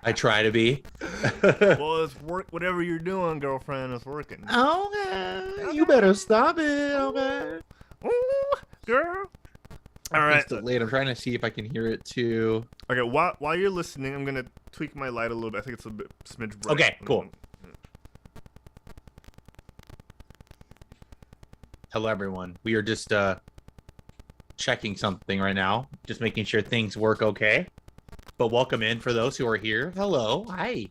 I try to be. Well, it's work. Whatever you're doing, girlfriend, is working. Okay, you better stop it. Okay. Ooh, girl. All It's right. still late. I'm trying to see if I can hear it too. Okay. While you're listening, I'm gonna tweak my light a little bit. I think it's a bit smidge bright. Okay, cool. Hello, everyone. We are just checking something right now, just making sure things work okay. But welcome in for those who are here. Hello. Hi.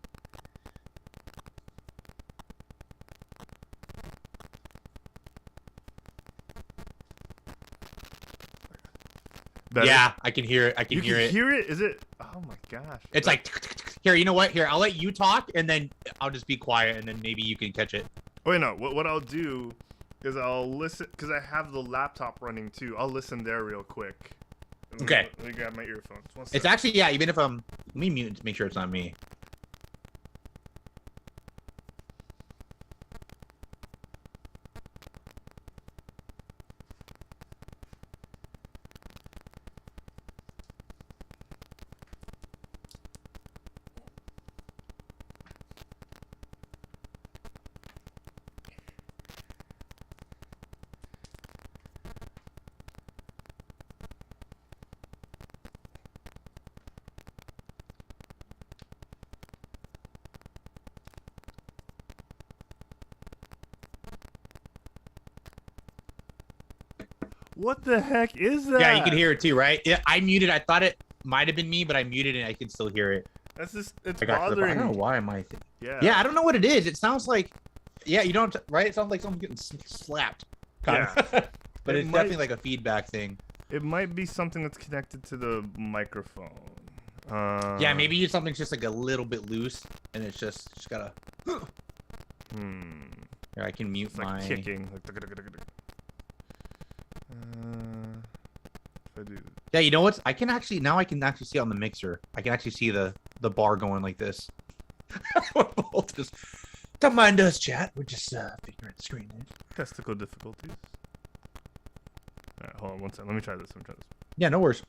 Better? Yeah, I can hear it. I can hear You it. can hear it? Is it? Oh my gosh. It's like, here, you know what? Here, I'll let you talk, and then I'll just be quiet, and then maybe you can catch it. Wait, no. What I'll do is I'll listen, because I have the laptop running too. I'll listen there real quick. Okay. Let me grab my earphones. It's actually, yeah, even if let me mute to make sure it's not me. What the heck is that? Yeah, you can hear it too, right? Yeah, I muted. I thought it might have been me, but I muted it and I can still hear it. That's just, it's I bothering don't know me. why am I. Yeah. Yeah, I don't know what it is. It sounds like, yeah, you don't, right? It sounds like someone getting slapped. Yeah. But it's might, definitely like a feedback thing. It might be something that's connected to the microphone. Yeah, maybe something's just like a little bit loose, and it's just gotta. Here, I can mute It's my. like kicking. If I do. Yeah, you know what? I can actually see on the mixer. I can actually see the bar going like this. Don't mind us, chat. We're just figuring the screen in. Testicle difficulties. Alright, hold on one second. Let me try this. Yeah, no worries.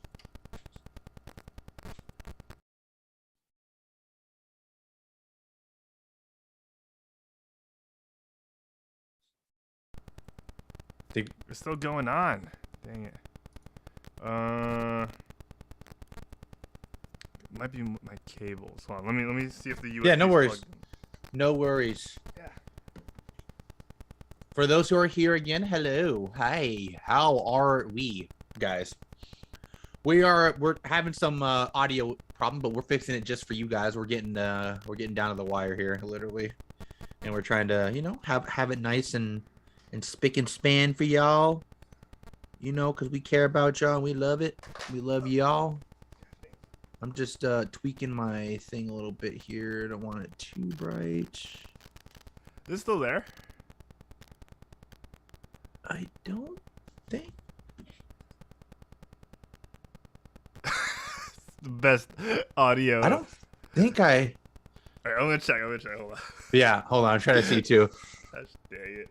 It's still going on. Dang it. It might be my cables. Hold on. Let me see if the USB. Yeah, no worries. plugged in. No worries. Yeah. For those who are here again, hello. Hi. How are we, guys? We're having some audio problem, but we're fixing it just for you guys. We're getting down to the wire here, literally. And we're trying to, have it nice and spick and span for y'all. Because we care about y'all and we love it. We love y'all. I'm just tweaking my thing a little bit here. I don't want it too bright. Is it still there? I don't think. The best audio. I don't think I. Alright, I'm gonna check. Hold on. Yeah, hold on. I'm trying to see too. Gosh dang it.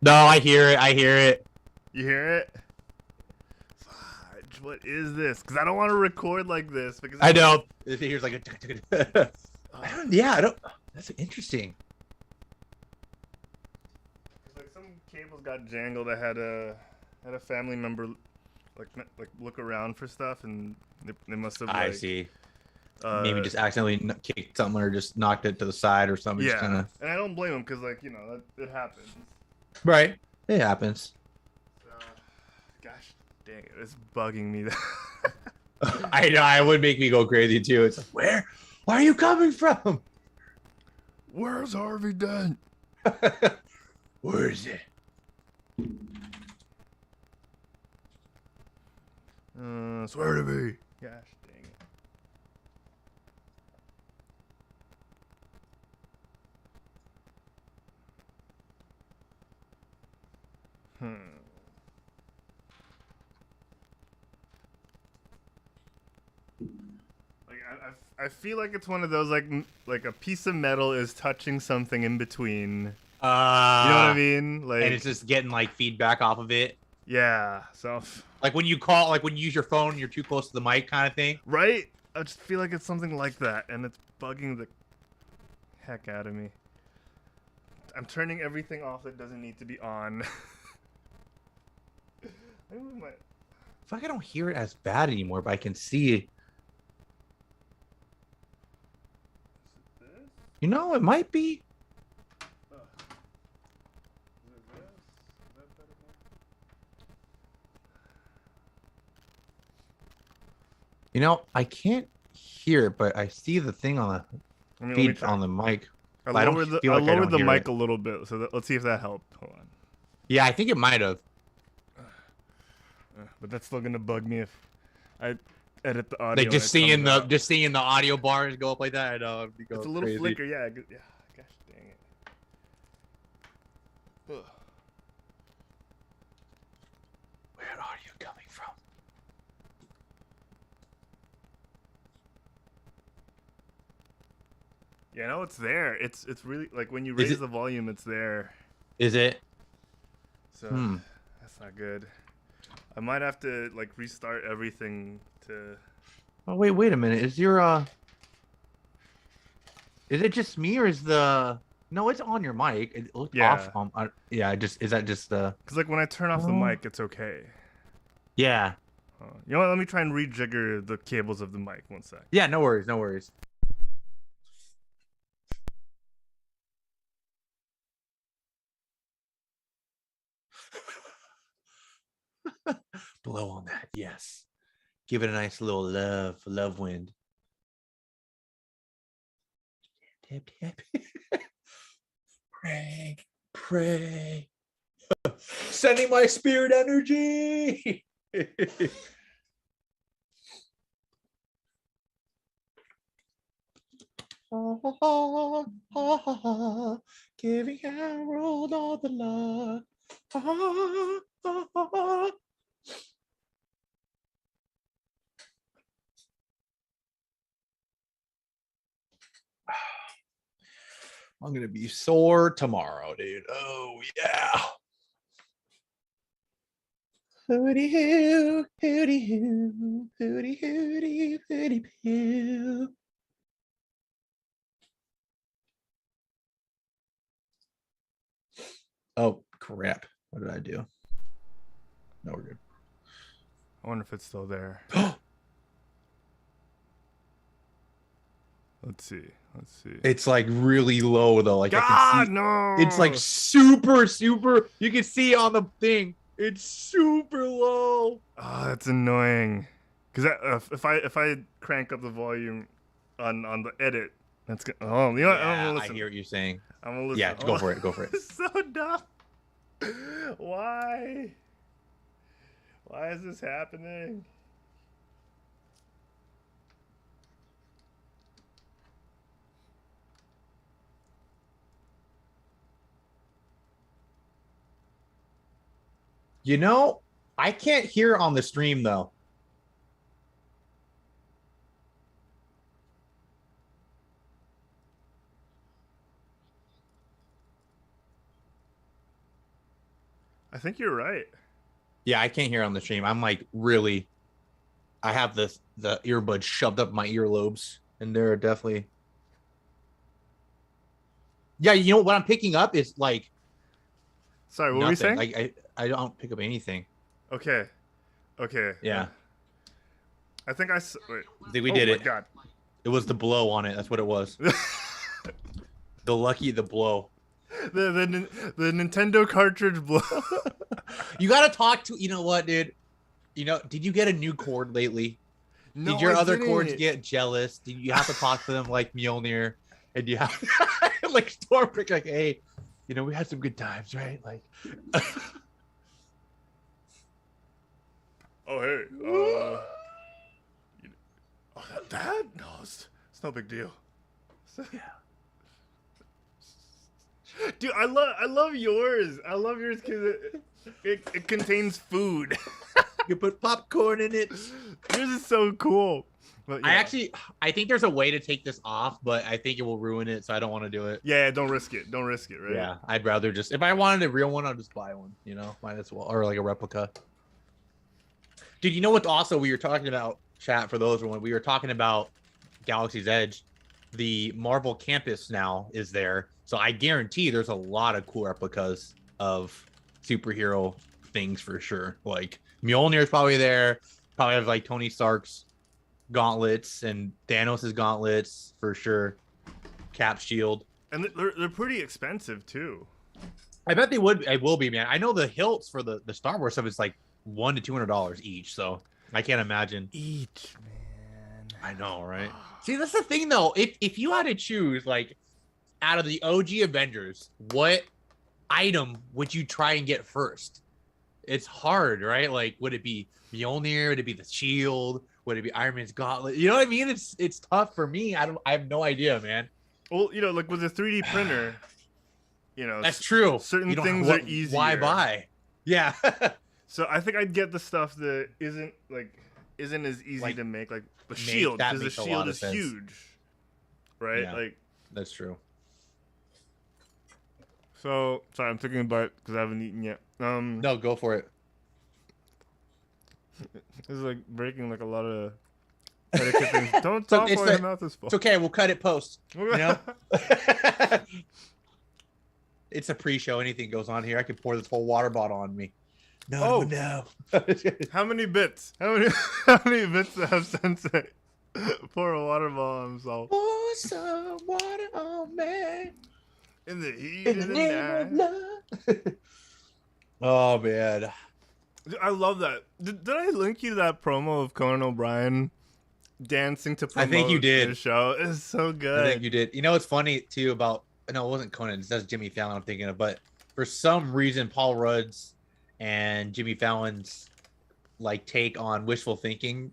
No, I hear it. You hear it? Fudge, what is this? Because I don't want to record like this. Because I know. It hears like a. I don't. That's interesting. Like some cables got jangled. I had a family member like look around for stuff, and they must have. I see. Maybe just accidentally kicked something or just knocked it to the side or something. Yeah, just kinda... and I don't blame them because it happens. Right. It happens. Gosh dang it, it's bugging me. I know. It would make me go crazy too. It's like, where are you coming from? Where's Harvey Dent? Where is it? Swear to me. Gosh dang it. Like I feel like it's one of those like a piece of metal is touching something in between. You know what I mean? Like, and it's just getting like feedback off of it. Yeah. So like when you call, like when you use your phone, you're too close to the mic, kind of thing. Right. I just feel like it's something like that, and it's bugging the heck out of me. I'm turning everything off that doesn't need to be on. I feel like I don't hear it as bad anymore, but I can see it. You know, it might be. You know, I can't hear it, but I see the thing on the feed on the mic. I lowered the mic a little bit, so let's see if that helped. Hold on. Yeah, I think it might have. But that's still gonna bug me if I edit the audio. Like just seeing the audio bars go up like that. I know it's a little crazy. flicker. Yeah. Gosh dang it. Ugh. Where are you coming from? Yeah, no, it's there. It's really like when you raise the volume, it's there. Is it? So that's not good. I might have to like restart everything to. Oh wait a minute. Is your Is it just me or is the? No, it's on your mic. It looks off. Yeah. Is that just the? Because like when I turn off the mic, it's okay. Yeah. You know what? Let me try and rejigger the cables of the mic. One sec. Yeah. No worries. No worries. Blow on that, yes. Give it a nice little love wind. Tap, tap. Pray. Sending my spirit energy. Giving our world all the love. I'm gonna be sore tomorrow, dude. Oh yeah. Hooty hoo, hooty hoo, hooty hooty, hooty hoo. Oh crap! What did I do? No, we're good. I wonder if it's still there. Let's see. It's like really low though. Like I can see. No! It's like super. You can see on the thing. It's super low. Oh, that's annoying. Because if I crank up the volume on the edit, that's good. Oh, you know what? I'm gonna listen. I hear what you're saying. I'm gonna listen. Yeah, go for it. Go for it. It's so dumb. Why? Why is this happening? You know, I can't hear on the stream though. I think you're right. Yeah, I can't hear on the stream. I'm like really. I have the earbuds shoved up my earlobes, and they're definitely. Yeah, you know what I'm picking up is like. Sorry, what were you saying? Like I don't pick up anything. Okay. Yeah. I think I wait. I think we did it. Oh my god. It was the blow on it. That's what it was. the blow. The Nintendo cartridge blow. You gotta talk to. You know what, dude? You know, did you get a new cord lately? No, did your I other didn't. cords get jealous? Did you have to talk to them like Mjolnir? And you have like Stormbrick, like, hey, you know, we had some good times, right? Like. Oh hey, that? No, it's no big deal. Yeah. Dude, I love yours. I love yours because it contains food. You put popcorn in it. Yours is so cool. But, yeah. I think there's a way to take this off, but I think it will ruin it, so I don't want to do it. Yeah, don't risk it. Don't risk it, right? Yeah, I'd rather just, if I wanted a real one, I'll just buy one, you know, might as well, or like a replica. Dude, you know what also we were talking about chat for those when we were talking about Galaxy's Edge, the Marvel campus now is there. So I guarantee there's a lot of cool replicas of superhero things for sure. Like Mjolnir's probably there. Probably have like Tony Stark's gauntlets and Thanos' gauntlets for sure. Cap shield. And they're pretty expensive too. I bet they would. It will be, man. I know the hilts for the Star Wars stuff is like $100 to $200 each. So I can't imagine each, man. I know, right? See, that's the thing though. If you had to choose, like, out of the OG Avengers, what item would you try and get first? It's hard, right? Like, would it be Mjolnir? Would it be the shield? Would it be Iron Man's gauntlet? You know what I mean? It's tough for me. I have no idea, man. Well, you know, like with a 3D printer, you know, that's true. Certain things are easier. Why buy? Yeah. So I think I'd get the stuff that isn't as easy to make, like the shield, because the shield is huge, right? Yeah, like that's true. So sorry, I'm thinking about it because I haven't eaten yet. No, go for it. This is like breaking like a lot of etiquette things. Don't talk while your mouth is full. It's okay. We'll cut it post. You know? It's a pre-show. Anything goes on here. I could pour this whole water bottle on me. No. How many bits? How many bits have Sensei pour a water bottle on himself? Pour some water on me. In the heat of the night. Oh man, I love that. Did I link you to that promo of Conan O'Brien dancing to promote I think you did. his show? It's so good. I think you did. You know what's funny too about no, it wasn't Conan. That's Jimmy Fallon. I'm thinking of, but for some reason, Paul Rudd's and Jimmy Fallon's like take on wishful thinking,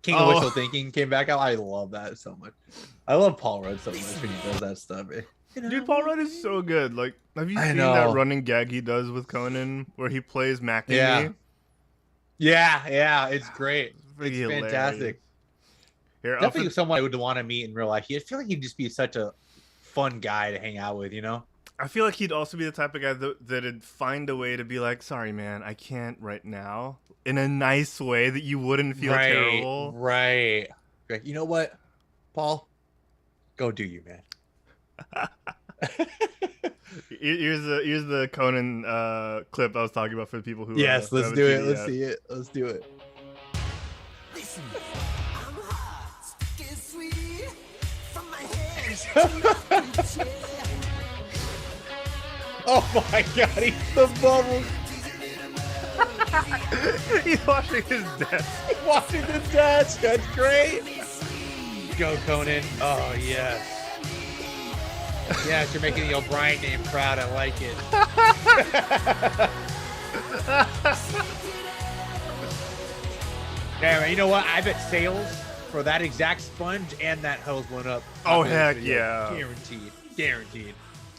King of Wishful Thinking came back out. I love that so much. I love Paul Rudd so much when he does that stuff. You know? Dude, Paul Rudd is so good. Like, have you seen that running gag he does with Conan where he plays Mac and Me? Yeah, it's great. It's fantastic. Here, definitely someone I would want to meet in real life. I feel like he'd just be such a fun guy to hang out with, you know? I feel like he'd also be the type of guy that'd find a way to be like, sorry, man, I can't right now, in a nice way that you wouldn't feel terrible. Right. Like, you know what, Paul? Go do you, man. Here's the Conan clip I was talking about for the people who let's do it. Let's do it. Listen, I'm hot, sticky sweet, from my head to my feet. Oh my god, he's the bubbles. He's washing his desk. He's washing his desk. That's great. Go, Conan. Oh, yes. Yes, you're making the O'Brien name proud. I like it. Damn, you know what? I bet sales for that exact sponge and that hose went up. Oh, heck yeah. Guaranteed.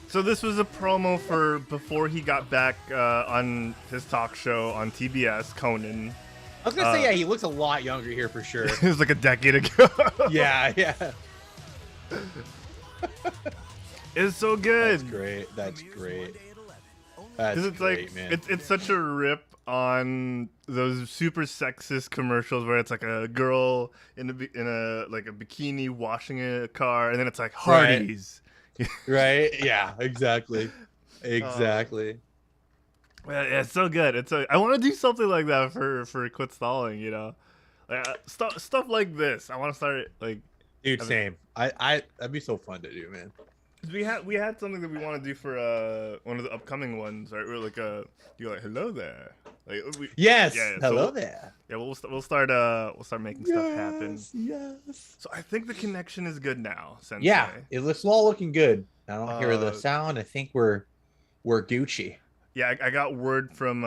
So this was a promo for before he got back on his talk show on TBS, Conan. I was going to say, he looks a lot younger here for sure. It was like a decade ago. Yeah. It's so good. That's great. Because it's great, like, man. It's such a rip on those super sexist commercials where it's like a girl in a like a bikini washing a car, and then it's like Hardee's. Right? Yeah, exactly. Yeah, it's so good. I want to do something like that for Quit Stalling, you know, like, stuff like this. I want to start like. Dude, same. That'd be so fun to do, man. We had something that we want to do for one of the upcoming ones, right? We're like you're like hello there, like hello there. Yeah, we'll start making stuff happen. Yes. So I think the connection is good now. Sensei. Yeah, it's all looking good. I don't hear the sound. I think we're Gucci. Yeah, I got word from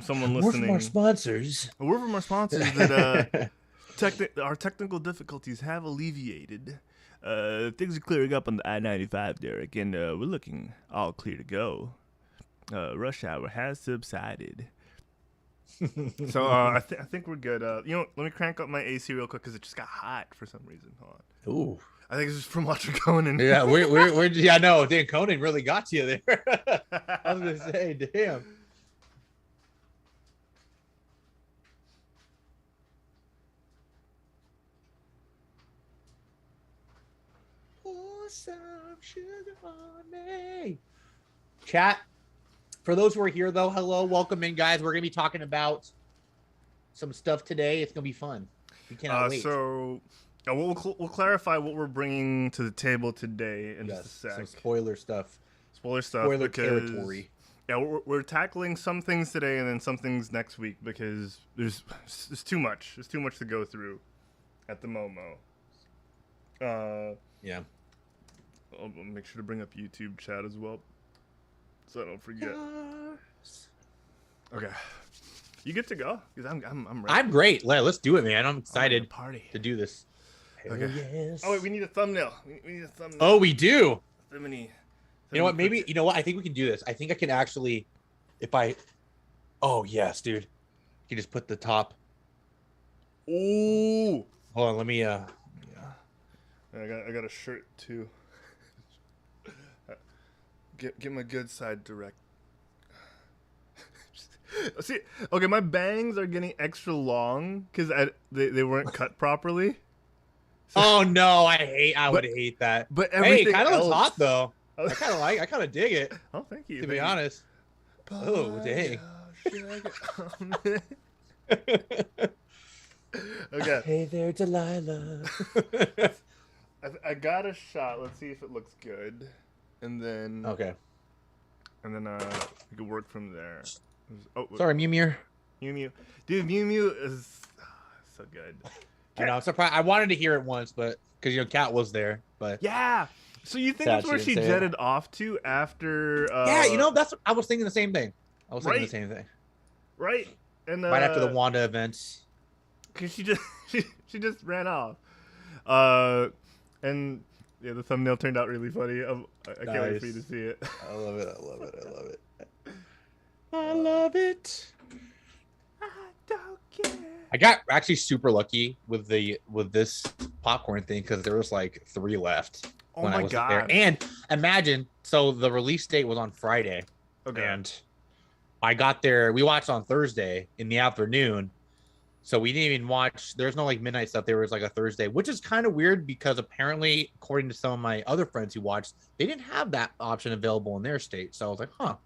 someone listening. We're from our sponsors. We're from our sponsors that our technical difficulties have alleviated. Things are clearing up on the I-95, Derek, and we're looking all clear to go. Rush hour has subsided. So I think we're good. You know, let me crank up my AC real quick because it just got hot for some reason. Hold on. Ooh. I think it's just from watching Conan. Yeah, we're yeah, no, damn, Conan really got you there. I was gonna say, damn. Pour some sugar on me. Chat. For those who are here, though, hello, welcome in, guys. We're gonna be talking about some stuff today. It's gonna be fun. We cannot wait. So, we'll clarify what we're bringing to the table today in just a sec. Some spoiler stuff. Spoiler territory. Yeah, we're tackling some things today and then some things next week because there's too much. There's too much to go through at the Momo. Yeah. I'll make sure to bring up YouTube chat as well, so I don't forget. Okay, you get to go because I'm ready. I'm great. Let's do it, man. I'm excited to do this. Okay. Yes. Oh wait, we need a thumbnail. We need a thumbnail. Oh, we do. You know what? Maybe you know what? I think we can do this. I think I can actually, Oh yes, dude. You can just put the top. Ooh. Hold on. Let me. Yeah. I got a shirt too. Get my good side direct. See, okay, my bangs are getting extra long because they weren't cut properly. So, oh no, I would hate that. But everything kind of else... looks hot though. I kind of dig it. Oh, thank you. To be honest. Oh, dang. Okay. Hey there, Delilah. I got a shot. Let's see if it looks good, and then okay, and then we can work from there. Oh, sorry, Mew Mew. Dude, Mew is so good. I know. I'm surprised. I wanted to hear it once, but because Kat was there, but yeah. So you think that's where she jetted off to after? Yeah, I was thinking the same thing. I was thinking the same thing. Right. And right after the Wanda events. Cause she just ran off. And yeah, the thumbnail turned out really funny. I can't wait for you to see it. I love it. I don't care. I got actually super lucky with this popcorn thing because there was like 3 left. Oh when my I was god! There. And imagine, so the release date was on Friday. Okay. And I got there. We watched on Thursday in the afternoon. So we didn't even watch. There's no like midnight stuff. There was like a Thursday, which is kind of weird because apparently, according to some of my other friends who watched, they didn't have that option available in their state. So I was like, huh.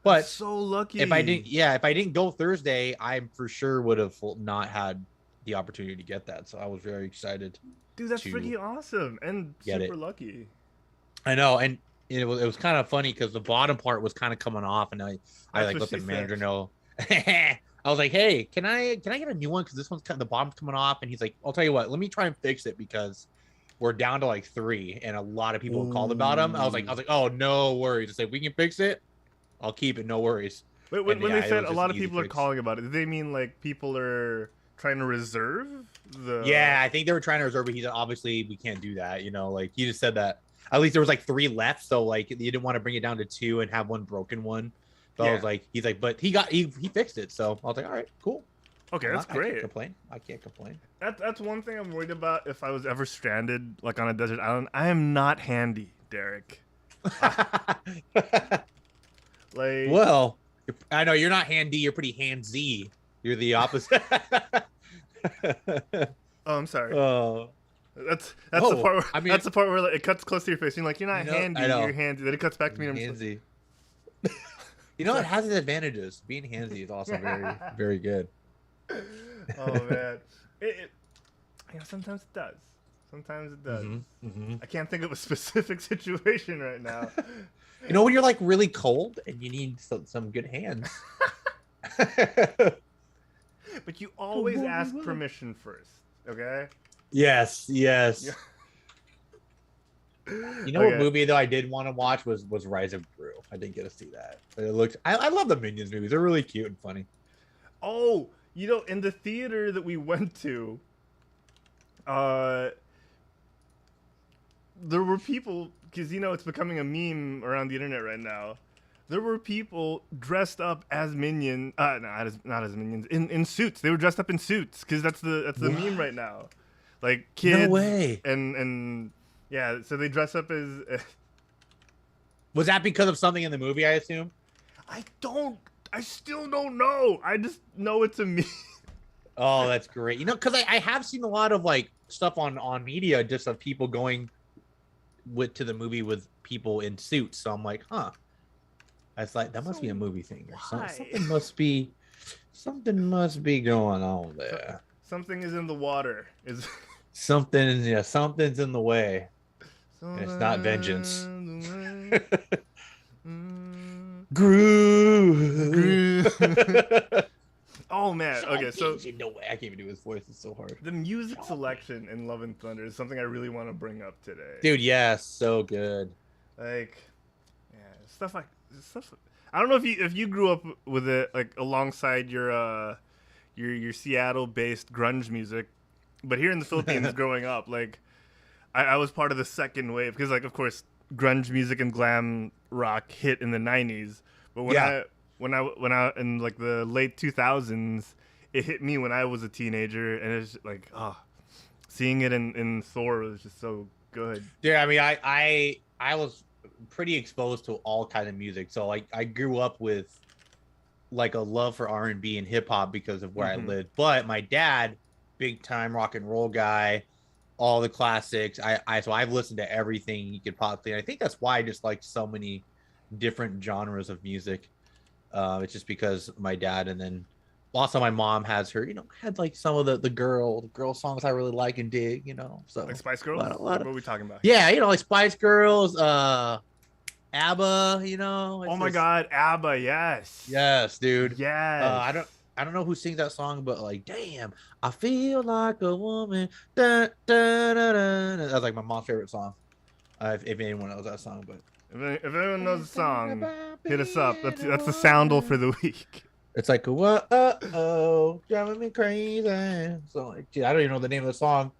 But that's so lucky. If I didn't go Thursday, I for sure would have not had the opportunity to get that. So I was very excited. Dude, that's freaking awesome and super lucky. I know, and it was kind of funny because the bottom part was kind of coming off, and I like let the manager know. I was like, "Hey, can I get a new one? Because this one's the bottom's coming off." And he's like, "I'll tell you what, let me try and fix it because we're down to like 3, and a lot of people have called about them." I was like, "Oh, no worries. It's like we can fix it. I'll keep it. No worries." Wait, when they said a lot of people are calling about it, did they mean like people are trying to reserve the? Yeah, I think they were trying to reserve it. He said, obviously, we can't do that. Like he just said that. At least there was like 3 left, so like you didn't want to bring it down to 2 and have one broken one. So I was like, he's like, but he fixed it. So I was like, all right, cool. Okay, that's great. I can't complain. That's one thing I'm worried about if I was ever stranded like on a desert island. I am not handy, Derek. Like, well, I know you're not handy. You're pretty handsy. You're the opposite. Oh, I'm sorry. Oh. That's the part where that's the part where like, it cuts close to your face. You're like, you're not handy, you're handy. Then it cuts back to me and I'm handsy. It has its advantages. Being handsy is also very, very good. Oh man, it sometimes it does. Sometimes it does. Mm-hmm. I can't think of a specific situation right now. When you're like really cold and you need some good hands. But you always ask permission first, okay? Yes. Yeah. What movie though I did want to watch was Rise of Gru. I didn't get to see that. But it looked. I love the Minions movies. They're really cute and funny. Oh, in the theater that we went to, there were people because it's becoming a meme around the internet right now. There were people dressed up as minions. No, not as minions. In suits. They were dressed up in suits because that's the meme right now. Like kids. No way. And yeah, so they dress up as. Was that because of something in the movie? I assume. I still don't know. I just know it's a meme. Oh, that's great. Because I have seen a lot of like stuff on media just of people going went to the movie with people in suits, so I'm like, huh. I was like, that must be a movie thing or why? something must be going on there. Something is in the water. Something's in the way. And it's not vengeance. Groove. Oh man. Okay, so no way. I can't even do his voice. It's so hard. the music selection in Love and Thunder is something I really want to bring up today. Dude, yeah, so good. Like, yeah, stuff. I don't know if you grew up with it like alongside your Seattle-based grunge music, but here in the Philippines, growing up, like, I was part of the second wave because, like, of course, grunge music and glam rock hit in the '90s, but when I in like the late 2000s, it hit me when I was a teenager, and it's like, seeing it in Thor was just so good. Yeah, I mean, I was pretty exposed to all kind of music, so like I grew up with like a love for R&B and hip hop because of where I lived. But my dad, big time rock and roll guy, all the classics. So I've listened to everything you could possibly. I think that's why I just like so many different genres of music. It's just because my dad, and then also my mom has her, had like some of the girl songs I really like and dig, So Like Spice Girls? What are we talking about? Yeah, like Spice Girls, ABBA, Oh my God, ABBA, yes. Yes, dude. Yes. I don't know who sings that song, but like, damn, I feel like a woman. Da, da, da, da. That's like my mom's favorite song. If anyone knows that song, but if anyone knows the song, hit us up. That's the soundle for the week. It's like, what? Driving me crazy. So like, dude, I don't even know the name of the song,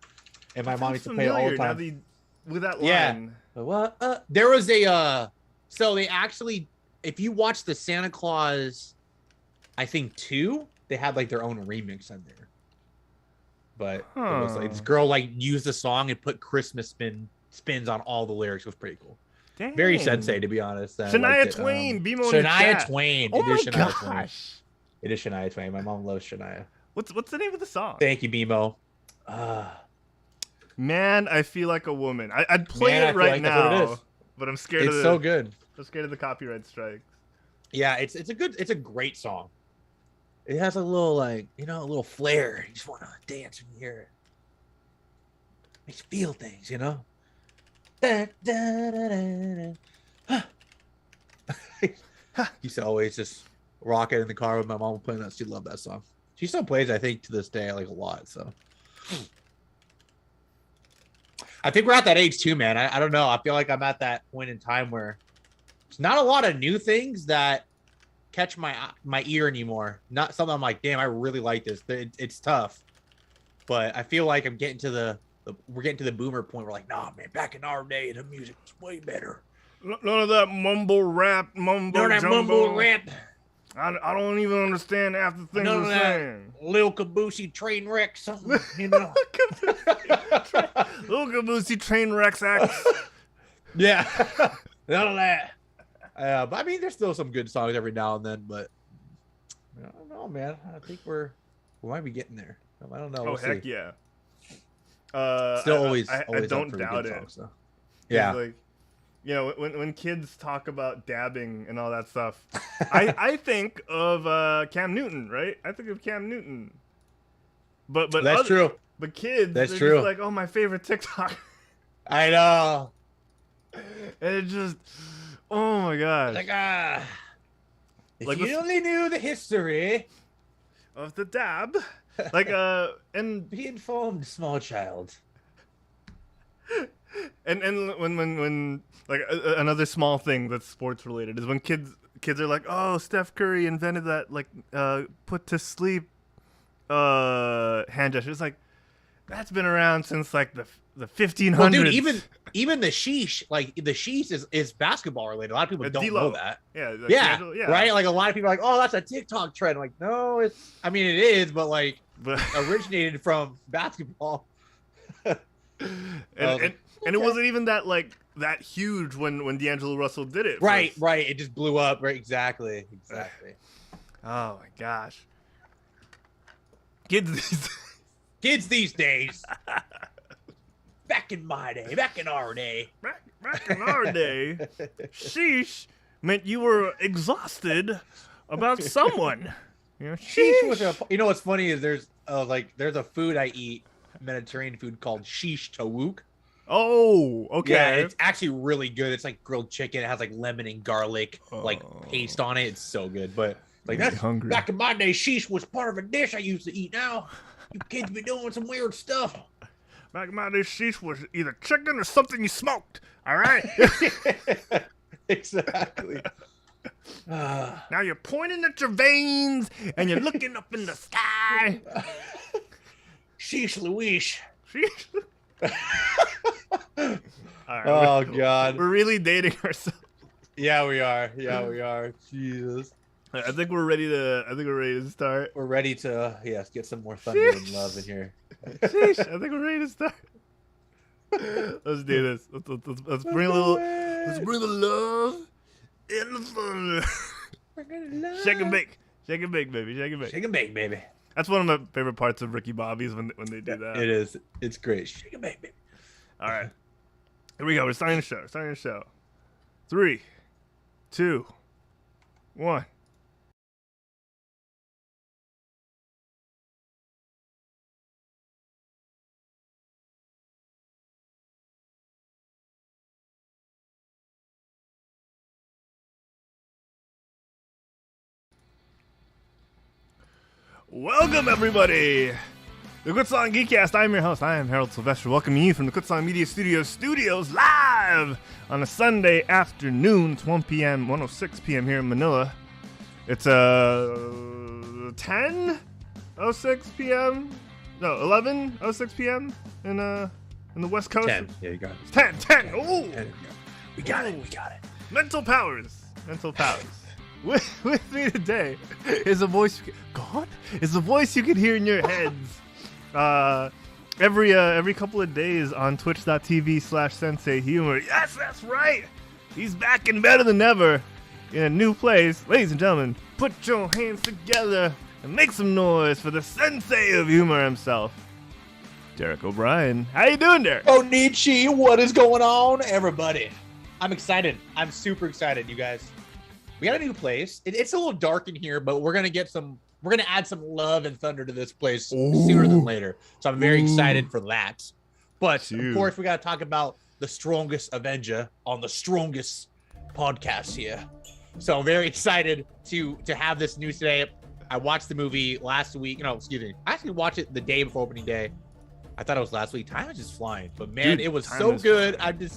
and my mom used to play it all the time. With that line. Yeah. What? There was a. So they actually, if you watch the Santa Claus, I think 2, they had like their own remix in there. But it was like this girl like used the song and put Christmas spins on all the lyrics. It was pretty cool. Dang. Very sensei, to be honest. Shania Twain, BMO Shania Twain. Oh my gosh. It is Shania Twain. My mom loves Shania. What's the name of the song? Thank you, BMO. Man, I feel like a woman. I'd play it right now, but I'm scared. It's so good. I'm scared of the copyright strikes. Yeah, it's a great song. It has a little like a little flair. You just want to dance when you hear it. Makes you feel things, Da, da, da, da, da. Used to always just rock it in the car with my mom playing that. She loved that song. She still plays, I think, to this day, like a lot. So I think we're at that age too, man. I don't know. I feel like I'm at that point in time where there's not a lot of new things that catch my ear anymore. Not something I'm like, damn, I really like this. It's tough, but I feel like I'm getting to we're getting to the boomer point. We're like, nah, man. Back in our day, the music was way better. None of that mumble rap, mumbo rap. I don't even understand half the things they're saying. Lil Caboosey train wreck, something, Lil Caboosey train wreck acts. Yeah, none of that. But I mean, there's still some good songs every now and then. But I don't know, man. I think we might be getting there. I don't know. We'll heck see. Yeah. Still always I don't doubt it. Songs, so. Yeah. Like, when kids talk about dabbing and all that stuff, I think of Cam Newton, right? I think of Cam Newton. But that's true. But kids, that's they're true. Just like, oh, my favorite TikTok. I know. And it just, oh my gosh. Like if like you only knew the history of the dab, like and be informed, small child. And when like another small thing that's sports related is when kids are like, oh, Steph Curry invented that like put to sleep hand gesture. It's like that's been around since like the 1500s. Well, dude, even the sheesh, like the sheesh is basketball related. A lot of people don't know that. Yeah, like yeah, right. Like a lot of people are like, oh, that's a TikTok trend. Like, no, it is, but like originated from basketball. And it wasn't even that that huge when D'Angelo Russell did it. Right. It just blew up. Right. Exactly. Oh my gosh. Kids these days. Back in my day, back in our day. Back in our day, sheesh meant you were exhausted about someone. You know, Sheesh was you know what's funny is there's a food I eat, Mediterranean food called shish tawouk. Oh, okay. Yeah, it's actually really good. It's like grilled chicken. It has like lemon and garlic paste on it. It's so good. But like that's hungry. back in my day, sheesh was part of a dish I used to eat. Now you kids be doing some weird stuff. Back in my day, sheesh was either chicken or something you smoked. All right. Exactly. Now you're pointing at your veins and you're looking up in the sky. Sheesh Louise. Sheesh. All right, Oh God. We're really dating ourselves. Yeah, we are. Yeah, we are. Jesus. I think we're ready to start. We're ready to get some more thunder and love in here. Sheesh, I think we're ready to start. Let's do this. Let's bring a little. Let's bring the love and the thunder. Shake and bake, baby. Shake and bake. Shake and bake, baby. That's one of my favorite parts of Ricky Bobby's when they do that. It is. It's great. Shake and bake, baby. All right, here we go. We're starting the show. 3, 2, 1. Welcome, everybody. The Good Song Geekcast. I'm your host. I am Harold Sylvester, welcoming you from the Good Song Media Studios live on a Sunday afternoon. It's 1 p.m., 1:06 p.m. here in Manila. It's 10:06 p.m. No, 11:06 p.m. in the West Coast. 10. Yeah, you got it. 10. Oh, 10. We got it. Mental powers. With me today is a voice. God is a voice you can hear in your heads. Every couple of days on Twitch.tv/Sensei Humor. Yes, that's right. He's back and better than ever in a new place. Ladies and gentlemen, put your hands together and make some noise for the Sensei of Humor himself, Derek O'Brien. How you doing, Derek? Oh, Nietzsche, what is going on, everybody? I'm excited. I'm super excited, you guys. We got a new place. It's a little dark in here, but we're gonna add some love and thunder to this place sooner than later. So I'm very excited for that. But of course, we gotta talk about the strongest Avenger on the strongest podcast here. So I'm very excited to have this news today. I watched the movie last week. No, excuse me. I actually watched it the day before opening day. I thought it was last week. Time is just flying. But man, it was so good. Flying.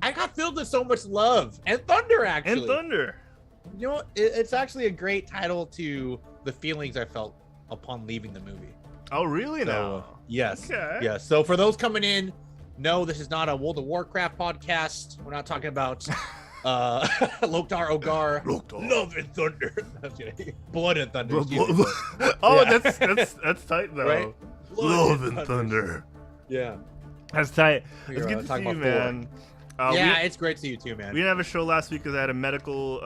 I got filled with so much love and thunder, actually. And thunder. You know, it's actually a great title to the feelings I felt upon leaving the movie. Oh, really? So, now? Yes. Okay. Yes. So for those coming in, no, this is not a World of Warcraft podcast. We're not talking about Loktar Ogar, Love and Thunder, Blood and Thunder. That's tight though. Right? Love and Thunder. Yeah. That's tight. We It's were, good to see you, talking man. It's great to see you too, man. We didn't have a show last week because I had a medical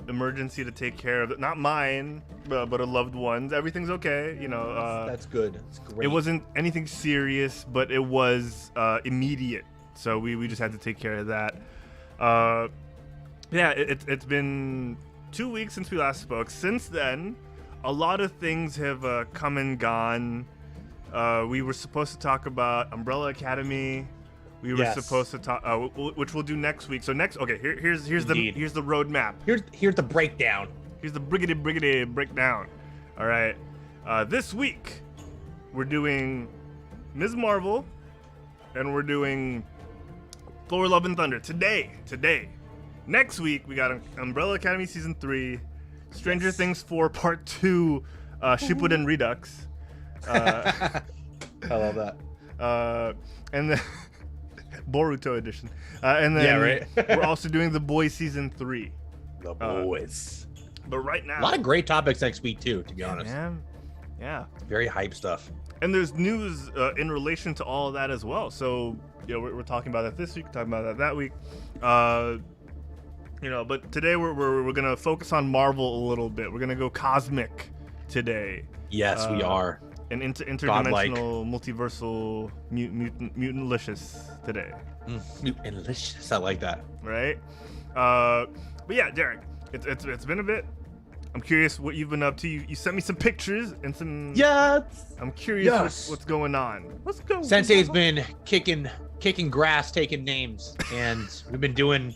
emergency to take care of. Not mine, but a loved one's. Everything's okay, you know. That's good. It's great. It wasn't anything serious, but it was immediate. So we just had to take care of that. It's been 2 weeks since we last spoke. Since then, a lot of things have come and gone. We were supposed to talk about Umbrella Academy. We were supposed to talk, which we'll do next week. So here's the roadmap. Here's the breakdown. Here's the briggity breakdown. All right, this week we're doing Ms. Marvel, and we're doing Thor: Love and Thunder today. Next week we got Umbrella Academy season 3, Stranger Things 4 Part 2, Shippuden Redux. I love that. And then Boruto edition. And then we're also doing The Boys season 3. The Boys. But right now, a lot of great topics next week too, to be honest. Man. Yeah. Very hype stuff. And there's news in relation to all of that as well. So, we're talking about that this week, talking about that week. But today we're gonna focus on Marvel a little bit. We're gonna go cosmic today. Yes, we are. an Godlike. interdimensional, multiversal, mutant-licious today. Delicious. I like that. Right? But yeah, Derek, it's been a bit. I'm curious what you've been up to. You sent me some pictures and some. Yes. I'm curious Yes. what's going on. What's going Sensei's on? been kicking grass, taking names, and we've been doing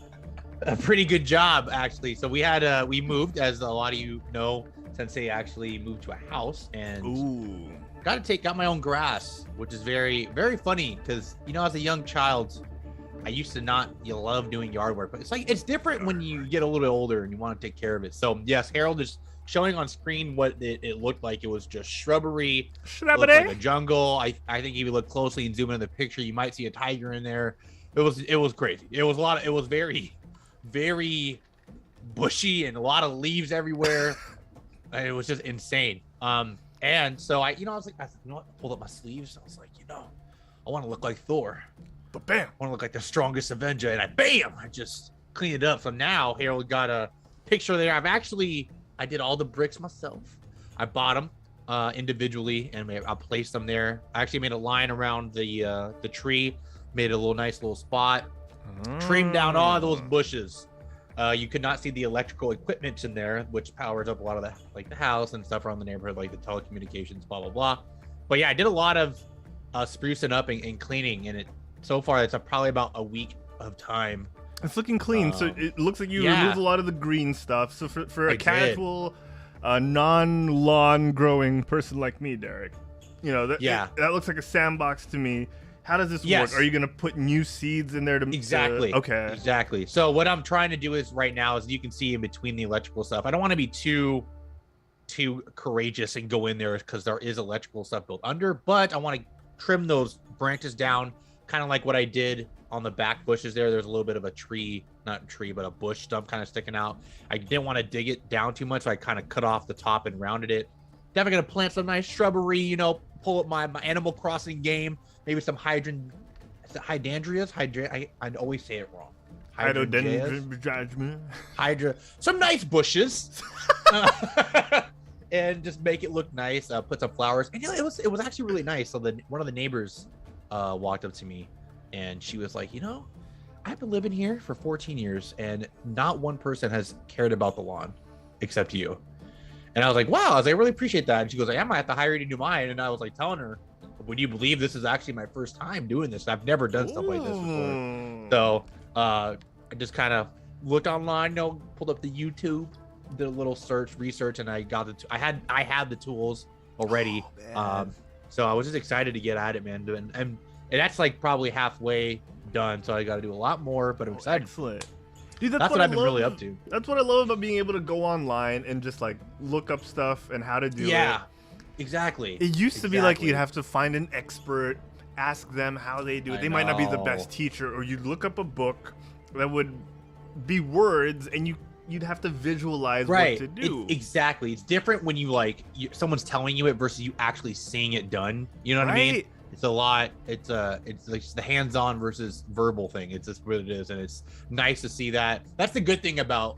a pretty good job actually. So we moved, as a lot of you know. Sensei actually moved to a house and Ooh. got my own grass, which is very, very funny because as a young child, I used to not love doing yard work, but it's different when you get a little bit older and you want to take care of it. So yes, Harold is showing on screen what it looked like. It was just shrubbery. It looked like a jungle. I think if you look closely and zoom in the picture, you might see a tiger in there. It was crazy. It was very, very bushy and a lot of leaves everywhere. It was just insane. And so I was like, I pulled up my sleeves. I was like, I want to look like Thor. But bam! I want to look like the strongest Avenger, and I just cleaned it up. So now Harold got a picture there. I did all the bricks myself. I bought them individually, and I placed them there. I actually made a line around the tree, made a nice little spot, trimmed down all those bushes. You could not see the electrical equipment in there, which powers up a lot of the house and stuff around the neighborhood, like the telecommunications, blah blah blah. But yeah, I did a lot of sprucing up and cleaning, and so far it's probably about a week of time. It's looking clean, so it looks like you yeah. removed a lot of the green stuff. So for a I casual, non-lawn growing person like me, Derek, that looks like a sandbox to me. How does this work? Are you gonna put new seeds in there to exactly? Okay, exactly. So what I'm trying to do is right now is you can see in between the electrical stuff. I don't want to be too courageous and go in there because there is electrical stuff built under, but I want to trim those branches down, kind of like what I did on the back bushes there. There's a little bit of a but a bush stump kind of sticking out. I didn't want to dig it down too much, so I kind of cut off the top and rounded it. Definitely gonna plant some nice shrubbery, pull up my Animal Crossing game, maybe some hydrangeas. I always say it wrong. Some nice bushes. And just make it look nice. Put some flowers, and it was actually really nice. So one of the neighbors walked up to me, and she was like, I've been living here for 14 years, and not one person has cared about the lawn, except you. And I was like, wow. I really appreciate that. And she goes, I might have to hire you to do mine. And I was like telling her, would you believe this is actually my first time doing this? I've never done stuff like this before. So I just kind of looked online, pulled up the YouTube, did a little research, and I got I had the tools already. So I was just excited to get at it, man. And that's probably halfway done. So I got to do a lot more, but I'm excited. Excellent. Dude, that's what I've been really up to. That's what I love about being able to go online and just look up stuff and how to do it. Yeah, exactly. It used to be like you'd have to find an expert, ask them how they do it. They might not be the best teacher, or you'd look up a book that would be words, and you'd have to visualize what to do. Exactly. It's different when someone's telling you it versus you actually seeing it done. You know what I mean? It's a lot. It's the hands-on versus verbal thing. It's just what it is, and it's nice to see that. That's the good thing about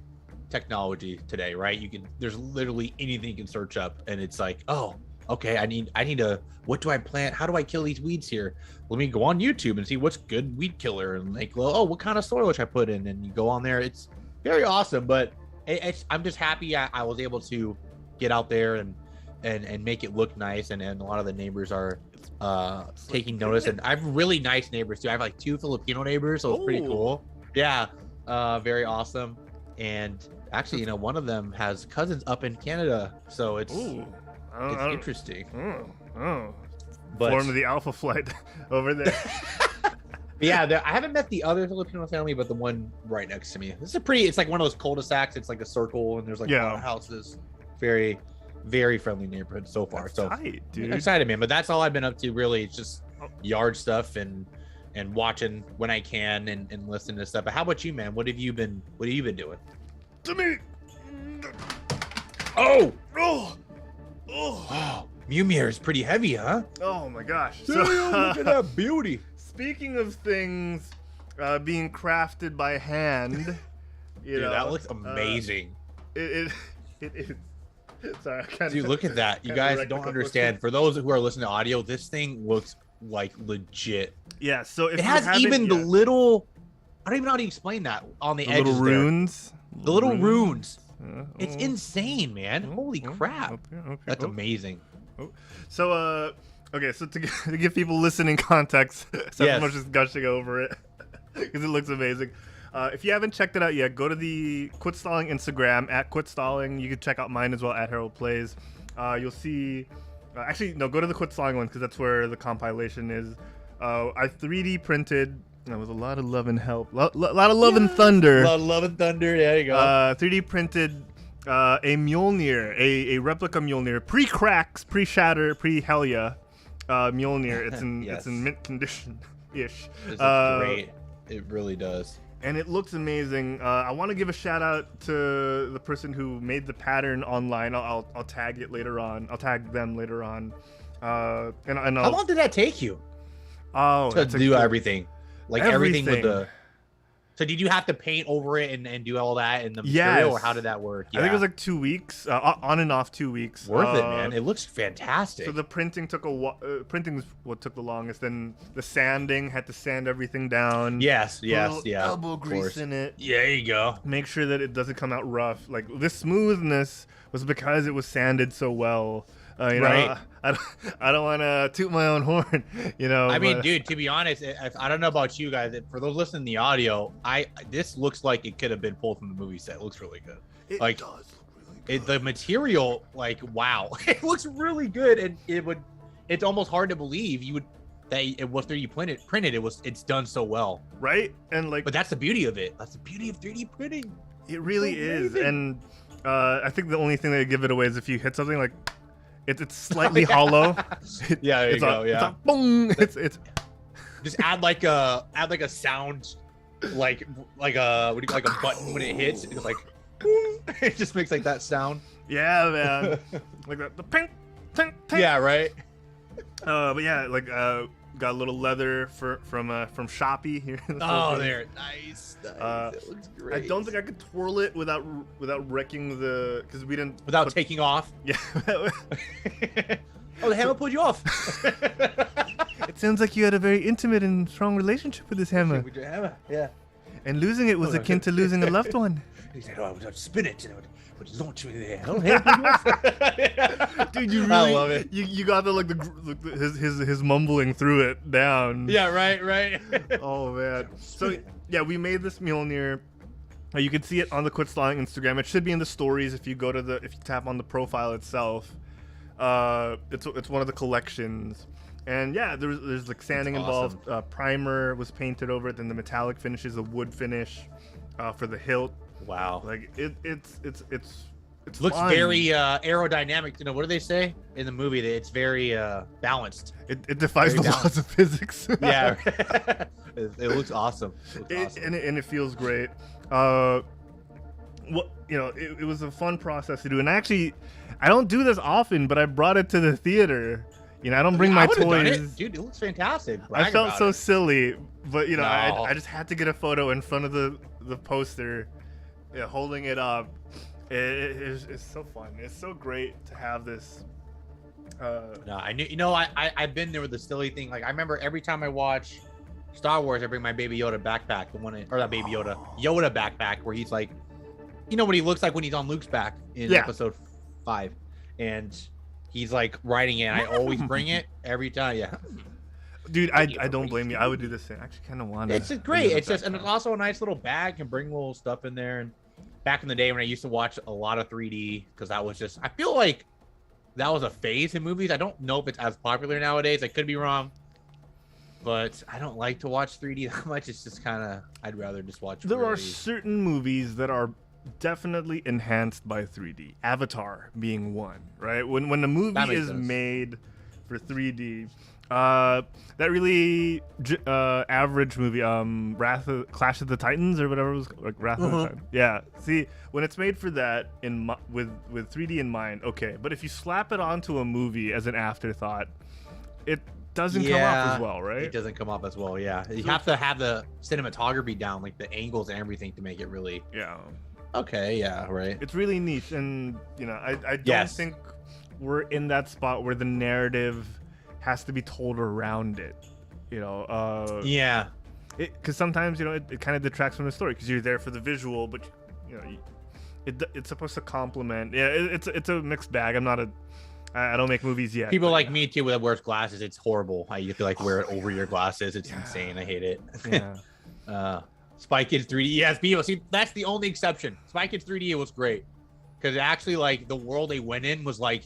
technology today, right? There's literally anything you can search up, and it's like, oh, okay, I need to. What do I plant? How do I kill these weeds here? Let me go on YouTube and see what's good weed killer, and what kind of soil should I put in? And you go on there. It's very awesome, but I'm just happy I was able to get out there and make it look nice, and a lot of the neighbors are taking notice, and I have really nice neighbors too. I have 2 Filipino neighbors, so it's pretty cool. Yeah, very awesome. And actually, one of them has cousins up in Canada, so it's interesting. But form of the Alpha Flight over there. Yeah, I haven't met the other Filipino family, but the one right next to me. It's like one of those cul-de-sacs. It's like a circle, and there's a lot of houses. Very, very friendly neighborhood so far. That's so tight, dude. I'm excited, man. But that's all I've been up to, really. It's just yard stuff and watching when I can and listening to stuff. But how about you, man? What have you been doing? To me. Oh, Oh, Mjolnir is pretty heavy, huh? oh my gosh. Damn, look at that beauty. Speaking of things being crafted by hand, Dude, that looks amazing. It is. Sorry, I kinda, Dude, look at that. You guys don't understand. For those who are listening to audio, this thing looks like legit. Yeah, so if It has even the little. I don't even know how to explain that on the edges. Little runes. The little runes. It's Oh. insane, man. Holy crap. Okay. That's amazing. So, okay, so to give people listening context, so Yes. much just gushing over it because it looks amazing. If you haven't checked it out yet, go to the Quit Stalling Instagram at Quit Stalling. You can check out mine as well at Harold Plays. You'll see. Actually, no, go to the Quit Stalling one because that's where the compilation is. I 3D printed. With a lot of love and help, lot of love and thunder. A lot of love and thunder. There you go. 3D printed a Mjolnir, a replica Mjolnir, pre-cracks, pre-shatter, pre-hell yeah, Mjolnir. It's in Yes. it's in mint condition ish. This looks great. It really does. And it looks amazing. I want to give a shout out to the person who made the pattern online. I'll tag it later on. I'll tag them later on. And I'll, How long did that take you to to do everything? Like everything with Everything. the. So did you have to paint over it and do all that in the material, or how did that work? I think it was like 2 weeks, on and off 2 weeks. Worth it, man. It looks fantastic. So the printing took printing was what took the longest. Then the sanding, had to sand everything down. yes, Put a yes, little yeah. elbow of grease course. in it. Yeah, there you go. Make sure that it doesn't come out rough. Like this smoothness was because it was sanded so well. You Right. know, I don't want to toot my own horn. You know. I mean, but- dude, to be honest, I don't know about you guys. For those listening to the audio, this looks like it could have been pulled from the movie set. It looks really good. it like, does look really good. The material, like, wow, it looks really good, and it's almost hard to believe that it was 3D printed. It's done so well. Right, and like, But that's the beauty of it. That's the beauty of 3D printing. it really so is. amazing. And I think the only thing that give it away is if you hit something like. It's slightly hollow. Yeah, there you go. It's Yeah, a boom. It's just add like a sound, like a what do you like a button when it hits. It's like it just makes like that sound. yeah, man. Like that. The ping, ting, ting. Yeah, right. But yeah, like got a little leather from Shopee here. in the Oh, Philippines. there, nice. It looks I great. don't think I could twirl it without wrecking because we didn't without put- taking off. Yeah. Oh, the hammer pulled you off. It sounds like you had a very intimate and strong relationship with this hammer, With your hammer, yeah. and losing it was akin to losing a loved one. He said, "Oh, I would spin it and it would launch you in the air." Oh, hammer pulled you off. Dude, you really I love it. You got his mumbling through it down. Yeah, right. Oh man. So yeah, we made this Mjolnir. You can see it on the Quit Stalling Instagram. It should be in the stories if you tap on the profile itself. It's one of the collections. And yeah, there's like sanding That's involved. Primer was painted over it. Then the metallic finish is a wood finish for the hilt. Wow. Like it's Looks fun. very aerodynamic. You know, what do they say in the movie? That it's very balanced. It defies very the laws balanced. of physics. Yeah. it looks awesome. It looks awesome. And it feels great. Well, you know, it was a fun process to do, and I don't do this often, but I brought it to the theater. You know, I don't bring I my would've done toys. it. Dude, it looks fantastic. I Brag felt about so it. silly, but you know, No. I just had to get a photo in front of the poster, holding it up. It's so fun. It's so great to have this. No, I knew. You know, I've been there with the silly thing. Like I remember every time I watch Star Wars, I bring my Baby Yoda backpack, or not Baby Yoda backpack, where he's like, you know what he looks like when he's on Luke's back in Yeah. Episode 5, and he's like riding it. And I always bring it every time. Yeah, Dude, I don't blame you. I would do the same. I actually kind of want to. it's just great. It's just, and it's also a nice little bag. Can bring little stuff in there. And back in the day when I used to watch a lot of 3D, because that was just, I feel like that was a phase in movies. I don't know if it's as popular nowadays. I could be wrong, but I don't like to watch 3D that much. It's just kind of, I'd rather just watch. There are really- certain movies that are definitely enhanced by 3D. Avatar being one, right? When a movie That makes is sense. made for 3D, that really average movie, Clash of the Titans or whatever it was, like Wrath of the Titans. Yeah. See, when it's made for that with 3D in mind, okay. But if you slap it onto a movie as an afterthought, it doesn't come off as well, right? It doesn't come off as well. Yeah, you have to have the cinematography down, like the angles and everything, to make it really. Yeah. Okay, yeah, right. It's really niche, and I don't Yes. think we're in that spot where the narrative has to be told around it. Yeah. Because sometimes it kind of detracts from the story because you're there for the visual, but it's supposed to complement. Yeah, it's a mixed bag. I don't make movies yet. People but like yeah. me too that wears glasses. It's horrible. How you have to like wear it over your glasses. It's insane. I hate it. Yeah. Spy Kids 3D. Yes, people. See, that's the only exception. Spy Kids 3D. It was great because actually, like, the world they went in was like,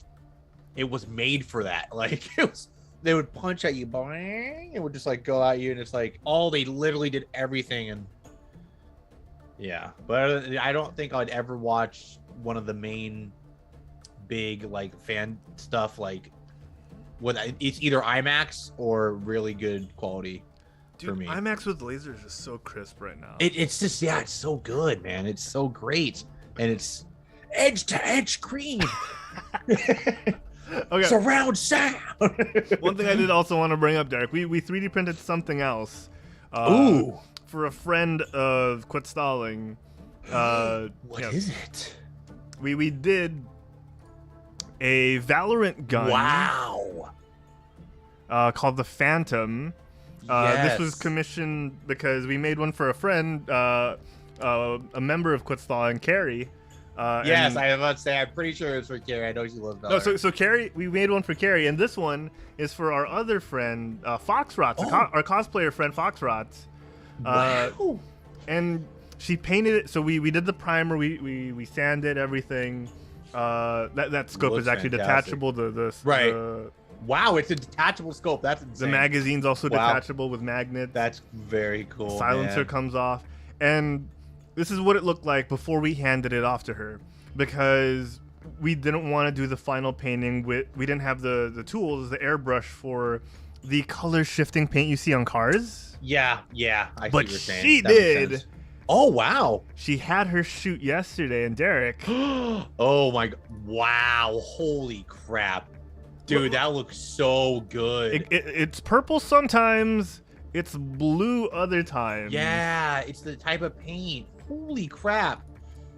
it was made for that. Like, it was. They would punch at you, boing. It would just like go at you, and it's like, they literally did everything. And yeah, but I don't think I'd ever watch one of the main big like fan stuff like it's either IMAX or really good quality. Dude, for me, IMAX with lasers is so crisp right now. it's just it's so good, man. It's so great, and it's edge to edge screen. Okay. Surround sound. One thing I did also want to bring up, Derek, we 3D printed something else. Ooh. For a friend of Quit Stalling. What is it? We did a Valorant gun. Wow. Called the Phantom. This was commissioned because we made one for a friend, a member of Quit Stalling, Carrie. Yes, I was about to say, I'm pretty sure it's for Carrie. I know she loves Valorant. No, so Carrie, we made one for Carrie, and this one is for our other friend, Foxrots, our cosplayer friend, Foxrots. Wow. And she painted it. So we did the primer, we sanded everything. That scope Looks is actually fantastic. detachable. Right. Wow, it's a detachable scope. That's insane. The magazine's also detachable with magnets. That's very cool. Silencer comes off, and this is what it looked like before we handed it off to her, because we didn't want to do the final painting we didn't have the tools, the airbrush for the color shifting paint you see on cars. Yeah, I see But what you're saying. she That makes did. sense. Oh wow. She had her shoot yesterday, and Derek. Oh my god. Wow. Holy crap. Dude, that looks so good. It's purple sometimes, it's blue other times. Yeah, it's the type of paint. Holy crap.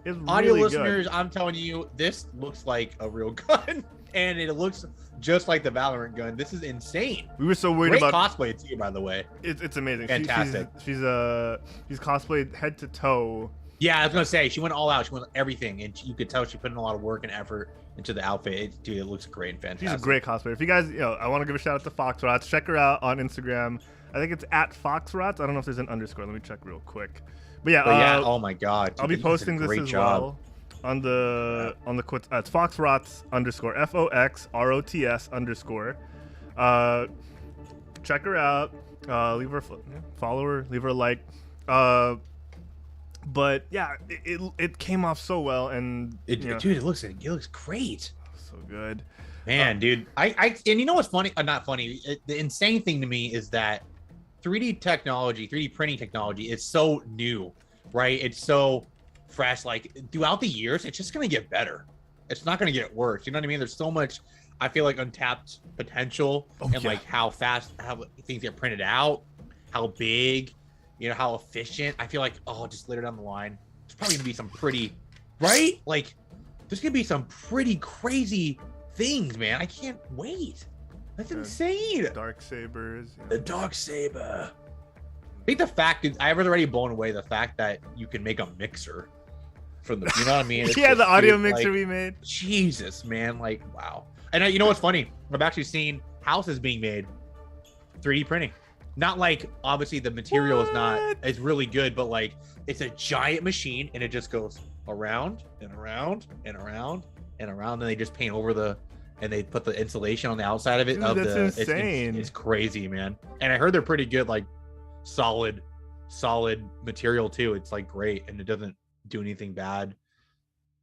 It's Audio really listeners, good. I'm telling you, this looks like a real gun. And it looks just like the Valorant gun. This is insane. We were so worried Great about cosplay too, by the way. it's amazing. Fantastic. She's cosplayed head to toe. Yeah, I was gonna say she went all out. She went everything, and you could tell she put in a lot of work and effort into the outfit. Dude, it looks great and fantastic. She's a great cosplayer. If you guys, I want to give a shout out to Foxrots. Check her out on Instagram. I think it's at Foxrots. I don't know if there's an underscore. Let me check real quick. But yeah, oh my god, dude, I'll be you did a posting this great as job. well on the quote. It's Foxrots underscore FOXROTS underscore. Check her out. Leave her follow her. Leave her a like. But yeah, it came off so well, and Dude, it looks great. so good. Man, dude, and you know what's funny? Not funny. The insane thing to me is that 3D printing technology is so new, right? It's so fresh. Like throughout the years, it's just gonna get better. It's not gonna get worse. You know what I mean? There's so much, I feel like, untapped potential, like how fast how things get printed out, how big, how efficient. I feel like, just later down the line, there's probably gonna be some pretty, right? Like there's gonna be some pretty crazy things, man. I can't wait. That's insane. Dark sabers. The dark saber. I think the fact is, I was already blown away the fact that you can make a mixer from the, you know what I mean? It's Yeah, just, the audio dude, mixer like, we made. Jesus, man, like wow. And you know what's funny? I've actually seen houses being made 3D printing. Not like obviously the material is not, it's really good, but like it's a giant machine and it just goes around and around and around and around, and they just paint over and they put the insulation on the outside of it. Dude, that's insane. It's crazy, man. And I heard they're pretty good, like solid material too. It's like great, and it doesn't do anything bad.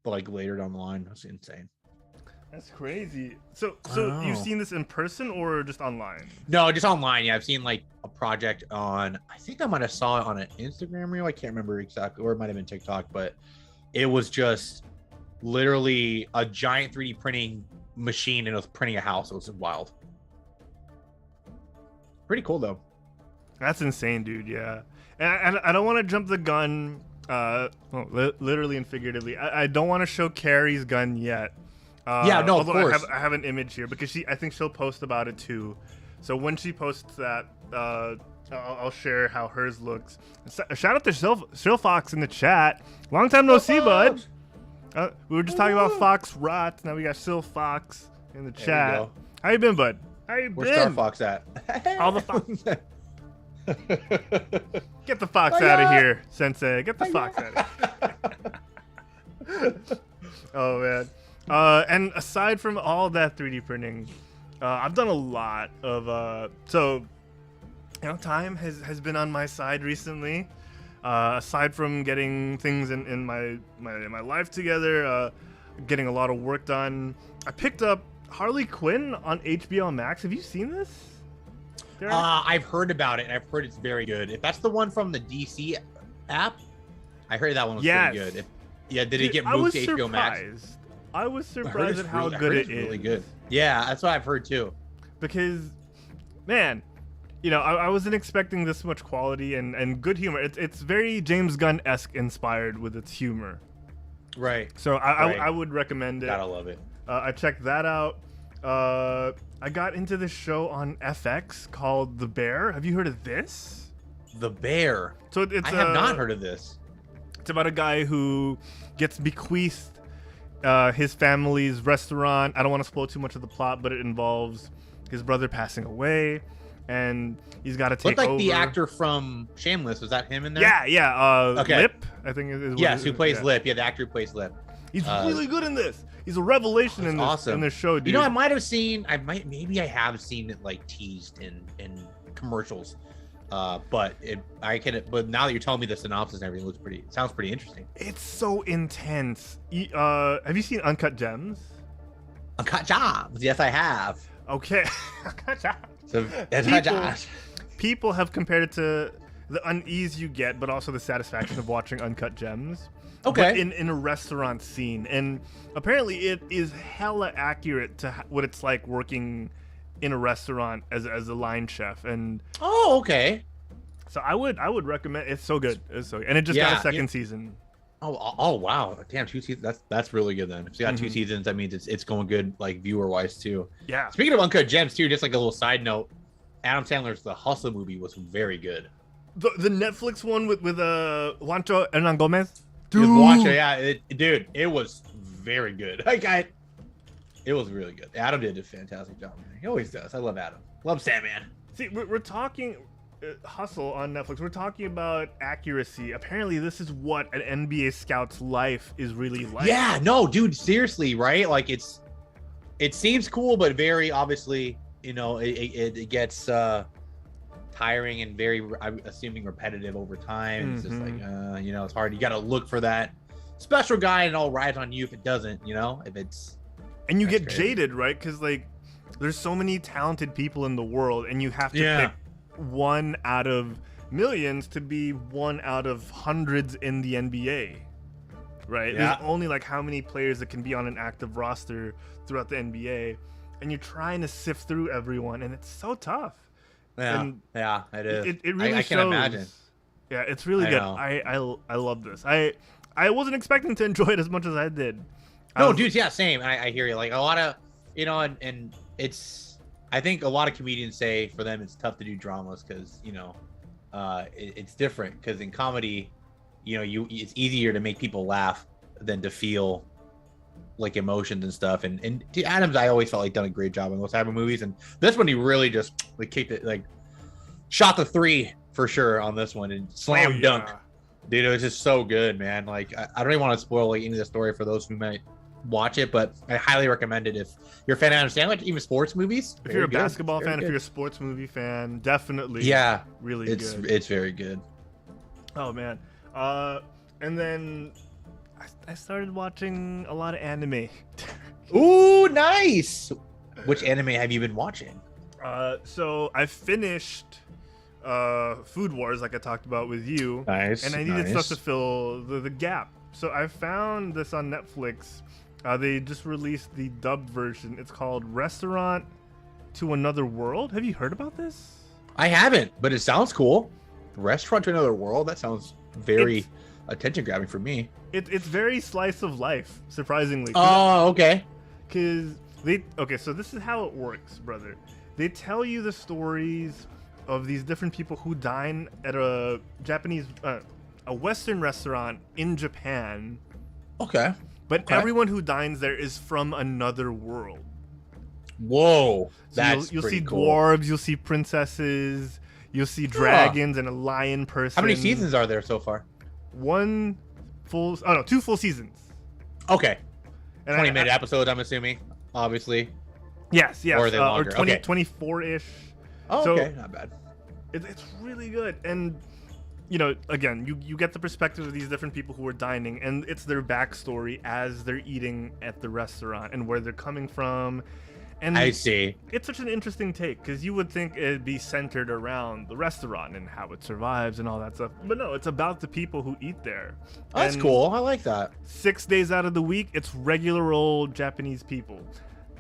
But like later down the line, that's insane. That's crazy. So you've seen this in person or just online? No, just online. Yeah, I've seen like a project on, I think I might have saw it on an Instagram reel. I can't remember exactly, or it might have been TikTok, but it was just literally a giant 3D printing machine, and it was printing a house. It was wild. Pretty cool though. That's insane, dude. Yeah. And I don't want to jump the gun Literally and figuratively. I don't want to show Carrie's gun yet. Yeah, no, of although course. I have an image here because I think she'll post about it too. So when she posts that, I'll share how hers looks. Shout out to Shill Fox in the chat. Long time no see, bud. We were just talking about Fox Rot. Now we got Shill Fox in the chat. go. How you been, bud? How you Where's been? Star Fox at? All the fox. Get the fox out of here, Sensei. Get the fox out of here. Oh, man. And aside from all that 3D printing, I've done a lot of... time has been on my side recently. Aside from getting things in my life together, getting a lot of work done, I picked up Harley Quinn on HBO Max. Have you seen this? I've heard about it, and I've heard it's very good. If that's the one from the DC app, I heard that one was pretty good. Did it get moved to HBO Max? I was surprised at how good it is. Really good. Yeah, that's what I've heard too. Because, man, I wasn't expecting this much quality and good humor. It's very James Gunn-esque inspired with its humor. Right. So I would recommend it. Gotta love it. I checked that out. I got into this show on FX called The Bear. Have you heard of this? The Bear. So I have not heard of this. It's about a guy who gets bequeathed his family's restaurant. I don't want to spoil too much of the plot, but it involves his brother passing away, and he's got to take over. Looked like the actor from Shameless. Was that him in there? Yeah. Okay. Lip, I think is what yes, it who is. plays Lip. Yeah, the actor who plays Lip. He's really good in this. He's a revelation in this show, dude. I might have seen. Maybe I have seen it like teased in commercials. But now that you're telling me the synopsis and everything, sounds pretty interesting. It's so intense. Have you seen Uncut Gems? Uncut Gems. Yes, I have. Okay. Uncut Gems. So people have compared it to the unease you get, but also the satisfaction of watching Uncut Gems. Okay. But in a restaurant scene, and apparently it is hella accurate to what it's like working in a restaurant as a line chef. And okay. So I would recommend. It's so good. And it just got a second season. Oh wow! Damn, 2 seasons. That's really good then. If you got 2 seasons, that means it's going good, like viewer wise too. Yeah. Speaking of Uncut Gems too, just like a little side note, Adam Sandler's The Hustle movie was very good. The Netflix one with Juancho Hernan Gomez. Dude, it was very good. It was really good. Adam did a fantastic job. He always does. I love Adam. Love Sandman. See, we're talking Hustle on Netflix. We're talking about accuracy. Apparently, this is what an NBA scout's life is really like. Yeah, no, dude, seriously, right? Like it seems cool, but very obviously, it gets tiring and very, I'm assuming, repetitive over time. It's just like, it's hard. You got to look for that special guy, and all rides on you if it doesn't. If it's and you get crazy. Jaded, right? Because there's so many talented people in the world, and you have to pick one out of millions to be one out of hundreds in the NBA, right? Yeah. There's only like how many players that can be on an active roster throughout the NBA, and you're trying to sift through everyone, and it's so tough. Yeah, it is. It really I shows. can imagine. Yeah, it's really good. I love this. I wasn't expecting to enjoy it as much as I did. Dude, yeah, same. I hear you. Like a lot of, and it's, I think a lot of comedians say for them it's tough to do dramas because, it's different. Because in comedy, it's easier to make people laugh than to feel like emotions and stuff. And Adams, I always felt like done a great job in those type of movies. And this one, he really just kicked it, shot the 3 for sure on this one and slam dunk. Dude, it was just so good, man. Like I don't even want to spoil any of the story for those who might watch it, but I highly recommend it if you're a fan of Adam Sandler, even sports movies. If you're a basketball fan, if you're a sports movie fan, definitely. Yeah, really good. It's very good. Oh man, and then I started watching a lot of anime. Ooh, nice. Which anime have you been watching? So I finished Food Wars, like I talked about with you. Nice. And I needed stuff to fill the gap. So I found this on Netflix. They just released the dubbed version. It's called Restaurant to Another World. Have you heard about this? I haven't, but it sounds cool. Restaurant to Another World. That sounds very attention grabbing for me. It's very slice of life, surprisingly. Oh, okay. Because so this is how it works, brother. They tell you the stories of these different people who dine at a Japanese, a Western restaurant in Japan. Okay. But Okay. everyone who dines there is from another world. Whoa, So that's you'll pretty see cool. dwarves, you'll see princesses, you'll see dragons and a lion person. How many seasons are there so far? 2 full seasons. Okay. And 20-minute episodes, I'm assuming, obviously. Yes, Or are they longer? 20, Okay. 24-ish. Oh, So- okay, not bad. It's really good. And, you know, again, you get the perspective of these different people who are dining, and it's their backstory as they're eating at the restaurant and where they're coming from. And I see. it's such an interesting take, because you would think it'd be centered around the restaurant and how it survives and all that stuff. But no, it's about the people who eat there. Oh, that's And cool. I like that. 6 days out of the week, it's regular old Japanese people.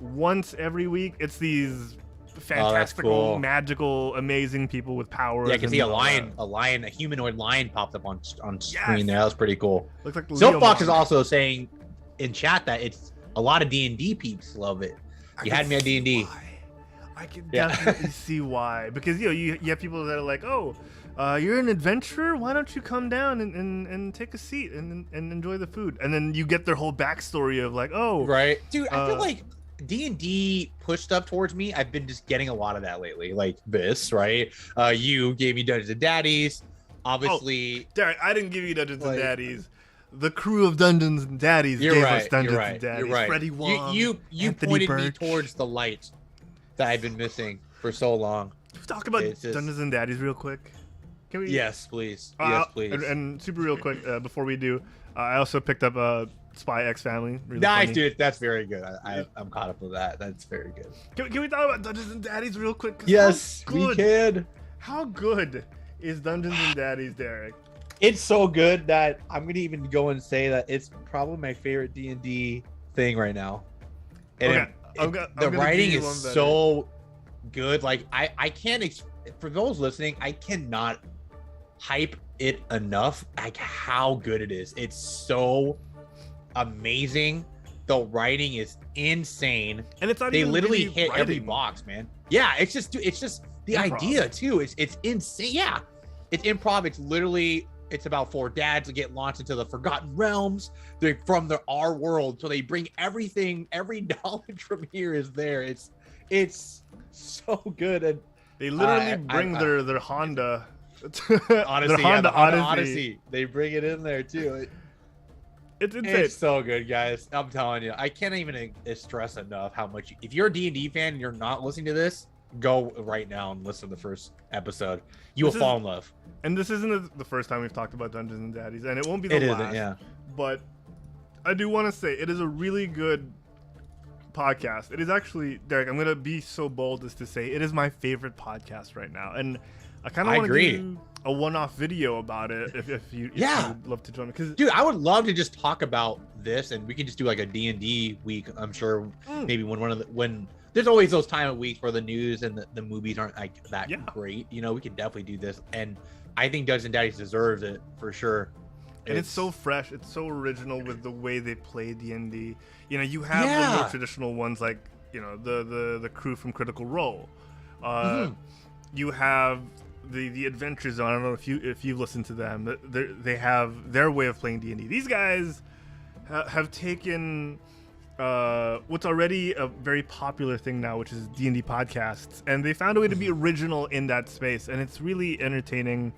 Once every week, it's these fantastical, cool. magical, amazing people with powers. Yeah, I can and see a all lion, a humanoid lion popped up on screen there. That was pretty cool. that. Looks like Silk Fox Leomon. is also saying in chat that it's a lot of D&D peeps love it. You had me at D&D. I can Yeah. definitely see why. Because, you have people that are like, oh, you're an adventurer? Why don't you come down and take a seat and enjoy the food? And then you get their whole backstory of like, oh. Right. Dude, I feel Uh, like D&D pushed stuff towards me. I've been just getting a lot of that lately. Like this, right? You gave me Dungeons and Daddies. Obviously, Derek, I didn't give you Dungeons Like- and Daddies. The crew of Dungeons and Daddies you're gave right. us Dungeons You're right. and Daddies. You're right. Freddie Wong, you Anthony pointed Birch. me towards the light that I've been missing for so long. Talk about It's just- Dungeons and Daddies real quick. Can we? Yes, please. Yes, please. And super real quick before we do, I also picked up Spy X Family. Really Nice, funny. dude. That's very good. I'm caught up with that. That's very good. Can we talk about Dungeons and Daddies real quick? 'Cause Yes, how we good, can. How good is Dungeons and Daddies, Derek? It's so good that I'm gonna even go and say that it's probably my favorite D&D thing right now. And Okay, I'm the gonna give writing you is one better. so good. Like I can't for those listening, I cannot hype it enough. Like how good it is. It's so amazing. The writing is insane. And it's not They even literally really hit every writing. box, man. Yeah, it's just the Improv. idea too. It's insane. Yeah, it's improv. It's about 4 dads that get launched into the Forgotten Realms. They're from our world, so they bring everything. Every knowledge from here is there. It's so good. And They literally I- bring I- their Honda. Odyssey, their yeah, the Honda Honda Odyssey. Odyssey. They bring it in there too. It's insane. It's so good, guys. I'm telling you, I can't even stress enough how much. If you're a D&D fan and you're not listening to this, go right now and listen to the first episode. You will This fall in love. And this isn't the first time we've talked about Dungeons and Daddies, and it won't be the It last. isn't, yeah. But I do want to say it is a really good podcast. It is actually, Derek, I'm going to be so bold as to say it is my favorite podcast right now. And I kind of I want to agree. do a one-off video about it if you Yeah. would love to join me. Because Dude, I would love to just talk about this, and we can just do like a D&D week. I'm sure maybe when there's always those time of weeks where the news and the movies aren't like that Yeah. great. You know, we could definitely do this, and I think Dungeons and Daddies deserves it for sure. And it's so fresh. It's so original with the way they play D&D. You know, you have the Yeah. more traditional ones like, you know, the crew from Critical Role. You have the Adventure Zone. I don't know if you've listened to them. They have their way of playing D&D. These guys have taken what's already a very popular thing now, which is D&D podcasts, and they found a way to be original in that space, and it's really entertaining.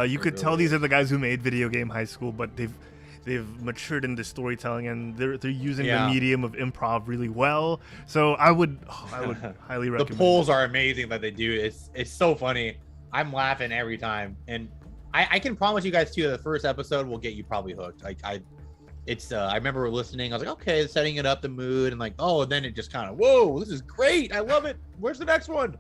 You could tell these are the guys who made Video Game High School, but they've matured into storytelling, and they're using Yeah. the medium of improv really well. So I would highly The recommend. polls are amazing that they do. It's so funny. I'm laughing every time, and I can promise you guys too. The first episode will get you probably hooked. I remember listening. I was like, okay, setting it up, the mood, and like, oh, and then it just kind of, whoa, this is great. I love it. Where's the next one?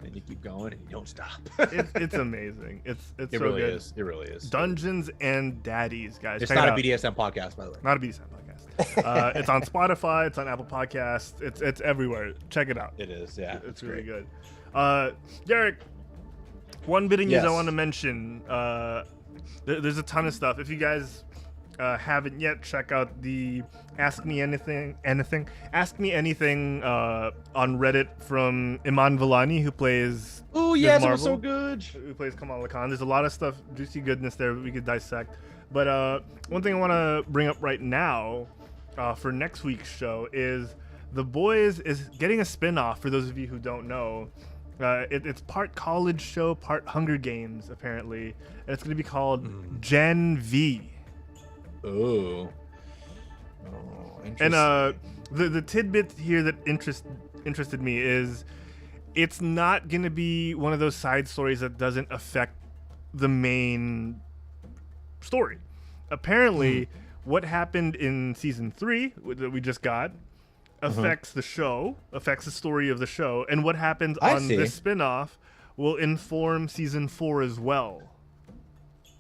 And you keep going and you don't stop. It's amazing. It's It so really good. is. It really is. Dungeons and Daddies, guys. It's Check not it a out. BDSM podcast, by the way. Not a BDSM podcast. It's on Spotify. It's on Apple Podcasts. It's everywhere. Check it out. It is. Yeah, It's really good. Derek, one bit of news I Yes. want to mention. There's a ton of stuff. If you guys haven't yet, check out the Ask Me Anything on Reddit from Iman Vellani, who plays Oh Ms. yes, it was Marvel, so good. who plays Kamala Khan. There's a lot of stuff, juicy goodness there we could dissect. But one thing I want to bring up right now for next week's show is The Boys is getting a spin-off, for those of you who don't know. It's part college show, part Hunger Games, apparently. And it's going to be called Gen V. Oh, And the tidbit here that interested me is it's not going to be one of those side stories that doesn't affect the main story. Apparently, what happened in season 3 that we just got affects the show, affects the story of the show, and what happens on this spin-off will inform season 4 as well.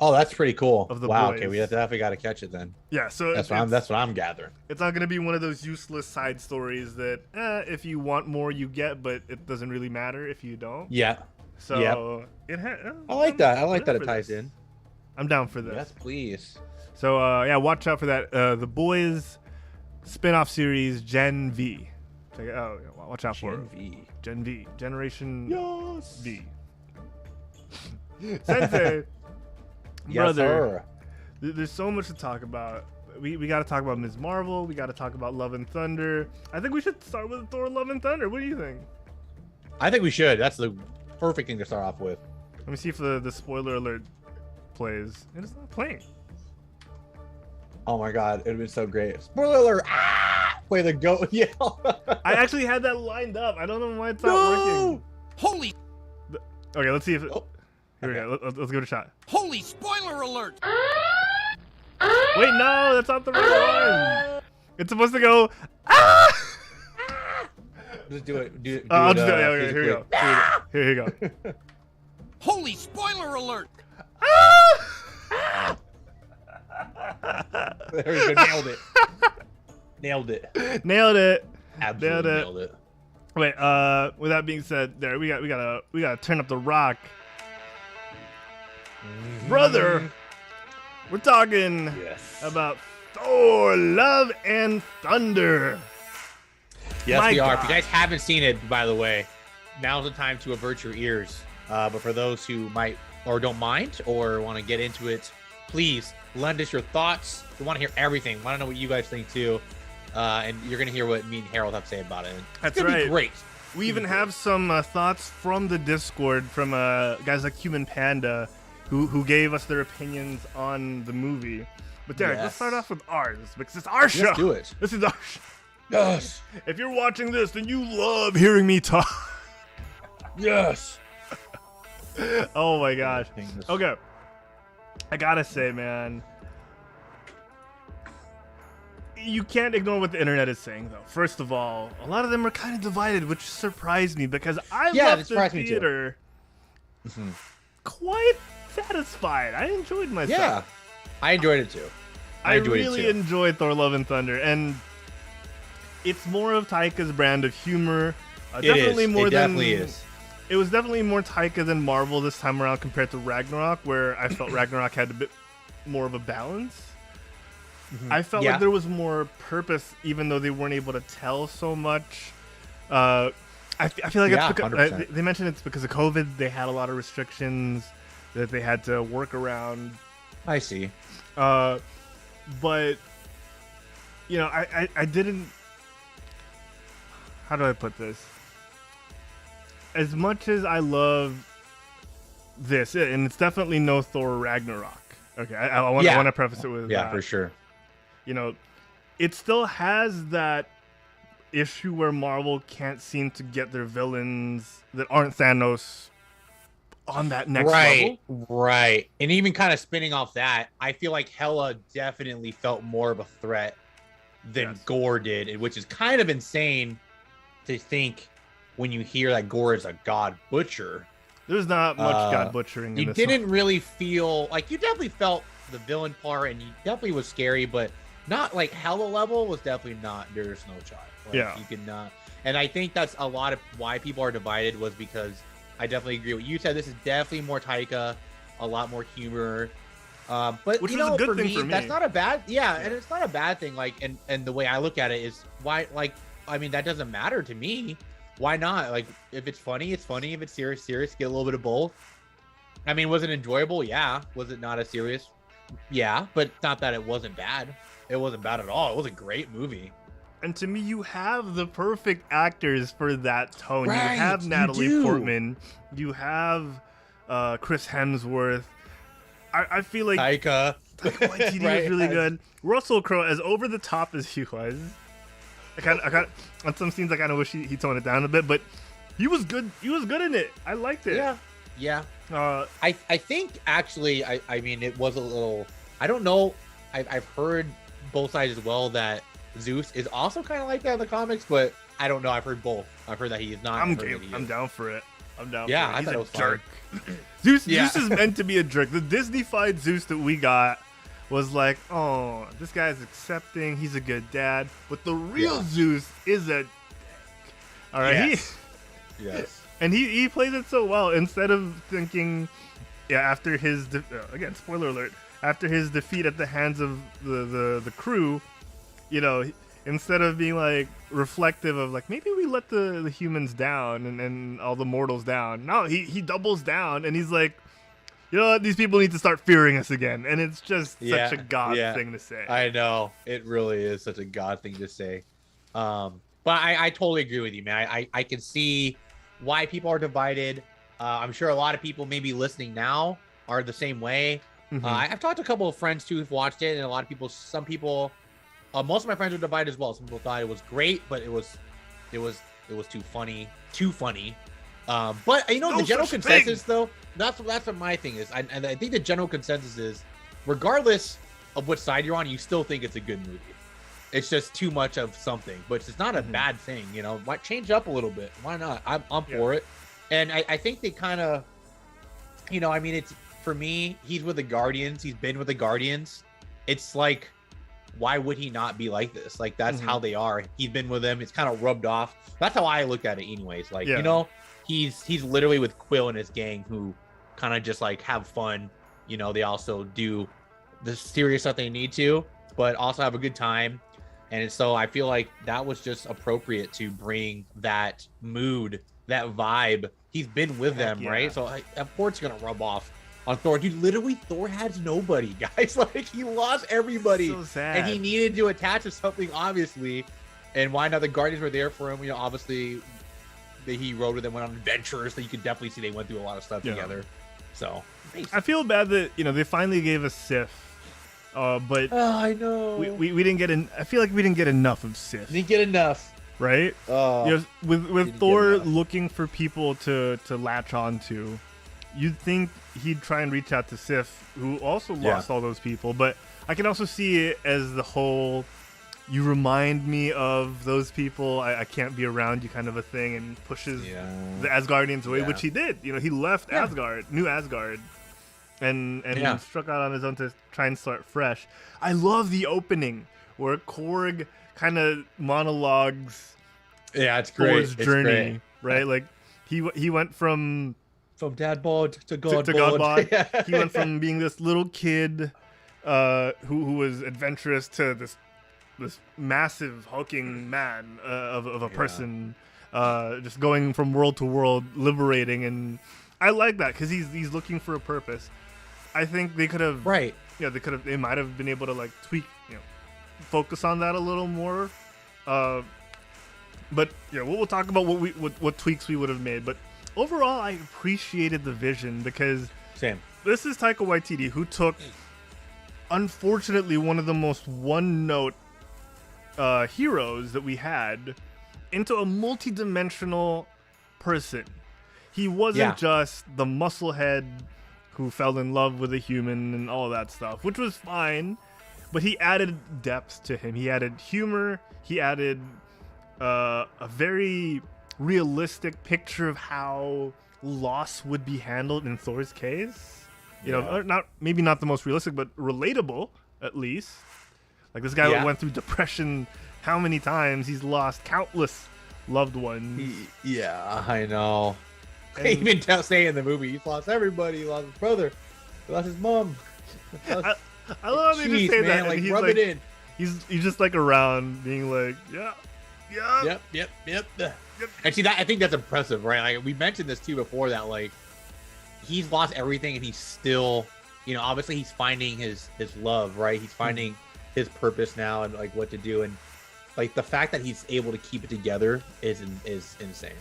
Oh, that's pretty cool. Of the wow. Boys. Okay, we definitely got to catch it then. Yeah, so That's what I'm gathering. it's not going to be one of those useless side stories that if you want more you get, but it doesn't really matter if you don't. Yeah. So I like that. I like that it ties in. I'm down for this. Yes, please. So yeah, watch out for that. The Boys spin-off series Gen V. Check it out. Watch out for it. Gen V. Generation V. Sensei. Yes, Brother, sir. there's so much to talk about. We got to talk about Ms. Marvel. We got to talk about Love and Thunder. I think we should start with Thor: Love and Thunder. What do you think? I think we should. That's the perfect thing to start off with. Let me see if the spoiler alert plays. It is not playing. Oh my god, it would have been so great. Spoiler alert! Ah! Play the goat yell. I actually had that lined up. I don't know why it's not working. Holy, Okay, let's see if it... Oh, Here we go. Let's give it a shot. holy spoiler alert! Wait, no, that's not the right one. It's supposed to go. Ah! Just do it. Do it. I'll just do it. Yeah, okay, here you go. Here you go. Holy spoiler alert! There we go. Nailed it. Nailed it. Nailed it. Absolutely Nailed it. nailed it. Wait. With that being said, there we gotta turn up the rock, brother. We're talking Yes. about Thor: Love and Thunder. Yes, My we are. God. If you guys haven't seen it, by the way, now's the time to avert your ears. But for those who might or don't mind or want to get into it, please lend us your thoughts. We want to hear everything. Want to know what you guys think too. And you're gonna hear what me and Harold have to say about it. That's it's gonna right. Be great. We even have some thoughts from the Discord from guys like Human Panda, who gave us their opinions on the movie. But Derek, let's Yes. start off with ours because it's our show. Let's do it. This is our show. Yes. If you're watching this, then you love hearing me talk. Yes. Oh my gosh. Okay. I gotta say, man, you can't ignore what the internet is saying, though. First of all, a lot of them are kind of divided, which surprised me because I left the surprised me too. theater quite satisfied. I enjoyed myself. Yeah. I enjoyed it too. I enjoyed it really too. enjoyed Thor: Love and Thunder, and it's more of Taika's brand of humor. Definitely more it than definitely is. It was definitely more Taika than Marvel this time around compared to Ragnarok, where I felt Ragnarok had a bit more of a balance. I felt Yeah. like there was more purpose, even though they weren't able to tell so much. I feel like Yeah, it's because 100%. they mentioned it's because of COVID. They had a lot of restrictions that they had to work around. I see. But you know, I didn't. How do I put this? As much as I love this, and it's definitely no Thor Ragnarok. Okay, I want to preface it with Yeah, that. for sure. You know, it still has that issue where Marvel can't seem to get their villains that aren't Thanos on that next level. Right. And even kind of spinning off that, I feel like Hela definitely felt more of a threat than Yes. Gore did, which is kind of insane to think when you hear that Gore is a god butcher. There's not much god butchering in You this didn't one. really feel like you definitely felt the villain part, and you definitely was scary, but not like Hela level was definitely not. There's no child. Like, Yeah. you can and I think that's a lot of why people are divided was because I definitely agree with what you said. This is definitely more Taika, a lot more humor. But Which you was a know, good for thing me, for me. that's not a bad. Yeah, and it's not a bad thing. Like, and the way I look at it is why. Like, I mean, that doesn't matter to me. Why not? Like, if it's funny, it's funny. If it's serious, serious. Get a little bit of both. I mean, was it enjoyable? Yeah. Was it not as serious? Yeah. But it's not that it wasn't bad. It wasn't bad at all. It was a great movie. And to me, you have the perfect actors for that tone. Right, You have you Natalie do. Portman. You have Chris Hemsworth. I feel like Taika. Waititi Right, was really as- good. Russell Crowe, as over the top as he was, I kind of on some scenes I kind of wish he toned it down a bit, but he was good. He was good in it. I liked it. Yeah. Yeah. Uh, I think actually, I mean, it was a little. I don't know. I've heard both sides as well that Zeus is also kind of like that in the comics, but I don't know. I've heard both. I've heard that he is not. I'm I've heard game. that he I'm is. down for it. I'm down. Yeah, for it. I He's thought a it was fine. jerk. Zeus Yeah. is meant to be a jerk. The Disney-fied Zeus that we got was like, oh, this guy's accepting. He's a good dad. But the real Yeah. Zeus is a dick. All right. Yes. Yes. And he plays it so well. Instead of thinking, yeah, after his again, spoiler alert, after his defeat at the hands of the crew, you know, instead of being like reflective of like maybe we let the humans down and all the mortals down, no, he doubles down and he's like, you know what, these people need to start fearing us again. And it's just Yeah, such a god yeah. thing to say. I know it really is such a god thing to say. But I totally agree with you, man. I can see why people are divided. I'm sure a lot of people maybe listening now are the same way. Mhm. I've talked to a couple of friends too who've watched it, and a lot of people, some people, most of my friends were divided as well. Some people thought it was great, but it was too funny. But you know, No the general such consensus though, that's what my thing is. And I think the general consensus is, regardless of what side you're on, you still think it's a good movie. It's just too much of something, but it's not a bad thing. You know, might change up a little bit. Why not? I'm for it. And I think they kind of, you know, I mean, it's, for me, he's with the Guardians. He's been with the Guardians. It's like, why would he not be like this? Like, that's how they are. He's been with them. It's kind of rubbed off. That's how I look at it anyways. Like, Yeah. you know, he's literally with Quill and his gang who kind of just like have fun. You know, they also do the serious stuff they need to, but also have a good time. And so I feel like that was just appropriate to bring that mood, that vibe. He's been with Heck them, yeah. right? So of course it's gonna rub off on Thor. Dude, literally Thor has nobody, guys. Like, he lost everybody. So sad. And he needed to attach to something, obviously. And why not? The Guardians were there for him. You know, obviously he rode with them, went on adventures. So you could definitely see they went through a lot of stuff together. So I feel bad that, you know, they finally gave us Sif. But oh, I know. we didn't get I feel like we didn't get enough of Sif, didn't get enough. right? Oh, You know, with didn't Thor get enough. looking for people to latch on to, you'd think he'd try and reach out to Sif, who also lost all those people. But I can also see it as the whole, you remind me of those people, I can't be around you kind of a thing, and pushes the Asgardians away, Yeah. which he did. You know, he left Yeah. Asgard, New Asgard, and Yeah. struck out on his own to try and start fresh. I love the opening where Korg kind of monologues yeah, it's great. Thor's It's great, great. right? Like he went from From dad bod to god to bod. Godbot. He went from being this little kid who was adventurous to this massive hulking man of a person, just going from world to world, liberating. And I like that because he's looking for a purpose. I think they could have Right. yeah, they might have been able to like tweak, you know, focus on that a little more. But yeah, we'll talk about what tweaks we would have made. But overall, I appreciated the vision because Same. this is Taika Waititi, who took, unfortunately, one of the most one-note heroes that we had into a multi-dimensional person. He wasn't just the musclehead who fell in love with a human and all that stuff, which was fine, but he added depth to him. He added humor. He added a very realistic picture of how loss would be handled in Thor's case. You know, maybe not the most realistic, but relatable at least. Like, this guy went through depression how many times? He's lost countless loved ones. Yeah, I know. And- Even say in the movie, he's lost everybody. He lost his brother. He lost his mom. I love how they just say man, that. like And he's rub like, it in. he's just like around being like, yeah. Yep. And see that I think that's impressive, right? Like we mentioned this too before that like he's lost everything and he's still, you know, obviously he's finding his love, right? He's finding his purpose now and like what to do, and like the fact that he's able to keep it together is insane.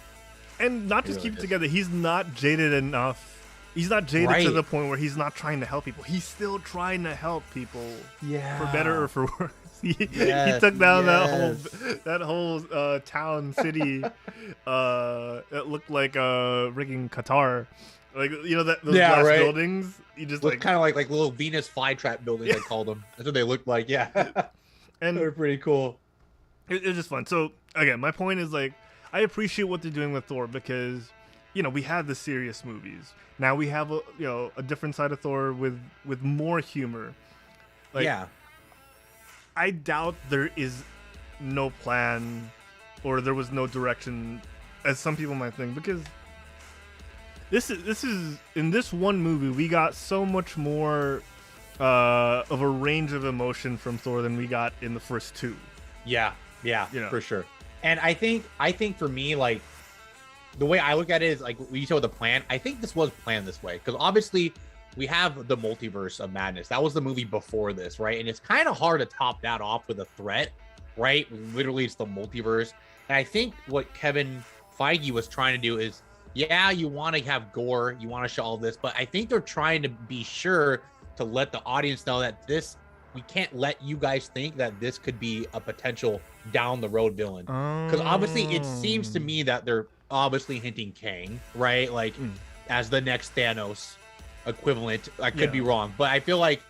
And not just really keep it is. together. He's not jaded enough. He's not jaded to Right. the point where he's not trying to help people. He's still trying to help people. Yeah. For better or for worse. He Yes, took down yes. that whole town city. It looked like rigging Qatar, like you know that those Yeah, glass right. buildings. You just Look like kind of like little Venus flytrap buildings, I called them. That's what they looked like. Yeah. and They're pretty cool. It was just fun. So again, my point is like I appreciate what they're doing with Thor because you know we had the serious movies. Now we have a different side of Thor with more humor. Like, yeah. I doubt there is no plan or there was no direction, as some people might think, because this is in this one movie we got so much more of a range of emotion from Thor than we got in the first two. Yeah, You know. for sure. And I think for me, like the way I look at it is like when you said with the plan, I think this was planned this way because obviously we have the multiverse of madness. That was the movie before this, right? And it's kind of hard to top that off with a threat, right? Literally, it's the multiverse. And I think what Kevin Feige was trying to do is, yeah, you want to have gore, you want to show all this, but I think they're trying to be sure to let the audience know that we can't let you guys think that this could be a potential down the road villain. Because obviously it seems to me that they're obviously hinting Kang, right? Like as the next Thanos equivalent. I could be wrong, but I feel like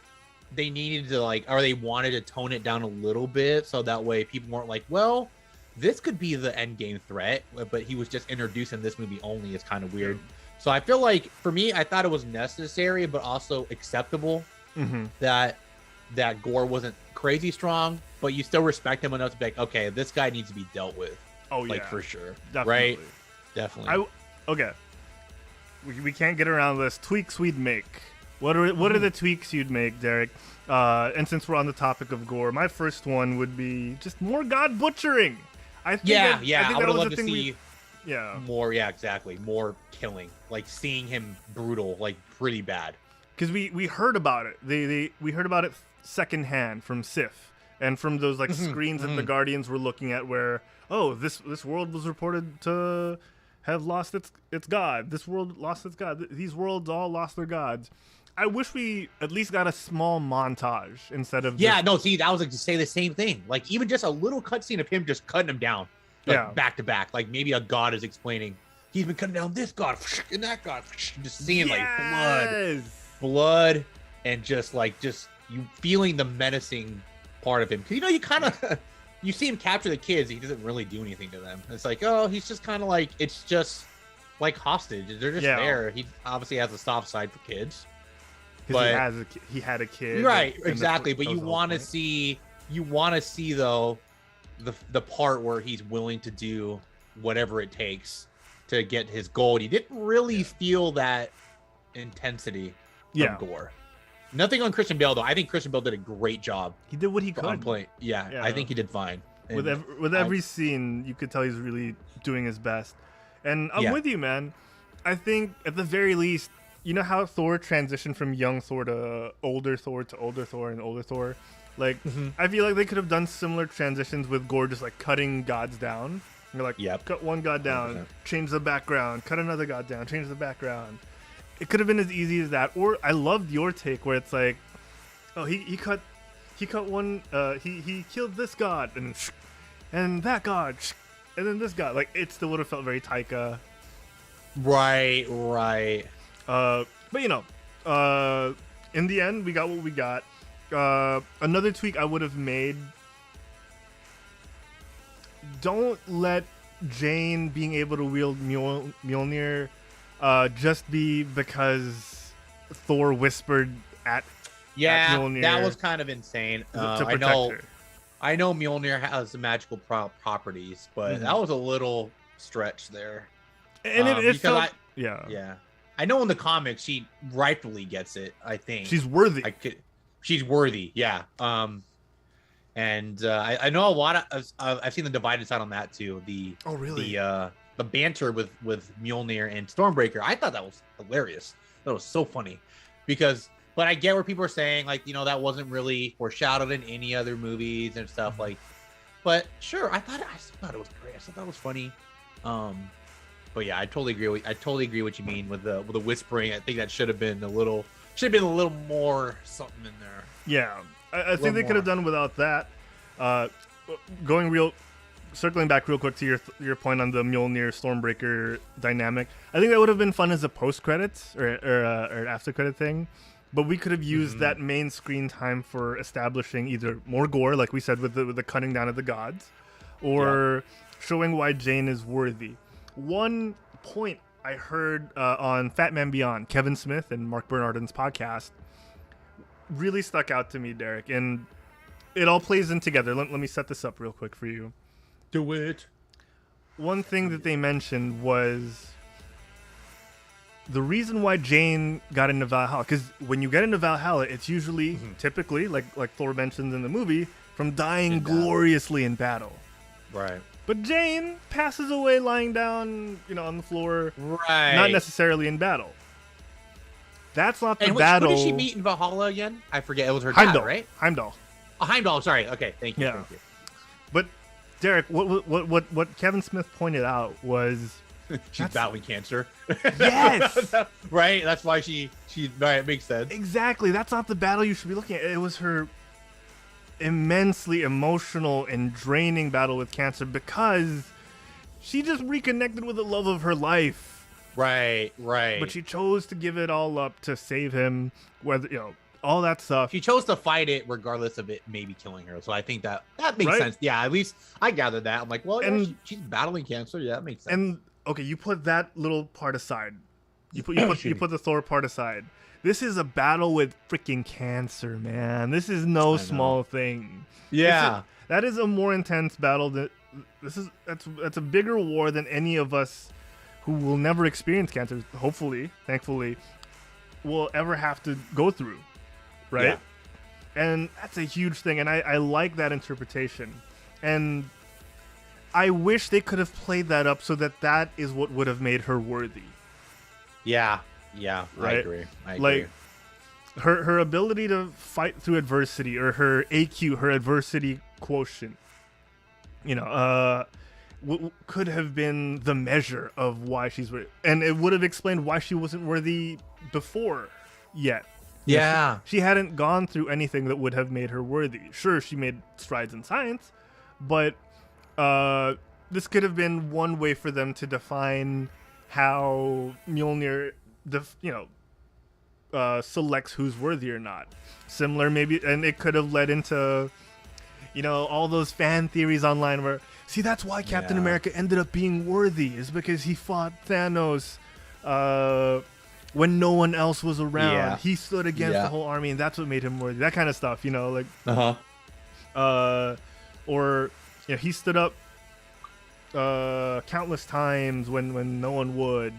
they needed to they wanted to tone it down a little bit so that way people weren't like, well, this could be the end game threat, but he was just introduced in this movie only. Is kind of weird. So I feel like for me, I thought it was necessary, but also acceptable that Gore wasn't crazy strong, but you still respect him enough to be like, okay, this guy needs to be dealt with. Oh like yeah, for sure, definitely. right? Definitely. Okay. We can't get around this. Tweaks we'd make. What are the tweaks you'd make, Derek? And since we're on the topic of gore, my first one would be just more God butchering. I think I that would was love the to thing see more. Yeah, exactly. More killing, like seeing him brutal, like pretty bad. Because we heard about it. We heard about it secondhand from Sif and from those like screens that the Guardians were looking at, where this world was reported to have lost its god. This world lost its god. These worlds all lost their gods. I wish we at least got a small montage instead of See, I was like to say the same thing. Like even just a little cutscene of him just cutting him down, back to back. Like maybe a god is explaining he's been cutting down this god and that god, just seeing like blood, and just you feeling the menacing part of him. Because you kind of you see him capture the kids, he doesn't really do anything to them. It's like, oh, he's just kind of like, it's just like hostage. They're just there. He obviously has a soft side for kids. But he had a kid, right? Exactly. But you want to see though the part where he's willing to do whatever it takes to get his goal. You didn't really feel that intensity from Gore. Nothing on Christian Bale though. I think Christian Bale did a great job. He did what he could. On play. Yeah, I think he did fine. With every scene, you could tell he's really doing his best. And I'm with you, man. I think at the very least, you know how Thor transitioned from young Thor to older Thor to older Thor and older Thor? Like, I feel like they could have done similar transitions with Gore just like cutting gods down. You're like, cut one god down, 100%. Change the background, cut another god down, change the background. It could have been as easy as that. Or I loved your take where it's like, oh, he cut one, he killed this god and that god and then this god. Like, it still would have felt very Taika. Right. But in the end, we got what we got. Another tweak I would have made: don't let Jane being able to wield Mjolnir just be because Thor whispered at Mjolnir. That was kind of insane. To protect her. I know Mjolnir has magical properties, but that was a little stretch there. And it felt... Yeah. I know in the comics she rightfully gets it. I think she's worthy. She's worthy. Yeah. And I know a lot of I've seen the divided side on that too. Oh, really? The banter with Mjolnir and Stormbreaker. I thought that was hilarious. That was so funny but I get where people are saying like, you know, that wasn't really foreshadowed in any other movies and stuff like. But sure, I thought it was great. I thought that was funny. But yeah, I totally agree what you mean with the whispering. I think that should have been a little more something in there. Yeah, I think they could have done without that. Circling back real quick to your point on the Mjolnir Stormbreaker dynamic, I think that would have been fun as a post credits or after credit thing. But we could have used that main screen time for establishing either more gore, like we said with the cutting down of the gods, or showing why Jane is worthy. One point I heard on Fat Man Beyond, Kevin Smith and Mark Bernardin's podcast, really stuck out to me, Derek, and it all plays in together. Let me set this up real quick for you. Do it. One thing that they mentioned was the reason why Jane got into Valhalla, because when you get into Valhalla, it's usually typically like Thor mentions in the movie, from dying gloriously in battle. Right. But Jane passes away lying down, on the floor. Right. Not necessarily in battle. That's not the battle. Who did she meet in Valhalla again? I forget. It was her dad, right? Heimdall. Oh, Heimdall. Sorry. Okay. Thank you. Yeah. Thank you. But Derek, what Kevin Smith pointed out was she's battling cancer. Yes. Right. That's why she. Right. It makes sense. Exactly. That's not the battle you should be looking at. It was her immensely emotional and draining battle with cancer because she just reconnected with the love of her life. Right. But she chose to give it all up to save him, whether, all that stuff. She chose to fight it regardless of it maybe killing her. So I think that makes sense. Yeah, at least I gathered that. I'm like, well, she's battling cancer. Yeah, that makes sense. And okay, you put that little part aside. You put the Thor part aside. This is a battle with freaking cancer, man. This is no small thing. Yeah. That is a more intense battle. That's a bigger war than any of us who will never experience cancer, hopefully, thankfully, will ever have to go through. Right? Yeah. And that's a huge thing. And I like that interpretation. And I wish they could have played that up so that is what would have made her worthy. Yeah, right? I agree. Like her ability to fight through adversity, or her AQ, her adversity quotient, could have been the measure of why she's worthy, and it would have explained why she wasn't worthy before yet. Yeah, she hadn't gone through anything that would have made her worthy. Sure, she made strides in science, but this could have been one way for them to define how Mjolnir, selects who's worthy or not. Similar, maybe, and it could have led into, all those fan theories online where, see, that's why Captain America ended up being worthy, is because he fought Thanos when no one else was around. Yeah. He stood against the whole army, and that's what made him worthy. That kind of stuff, like. Or he stood up countless times when no one would.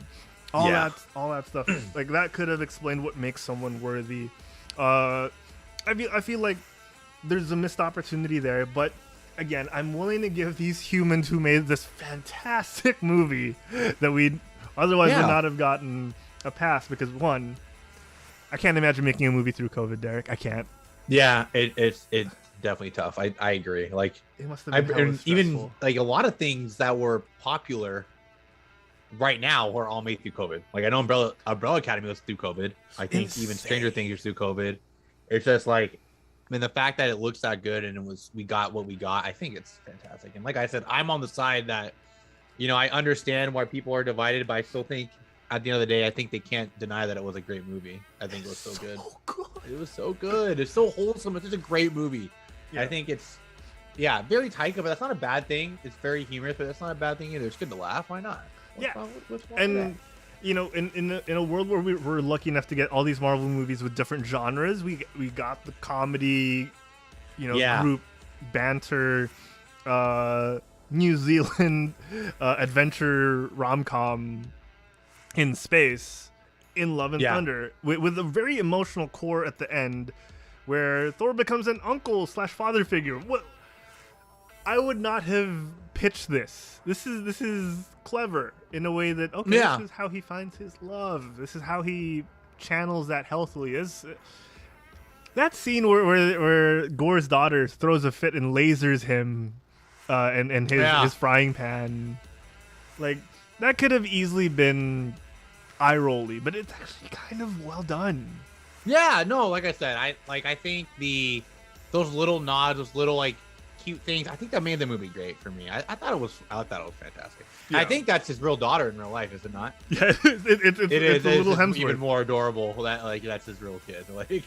All that stuff. Like, that could have explained what makes someone worthy. I feel like there's a missed opportunity there, but again, I'm willing to give these humans who made this fantastic movie that we otherwise would not have gotten a pass, because one, I can't imagine making a movie through COVID, Derek. I can't. Yeah, it's definitely tough. I agree. Like, it must have been even like a lot of things that were popular right now were all made through COVID. Like, I know Umbrella Academy was through COVID. I think even Stranger Things was through COVID. It's just like, the fact that it looks that good and we got what we got, I think it's fantastic. And like I said, I'm on the side that, I understand why people are divided, but I still think at the end of the day, I think they can't deny that it was a great movie. I think it was so good. It was so good. It's so wholesome. It's just a great movie. Yeah. I think it's, very Taika, but that's not a bad thing. It's very humorous, but that's not a bad thing either. It's good to laugh. Why not? What's wrong with that? In a world where we're lucky enough to get all these Marvel movies with different genres, we got the comedy, group banter, New Zealand adventure rom-com in space, in Love and Thunder with a very emotional core at the end where Thor becomes an uncle / father figure. What? I would not have pitched this. This is clever in a way that this is how he finds his love. This is how he channels that healthily. That scene where Gore's daughter throws a fit and lasers him and his frying pan, like that could have easily been eye-rolly, but it's actually kind of well done. Yeah, no, like I said, I think those little nods, those little like cute things, I think that made the movie great for me. I thought it was fantastic. Yeah. I think that's his real daughter in real life, is it not? Yeah, it's a little Hemsworth. Even more adorable that like that's his real kid. Like,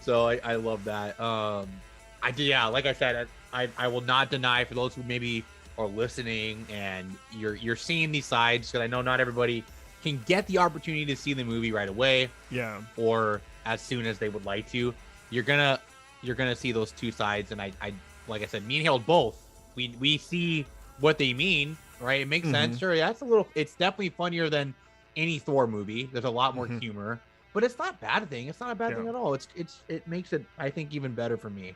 so I love that. Like I said, I will not deny, for those who maybe are listening and you're seeing these sides, because I know not everybody can get the opportunity to see the movie right away. Yeah. Or as soon as they would like to. You're gonna see those two sides, and I like I said, me and Harold both. We see what they mean, right? It makes sense. Sure, yeah, it's definitely funnier than any Thor movie. There's a lot more humor, but it's not a bad thing. It's not a bad thing at all. It makes it, I think, even better for me.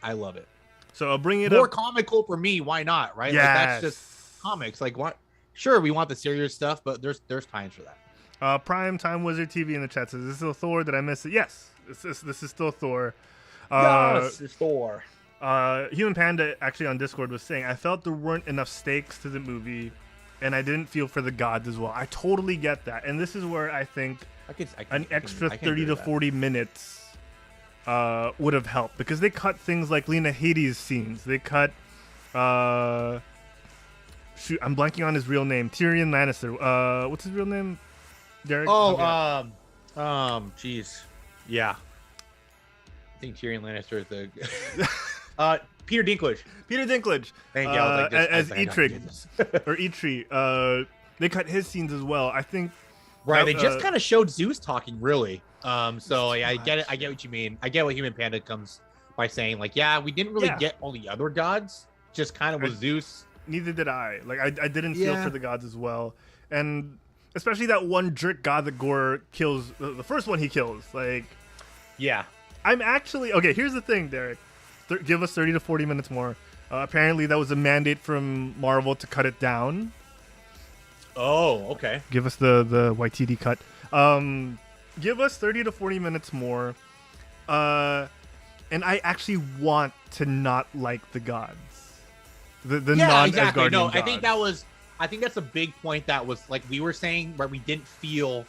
I love it. So I'll bring it more up. comical for me. Why not? Right? Yes. Like, that's just comics. Like, what? Sure, we want the serious stuff, but there's times for that. Prime Time Wizard TV in the chat says, "Is this still Thor? Did I miss it?" Yes, this is still Thor. Yes, it's Thor. Human Panda actually on Discord was saying, I felt there weren't enough stakes to the movie, and I didn't feel for the gods as well. I totally get that, and this is where I think an extra 30 to 40 minutes would have helped, because they cut things like Lena Headey's scenes. They cut shoot, I'm blanking on his real name. Tyrion Lannister. What's his real name? Derek? Jeez. Yeah. I think Tyrion Lannister is the Peter Dinklage. Peter Dinklage. Thank you. As Eitrig or Eitri. They cut his scenes as well. I think. Right. They just kind of showed Zeus talking, really. So I get it. I get what you mean. I get what Human Panda comes by saying, like, yeah, we didn't really get all the other gods. Just kind of with Zeus. Neither did I. Like, I didn't feel for the gods as well, and especially that one jerk god that Gore kills. The first one he kills. Like, yeah. I'm actually okay. Here's the thing, Derek. Give us 30 to 40 minutes more. Apparently, that was a mandate from Marvel to cut it down. Oh, okay. Give us the YTD cut. Give us 30 to 40 minutes more. And I actually want to not like the gods. The non-Asgardian No, gods. I think that's a big point that was, like we were saying, where we didn't feel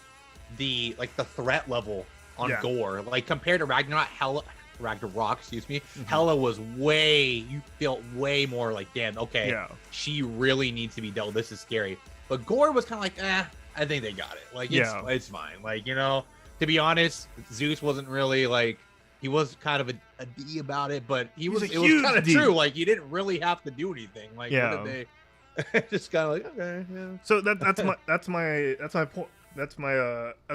the threat level on Gore. Like, compared to Ragnarok, excuse me. Hela was you felt way more like, damn, okay, she really needs to be dealt. This is scary. But Gore was kind of like, I think they got it. Like, it's fine. Like, to be honest, Zeus wasn't really like, he was kind of a D about it, but it was kind of true. Like, you didn't really have to do anything. Like, what did they just kind of like, okay, yeah. So that's my point. That's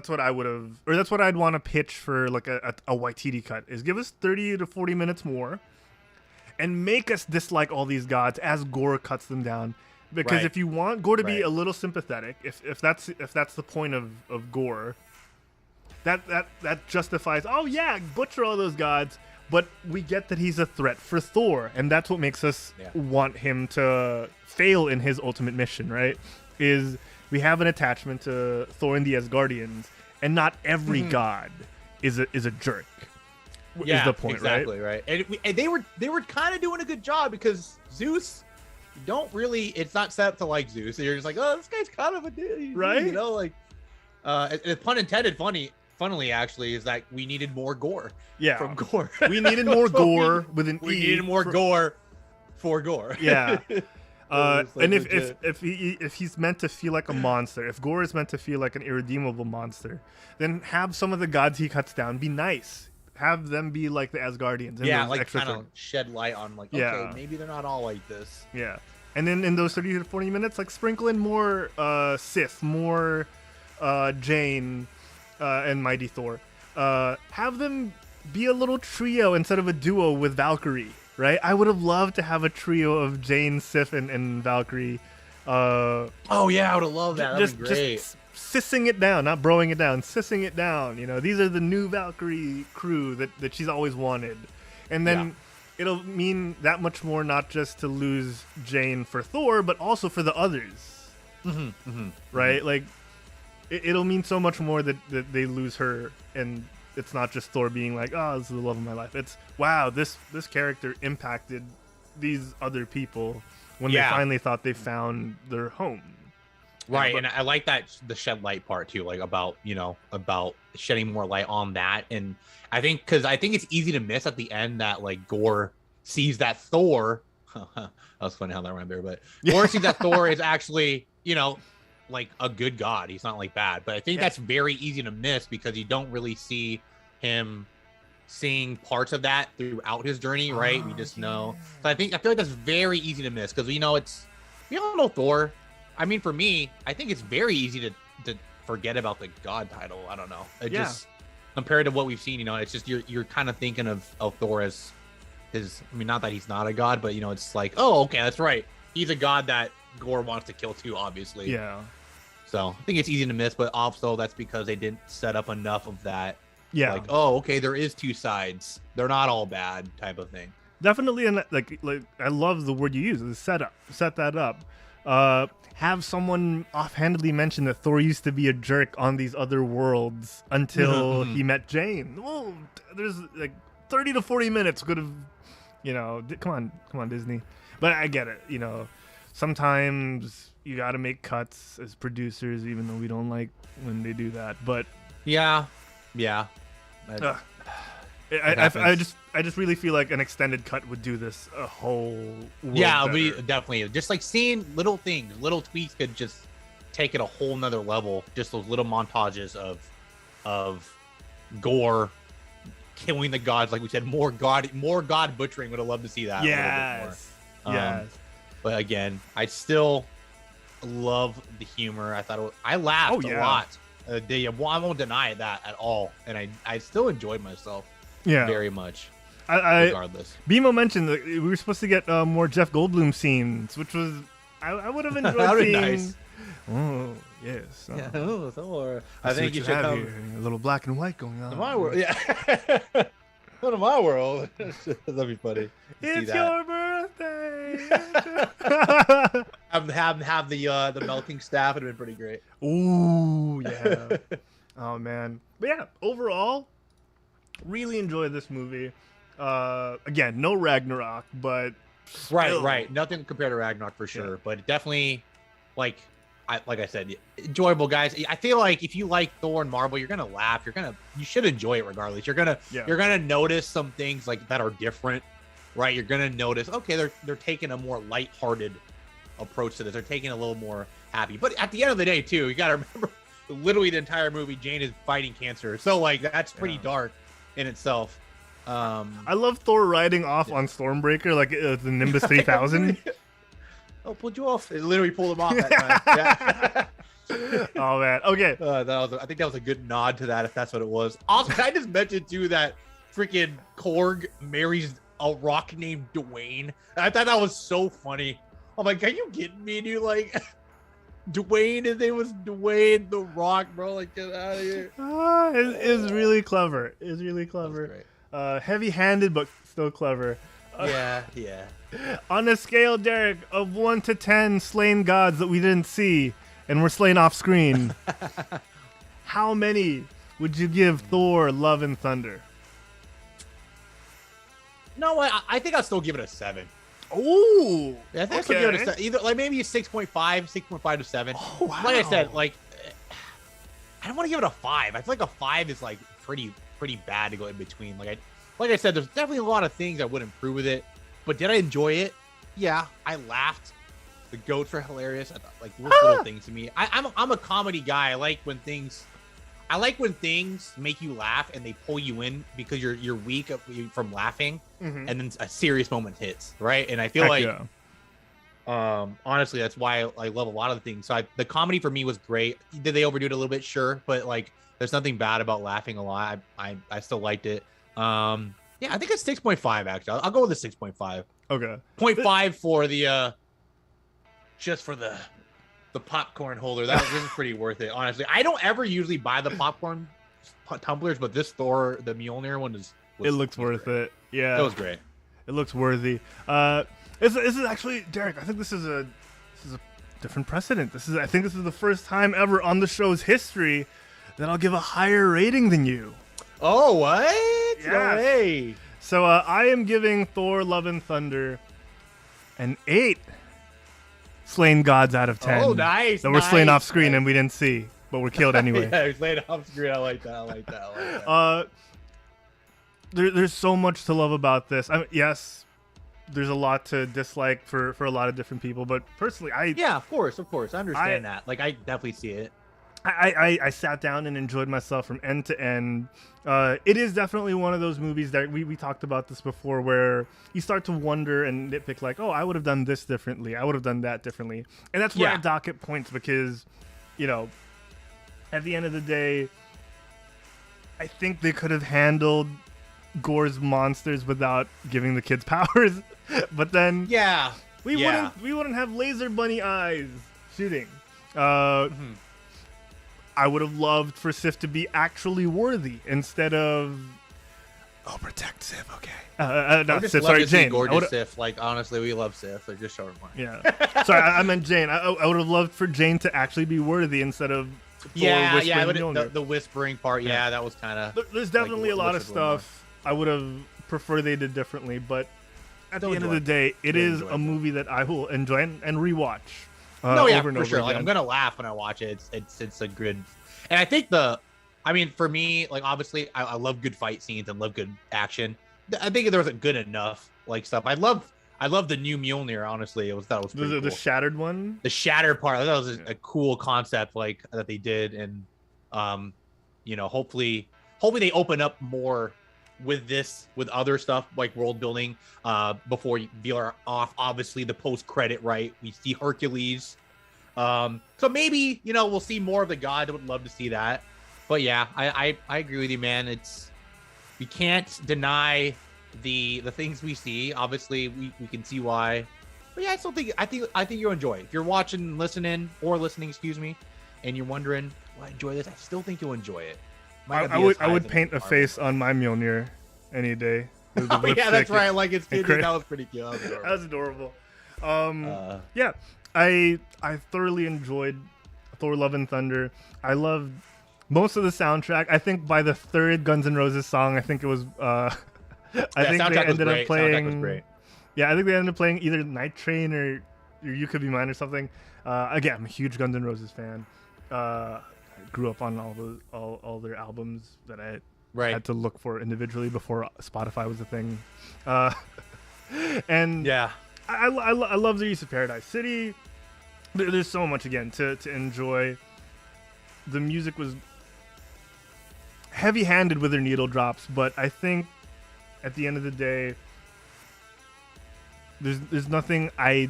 what I would have, or that's what I'd want to pitch for like a YTD cut, is give us 30 to 40 minutes more and make us dislike all these gods as Gore cuts them down. Because if you want Gore to be a little sympathetic, if that's the point of Gore, that justifies, butcher all those gods, but we get that he's a threat for Thor, and that's what makes us want him to fail in his ultimate mission, right? Is we have an attachment to Thor and the Asgardians, and not every god is a jerk. Yeah, is the point, exactly, right? And they were kind of doing a good job, because Zeus, you don't really, it's not set up to like Zeus. So you're just like, oh, this guy's kind of a dude, right? Like, pun intended. Funnily, actually, is that we needed more Gore. Yeah, from Gore. We needed more Gore with an E. We needed more Gore for Gore. Yeah. And if he's meant to feel like a monster, if Gore is meant to feel like an irredeemable monster, then have some of the gods he cuts down be nice. Have them be like the Asgardians. And like kind of shed light on, like, okay, maybe they're not all like this. Yeah. And then in those 30 to 40 minutes, like, sprinkle in more Sif, more Jane, and Mighty Thor. Have them be a little trio instead of a duo with Valkyrie. Right, I would have loved to have a trio of Jane, Sif, and Valkyrie. I would have loved that. That'd be great. Just sissing it down, not broing it down, sissing it down. You know, these are the new Valkyrie crew that she's always wanted. And then it'll mean that much more, not just to lose Jane for Thor, but also for the others. Right? Like, it'll mean so much more that they lose her, and it's not just Thor being like, oh, this is the love of my life. It's, wow, this character impacted these other people when they finally thought they found their home. Right, and I like that, the shed light part too, like about shedding more light on that. And I think it's easy to miss at the end that like Gore sees that Thor. That was funny how that ran there, but Gore sees that Thor is actually, like a good god. He's not like bad, but I think that's very easy to miss because you don't really see him seeing parts of that throughout his journey, right? We just know. So I feel like that's very easy to miss because we all know Thor. I mean, for me, I think it's very easy to forget about the god title. I don't know. Just compared to what we've seen, it's just you're kind of thinking of Thor as his. I mean, not that he's not a god, but it's like, oh, okay, that's right. He's a god that Gore wants to kill too, obviously. Yeah. So I think it's easy to miss, but also that's because they didn't set up enough of that. Yeah. Like, oh, okay, there is two sides. They're not all bad type of thing. Definitely, and like I love the word you use, the setup. Set that up. Have someone offhandedly mention that Thor used to be a jerk on these other worlds until he met Jane. Well, there's like 30 to 40 minutes could have, come on, Disney. But I get it, sometimes you got to make cuts as producers, even though we don't like when they do that. But yeah. I just really feel like an extended cut would do this a whole world better. We definitely just like seeing little things, little tweaks could just take it a whole nother level. Just those little montages of Gore killing the gods, like we said, more god butchering. Would have loved to see that. Yes. A little bit more. But again, I still love the humor. I laughed a lot. I won't deny that at all, and I still enjoyed myself. Very much. Regardless, Bimo mentioned that we were supposed to get more Jeff Goldblum scenes, which was I would have enjoyed seeing. Nice. Oh yes. Thor. I think you should have here. A little black and white going on. In my world, not in my world. That'd be funny. It's your birthday. have the melting staff would have been pretty great. Ooh, yeah. Oh man. But yeah, overall, really enjoyed this movie. Again, no Ragnarok, but still. Right. Nothing compared to Ragnarok for sure, but definitely, like I said, enjoyable, guys. I feel like if you like Thor and Marvel, you're gonna laugh. You should enjoy it regardless. You're gonna notice some things like that are different, right? You're gonna notice, okay, they're taking a more lighthearted approach to this. They're taking a little more happy. But at the end of the day, too, you gotta remember, literally the entire movie, Jane is fighting cancer. So like that's pretty dark in itself. I love Thor riding off on Stormbreaker like the Nimbus 3000. Oh, pulled you off. It literally pulled him off that time. Oh man. Okay. I think that was a good nod to that, if that's what it was. Also, can I just mention too that freaking Korg marries a rock named Dwayne? I thought that was so funny. I'm like, are you kidding me, dude? Like, Dwayne, his name was Dwayne the Rock, bro. Like, get out of here. It's really clever. It's really clever. Heavy-handed, but still clever. Yeah. On a scale, Derek, of 1 to 10 slain gods that we didn't see and were slain off screen, how many would you give Thor Love and Thunder? No, I think I'll still give it a 7. Ooh. Yeah, I think I'll still give it a 7. Either like maybe a 6.5 to 7. Oh, wow. Like I said, like I don't want to give it a 5. I feel like a 5 is like pretty bad to go in between. Like I said, there's definitely a lot of things I would improve with it. But did I enjoy it? Yeah, I laughed. The goats were hilarious. I thought, like, little things to me. I'm a comedy guy. I like when things make you laugh and they pull you in because you're weak from laughing, and then a serious moment hits, right? And I feel honestly, that's why I love a lot of the things. So the comedy for me was great. Did they overdo it a little bit? Sure, but like, there's nothing bad about laughing a lot. I still liked it. Yeah, I think it's 6.5 actually. I'll go with a 6.5. Okay. 0.5 for the just for the the popcorn holder. This is pretty worth it, honestly. I don't ever usually buy the popcorn tumblers, but this Thor, the Mjolnir one, it looks worth it. Yeah, that was great. It looks worthy. This is actually, Derek. I think this is a different precedent. I think this is the first time ever on the show's history that I'll give a higher rating than you. Oh, what? Yes. No way. So I am giving Thor: Love and Thunder an 8 slain gods out of 10. Oh, nice. That were slain off screen and we didn't see, but were killed anyway. Yeah, we're slain off screen. I like that. There's so much to love about this. I mean, yes, there's a lot to dislike for a lot of different people, but personally, yeah, of course, I understand that. Like, I definitely see it. I sat down and enjoyed myself from end to end. It is definitely one of those movies that we talked about this before, where you start to wonder and nitpick, like, oh, I would have done this differently, I would have done that differently, and that's where I dock it points, because, you know, at the end of the day, I think they could have handled Gore's monsters without giving the kids powers, but then we wouldn't have laser bunny eyes shooting. I would have loved for Sif to be actually worthy instead of protect Sif. Okay, not Sif. Sorry, Jane. Gorgeous Sif. Like, honestly, we love Sif. Like, just show her more. Yeah. Sorry, I meant Jane. I would have loved for Jane to actually be worthy instead of the whispering part. Yeah, that was kind of. There's definitely a lot of stuff I would have preferred they did differently, but at the end of the day, it is a movie that I will enjoy and rewatch. Over and for over sure. Again. Like, I'm gonna laugh when I watch it. It's a good, and I think for me, like, obviously, I love good fight scenes and love good action. I think there was a good enough like stuff. I love the new Mjolnir. Honestly, that was pretty cool. The shattered one. The shattered part. I thought it was a cool concept, like, that they did, and hopefully they open up more with other stuff like world building before you veer off. Obviously, the post credit, right? We see Hercules, so maybe we'll see more of the god. I would love to see that, but yeah, I agree with you, man. We can't deny the things we see. Obviously, we can see why, but yeah, I think you'll enjoy it. If you're watching, listening, excuse me, and you're wondering, will I enjoy this? I still think you'll enjoy it. I would paint a face on my Mjolnir any day. Oh, yeah, that's right. Like, it's cute. That was pretty cute. That was adorable. Yeah, I thoroughly enjoyed Thor: Love and Thunder. I loved most of the soundtrack. I think by the third Guns N' Roses song, I think it was. I think they ended up playing. Soundtrack was great. Yeah, I think they ended up playing either Night Train or You Could Be Mine or something. Again, I'm a huge Guns N' Roses fan. Grew up on all their albums that I had to look for individually before Spotify was a thing, and yeah, I love the use of Paradise City. There's so much again to enjoy. The music was heavy-handed with their needle drops, but I think at the end of the day, there's nothing I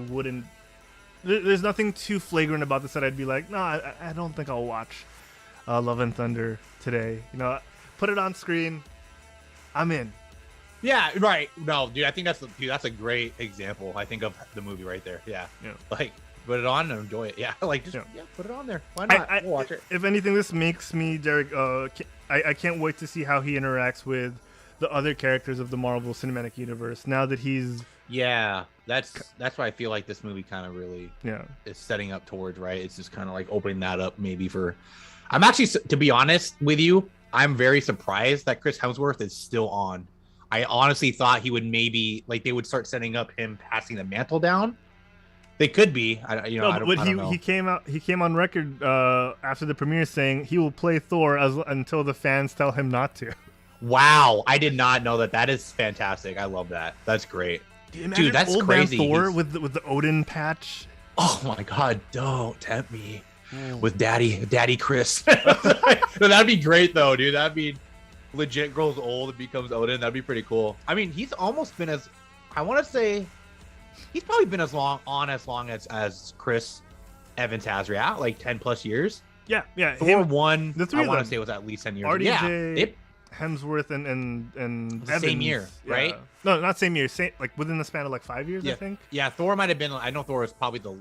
wouldn't. There's nothing too flagrant about this that I'd be like, no, I don't think I'll watch Love and Thunder today. Put it on screen, I'm in. Yeah, right. No, dude, I think that's a great example. I think of the movie right there. Yeah. Like, put it on and enjoy it. Yeah, like, just put it on there. Why not? We'll watch it. If anything, this makes me, Derek. I can't wait to see how he interacts with the other characters of the Marvel Cinematic Universe now that he's. Yeah, that's why I feel like this movie kind of really is setting up towards, right? It's just kind of like opening that up maybe for. I'm actually, to be honest with you, I'm very surprised that Chris Hemsworth is still on. I honestly thought he would maybe, like, they would start setting up him passing the mantle down. They could be, I don't know. He came on record after the premiere saying he will play Thor until the fans tell him not to. Wow, I did not know that. That is fantastic. I love that. That's great. Dude, that's old crazy. Man Thor with the Odin patch. Oh my God! Don't tempt me with Daddy Chris. No, that'd be great though, dude. That'd be legit. Grows old and becomes Odin. That'd be pretty cool. I mean, he's almost been as, I want to say, he's probably been as long as Chris Evans has, right? Like 10+ years. Yeah. Thor 1, the three I want to say was at least 10 years. RDJ, Hemsworth and Evans, same year, right? No, not same year. Same, like within the span of like 5 years, I think. Yeah, Thor might have been. I know Thor was probably the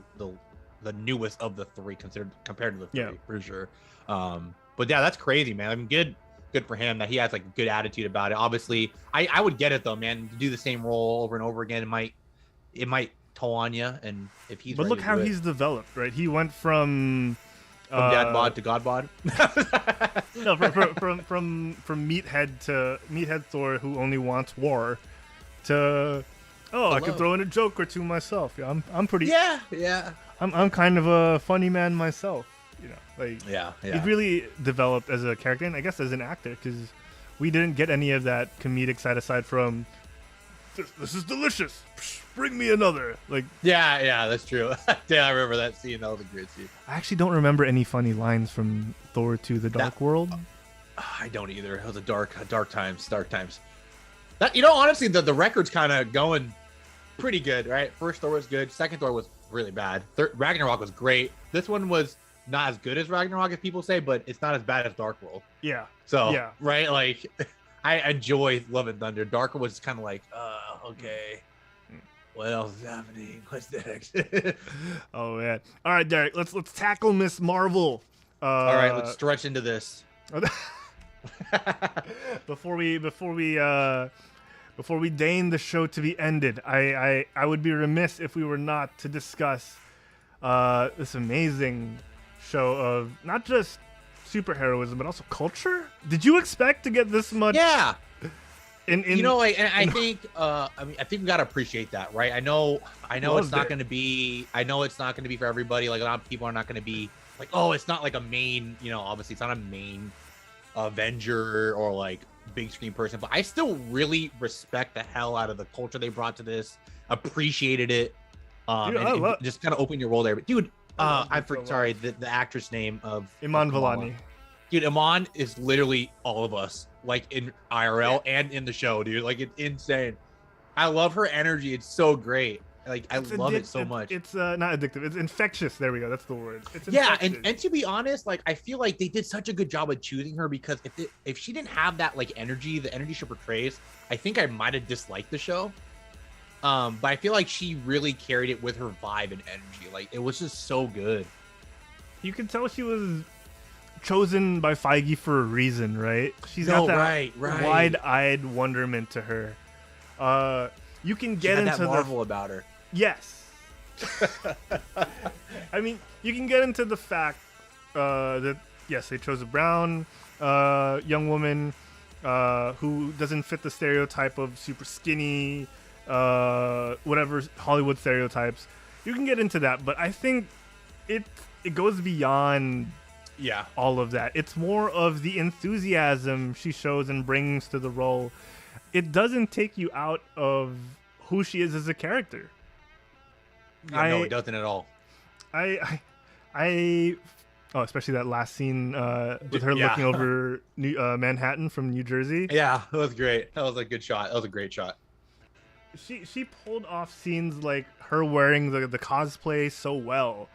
the newest of the three compared to the three, Yeah. for sure. But yeah, that's crazy, man. I mean, good for him that he has like a good attitude about it. Obviously, I would get it though, man. To do the same role over and over again, it might toll on you. And if he's But ready look to how do it, he's developed, right? He went from dad bod to god bod. no, from meathead Thor who only wants war, to I could throw in a joke or two myself. Yeah, I'm pretty. Yeah. I'm kind of a funny man myself. You know, like Yeah. he's really developed as a character, and I guess as an actor, because we didn't get any of that comedic side aside from this is delicious. Bring me another. Like Yeah, that's true. Yeah, I remember that scene. That was a great scene. I actually don't remember any funny lines from Thor to the Dark World. I don't either. It was a dark times. That, you know, honestly, the record's kind of going pretty good, right? First Thor was good. Second Thor was really bad. Ragnarok was great. This one was not as good as Ragnarok, as people say, but it's not as bad as Dark World. Yeah. So, yeah. Right? Like, I enjoy Love and Thunder. Dark was kind of like, okay. What else is happening? What's next? Oh man! All right, Derek. Let's tackle Miss Marvel. All right, let's stretch into this. before we deign the show to be ended, I would be remiss if we were not to discuss this amazing show of not just superheroism but also culture. Did you expect to get this much? Yeah. You know, like, and I think, I think we gotta appreciate that, right? I know, it's not gonna be. I know it's not gonna be for everybody. Like, a lot of people are not gonna be like, oh, it's not like a main. You know, obviously, it's not a main Avenger or like big screen person. But I still really respect the hell out of the culture they brought to this. Appreciated it. And just kind of open your world there. But dude, sorry, the actress name of Iman Vellani. Dude, Iman is literally all of us, like in IRL and in the show, dude. Like, it's insane. I love her energy. It's so great. Like, I love it so much. It's not addictive. It's infectious. There we go. That's the word. It's infectious. and to be honest, like, I feel like they did such a good job of choosing her, because if she didn't have that like energy, the energy she portrays, I think I might have disliked the show. But I feel like she really carried it with her vibe and energy. Like, it was just so good. You can tell she was chosen by Feige for a reason, right? She's got that right. wide-eyed wonderment to her. You can get into that Marvel about her. Yes. I mean, you can get into the fact that yes, they chose a brown young woman who doesn't fit the stereotype of super skinny, whatever Hollywood stereotypes. You can get into that, but I think it goes beyond all of that. It's more of the enthusiasm she shows and brings to the role. It doesn't take you out of who she is as a character. No, it doesn't at all. Especially that last scene with her looking over Manhattan from New Jersey. Yeah, that was great. That was a good shot. That was a great shot. She pulled off scenes like her wearing the cosplay so well.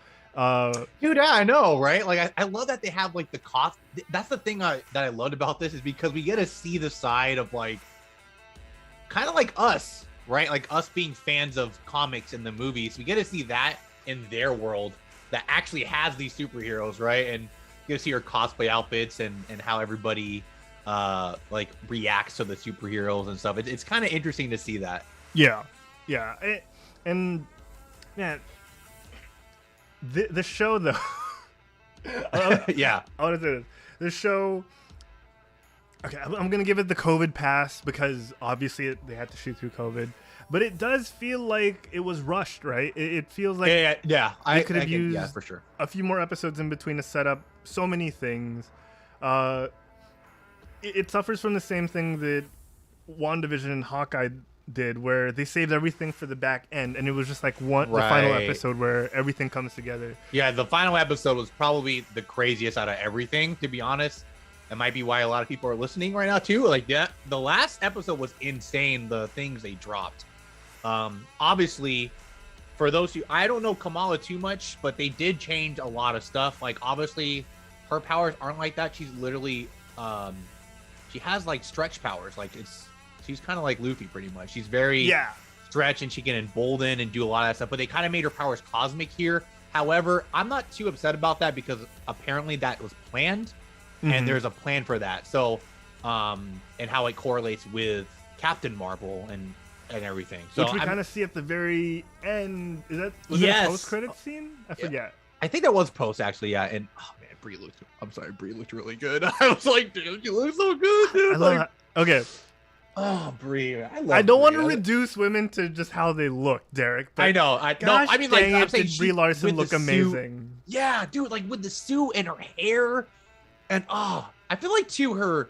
Dude, yeah, I know, right? Like, I love that they have like the cost. That's the thing that I loved about this, is because we get to see the side of like, kind of like us, right? Like us being fans of comics and the movies. We get to see that in their world that actually has these superheroes, right? And you get to see her cosplay outfits and how everybody like reacts to the superheroes and stuff. It's kind of interesting to see that. Yeah. And man, the show though. Yeah. I want to say this. The show. Okay, I'm gonna give it the COVID pass because obviously they had to shoot through COVID, but it does feel like it was rushed, right? It feels like I could have used for sure a few more episodes in between to set up so many things. It suffers from the same thing that WandaVision and Hawkeye did, where they saved everything for the back end, and it was just like the final episode where everything comes together. Yeah, the final episode was probably the craziest out of everything, to be honest. That might be why a lot of people are listening right now too. Like, the last episode was insane, the things they dropped. Obviously, for those who, I don't know Kamala too much, but they did change a lot of stuff. Like, obviously her powers aren't like that. She's literally she has like stretch powers. Like, she's kind of like Luffy pretty much. She's very stretch, and she can embolden and do a lot of that stuff, but they kind of made her powers cosmic here. However, I'm not too upset about that because apparently that was planned, and there's a plan for that. So, and how it correlates with Captain Marvel and everything. So which we kind of see at the very end. Was it a post-credit scene? I forget. I think that was post actually. Yeah, and oh man, Brie looked really good. I was like, dude, you look so good, dude. Okay. Oh, Brie, I don't want to reduce women to just how they look, Derek. But I know. I mean, like, I'm saying Brie Larson look amazing. Yeah, dude, like with the suit and her hair, and I feel like too her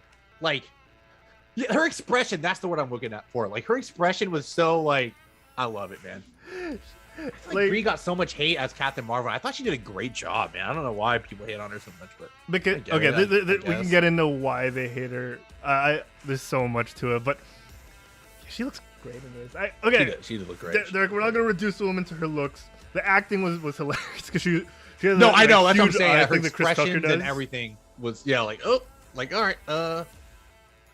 expression. That's the word I'm looking at for. Like her expression was so like, I love it, man. Like Brie got so much hate as Captain Marvel. I thought she did a great job, man. I don't know why people hate on her so much, but because we can get into why they hate her. There's so much to it, but she looks great in this. She did look great. Derek, we're not gonna reduce the woman to her looks. The acting was hilarious because she has I know that's what I'm saying. Her like expressions and everything was all right,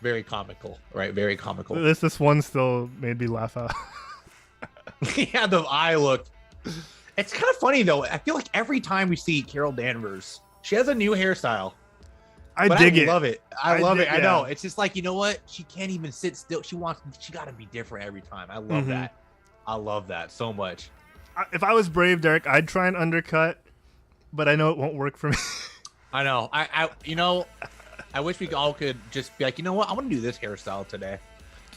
very comical, right? Very comical. This one still made me laugh out. Yeah, the eye looked. It's kind of funny though. I feel like every time we see Carol Danvers, she has a new hairstyle. I love it. I love it. I know. It's just like, you know what? She can't even sit still. She got to be different every time. I love that. I love that so much. If I was brave, Derek, I'd try and undercut, but I know it won't work for me. I know. I wish we all could just be like, you know what? I want to do this hairstyle today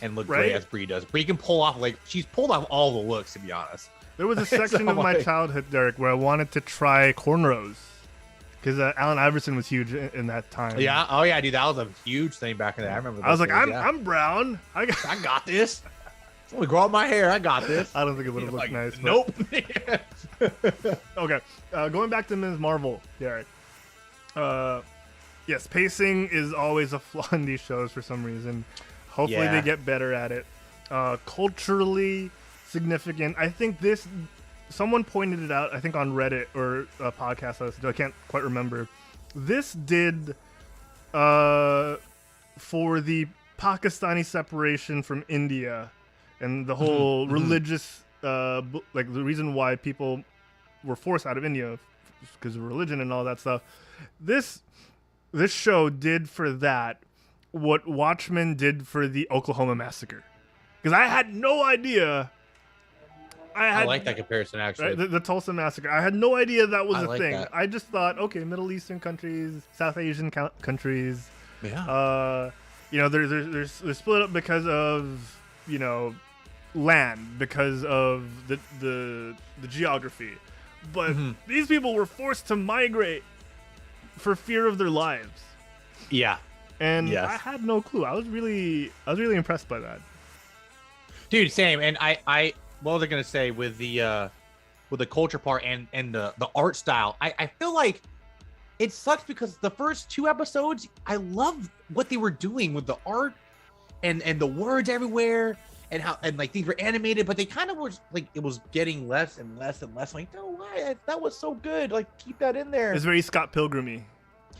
and look great as Brie does. Brie can pull off, she's pulled off all the looks, to be honest. There was a section of my childhood, Derek, where I wanted to try cornrows. Because Allen Iverson was huge in that time. Yeah. Oh, yeah, dude. That was a huge thing back in the day. I remember. I was like, I'm brown. I got this. Let me grow out my hair. I got this. I don't think it would have looked nice. Nope. Okay. Going back to Ms. Marvel, Derek. Yes, pacing is always a flaw in these shows for some reason. Hopefully they get better at it. Culturally significant. I think someone pointed it out, I think on Reddit or a podcast I listened to, I can't quite remember. This did for the Pakistani separation from India and the whole religious, like the reason why people were forced out of India because of religion and all that stuff. This show did for that what Watchmen did for the Oklahoma massacre. Because I had no idea. I like that comparison, actually. Right? The Tulsa massacre. I had no idea that was a thing. I just thought, okay, Middle Eastern countries, South Asian countries. Yeah. They're split up because of land, because of the geography. But these people were forced to migrate for fear of their lives. Yeah. And I had no clue. I was really impressed by that. Dude, same. And I what was I gonna say with the culture part and the art style? I feel like it sucks because the first 2 episodes, I love what they were doing with the art and the words everywhere and how like things were animated, but they kind of was like it was getting less and less and less. Like, no, why? That was so good. Like, keep that in there. It's very Scott Pilgrim-y.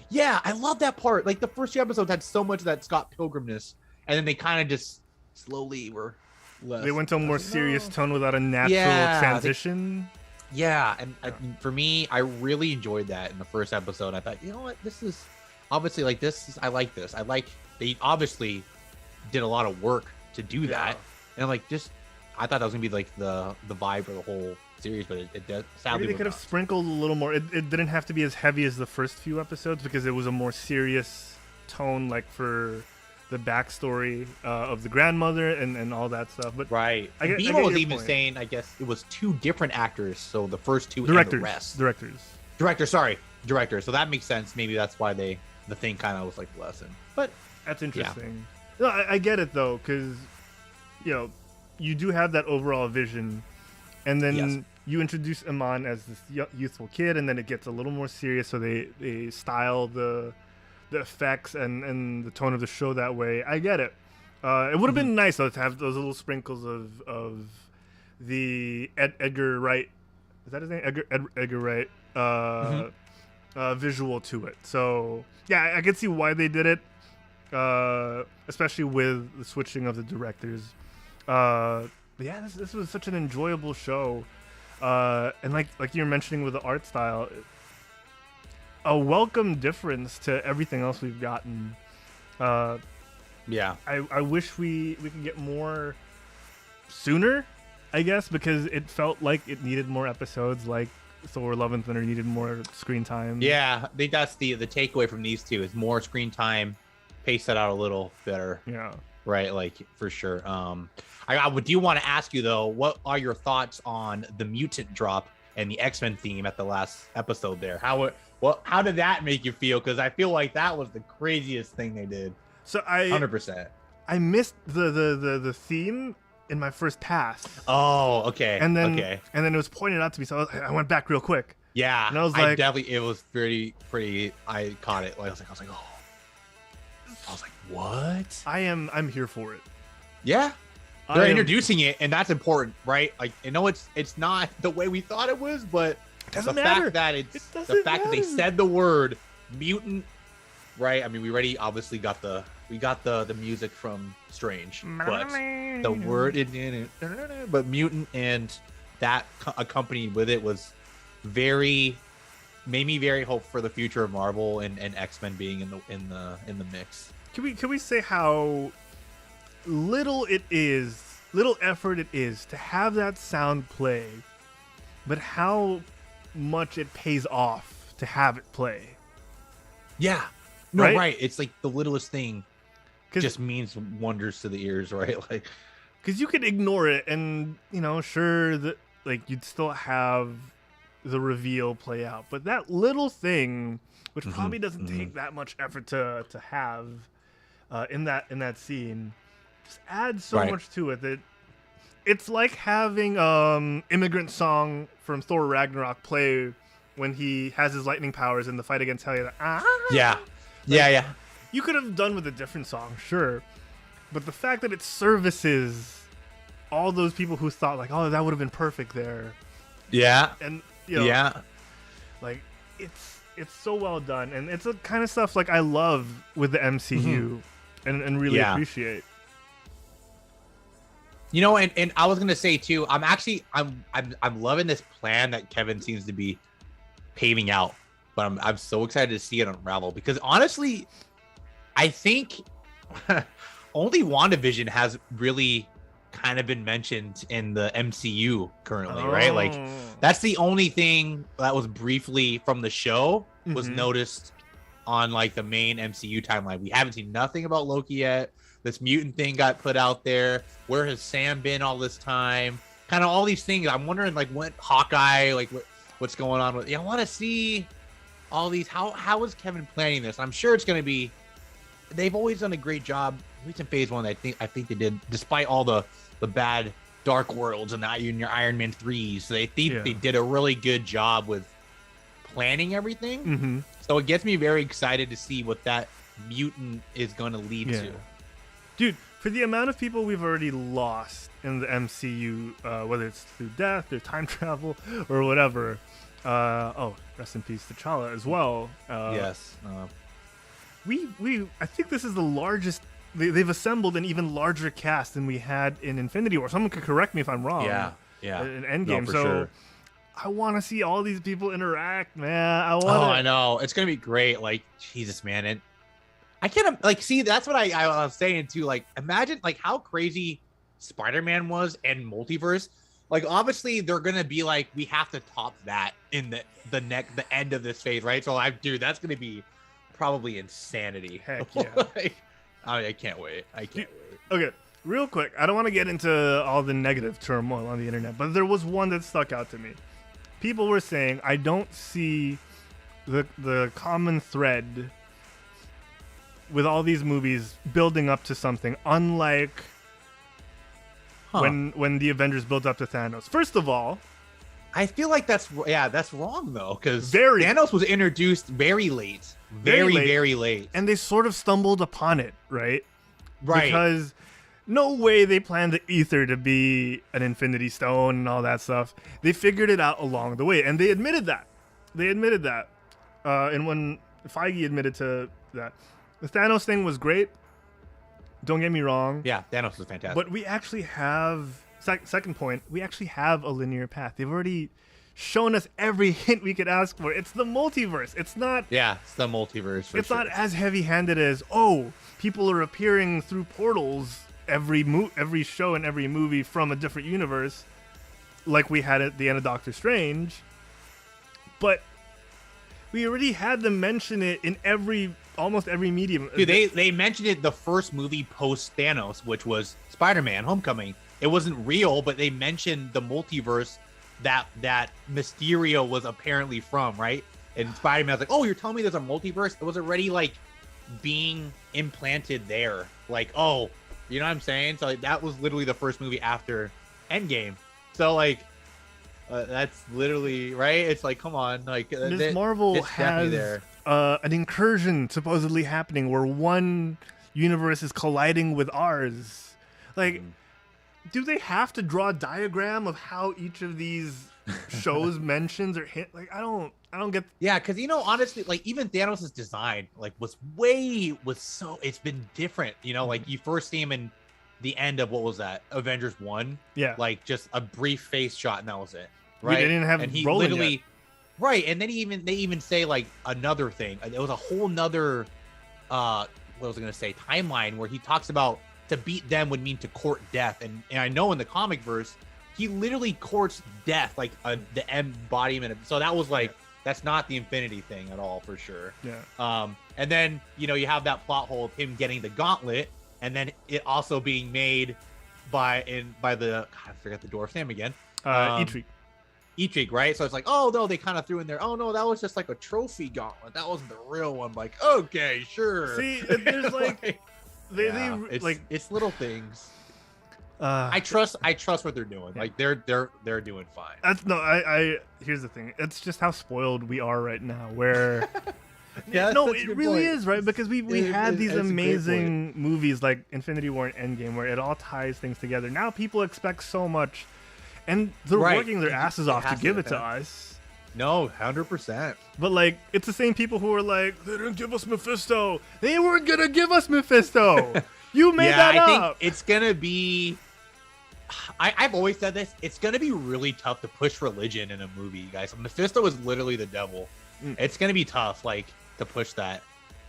Yeah, I love that part. Like the first 2 episodes had so much of that Scott Pilgrimness, and then they kind of just slowly were less. They went to a more serious tone without a natural transition. And for me, I really enjoyed that in the first episode. I thought, you know what, this is obviously like this. I like this. They obviously did a lot of work to do that, and I thought that was gonna be like the vibe for the whole series, but it does. Sadly, maybe they could have sprinkled a little more. It didn't have to be as heavy as the first few episodes because it was a more serious tone, like for the backstory of the grandmother and all that stuff. But Bimo was even saying, I guess it was 2 different actors, so the first 2 directors, and the rest. Director. So that makes sense. Maybe that's why the thing kind of was like lessened. But that's interesting. Yeah. No, I get it though, because you do have that overall vision, and then you introduce Iman as this youthful kid, and then it gets a little more serious. So they style the effects and the tone of the show that way. I get it. It would have been nice though to have those little sprinkles of the Edgar Wright. Is that his name? Edgar Wright. Visual to it. So yeah, I can see why they did it. Especially with the switching of the directors. But yeah, this was such an enjoyable show. And like you were mentioning with the art style, a welcome difference to everything else we've gotten. Yeah. I wish we could get more sooner, I guess, because it felt like it needed more episodes, like Thor: Love and Thunder needed more screen time. Yeah, I think that's the takeaway from these two is more screen time, pace that out a little better. Yeah. Right, like for sure. I do want to ask you though, what are your thoughts on the mutant drop and the X-Men theme at the last episode there? How did that make you feel? Because I feel like that was the craziest thing they did. So 100%. I missed the theme in my first pass. Oh, okay. And then it was pointed out to me, so I went back real quick. Yeah, and I was like, it was pretty. I caught it. I was like, oh. I was like, what? I'm here for it. Yeah. They're introducing it, and that's important, right? Like, I know it's not the way we thought it was, but doesn't the matter. fact that they said the word mutant, right? I mean, we already obviously got the music from Strange, but the word but mutant and that accompanied with it was made me very hopeful for the future of Marvel and X-Men being in the mix. Can we say how little effort it is to have that sound play, but how much it pays off to have it play? Yeah. No, right. It's like the littlest thing just means wonders to the ears, right? Like, because you could ignore it and, sure that like you'd still have the reveal play out, but that little thing, which probably doesn't take that much effort to have in that scene, just adds so much to it that it's like having Immigrant Song from Thor Ragnarok play when he has his lightning powers in the fight against Helya. Yeah. Yeah. You could have done with a different song, sure, but the fact that it services all those people who thought like, oh, that would have been perfect there. Yeah. And like it's so well done, and it's the kind of stuff like I love with the MCU and really appreciate. And I was gonna say too, I'm loving this plan that Kevin seems to be paving out, but I'm so excited to see it unravel, because honestly, I think only WandaVision has really kind of been mentioned in the MCU currently, right? Like that's the only thing that was briefly from the show was noticed on like the main MCU timeline. We haven't seen nothing about Loki yet. This mutant thing got put out there. Where has Sam been all this time? Kind of all these things. I'm wondering like what Hawkeye, like what's going on with. I want to see all these. How is Kevin planning this? I'm sure it's going to be. They've always done a great job, at least in Phase 1. I think they did, despite all the bad Dark Worlds and your Iron Man 3s. So they did a really good job with planning everything. So it gets me very excited to see what that mutant is going to lead to. Dude, for the amount of people we've already lost in the MCU, whether it's through death or time travel or whatever, rest in peace T'Challa as well. Yes. I think this is the largest. They've assembled an even larger cast than we had in Infinity War. Someone could correct me if I'm wrong. Yeah. In Endgame, no, so sure. I want to see all these people interact, man. I know it's gonna be great. Like Jesus, man, and I can't like see. That's what I was saying too. Like imagine like how crazy Spider-Man was and multiverse. Like obviously they're gonna be like we have to top that in the end of this phase, right? So that's gonna be probably insanity. Heck yeah. I can't wait. Okay, real quick. I don't want to get into all the negative turmoil on the internet, but there was one that stuck out to me. People were saying, I don't see the common thread with all these movies building up to something, unlike when the Avengers built up to Thanos. First of all, I feel like that's wrong though, because Thanos was introduced very late. Very late. And they sort of stumbled upon it, right? Right. Because no way they planned the ether to be an Infinity Stone and all that stuff. They figured it out along the way, and they admitted that. And when Feige admitted to that. The Thanos thing was great. Don't get me wrong. Yeah, Thanos was fantastic. But we actually have second point, we actually have a linear path. They've already shown us every hint we could ask for. It's the multiverse. It's not. Yeah, it's the multiverse. It's not as heavy-handed as people are appearing through portals every show and every movie from a different universe, like we had at the end of Doctor Strange. But we already had them mention it in almost every medium. Dude, they mentioned it the first movie post Thanos, which was Spider-Man: Homecoming. It wasn't real, but they mentioned the multiverse that Mysterio was apparently from, right? And Spider-Man was like, "Oh, you're telling me there's a multiverse?" It was already like being implanted there. Like, oh, you know what I'm saying? So like, that was literally the first movie after Endgame. So like, that's literally right. It's like, come on, like Ms. Marvel has an incursion supposedly happening where one universe is colliding with ours. Like, do they have to draw a diagram of how each of these shows mentions or hint? Like, I don't get. Yeah, because honestly, like even Thanos' design, like it's been different. Like you first see him in the end of what was that? Avengers 1. Yeah. Like just a brief face shot and that was it. Right. They didn't have and he Brolin literally yet. Right. And then they even say like another thing. It was a whole nother what was I gonna say, timeline where he talks about to beat them would mean to court death. And I know in the comic verse, he literally courts death, like the embodiment. So that was like, that's not the Infinity thing at all, for sure. Yeah. And then, you have that plot hole of him getting the gauntlet, and then it also being made by the, God, I forgot the dwarf's name again. Etric, right? So it's like, oh no, they kind of threw in there, oh no, that was just like a trophy gauntlet. That wasn't the real one. Like, okay, sure. See, there's like, it's little things. I trust what they're doing. Yeah. Like they're doing fine. Here's the thing. It's just how spoiled we are right now. Where it really is, right? Because we had these amazing movies like Infinity War and Endgame where it all ties things together. Now people expect so much, and they're working their asses off to give it to us. No, 100%. But like, it's the same people who are like, they didn't give us Mephisto. They weren't gonna give us Mephisto. You made that up. I think it's gonna be. I've always said this. It's gonna be really tough to push religion in a movie, guys. Mephisto is literally the devil. It's gonna be tough, like, to push that.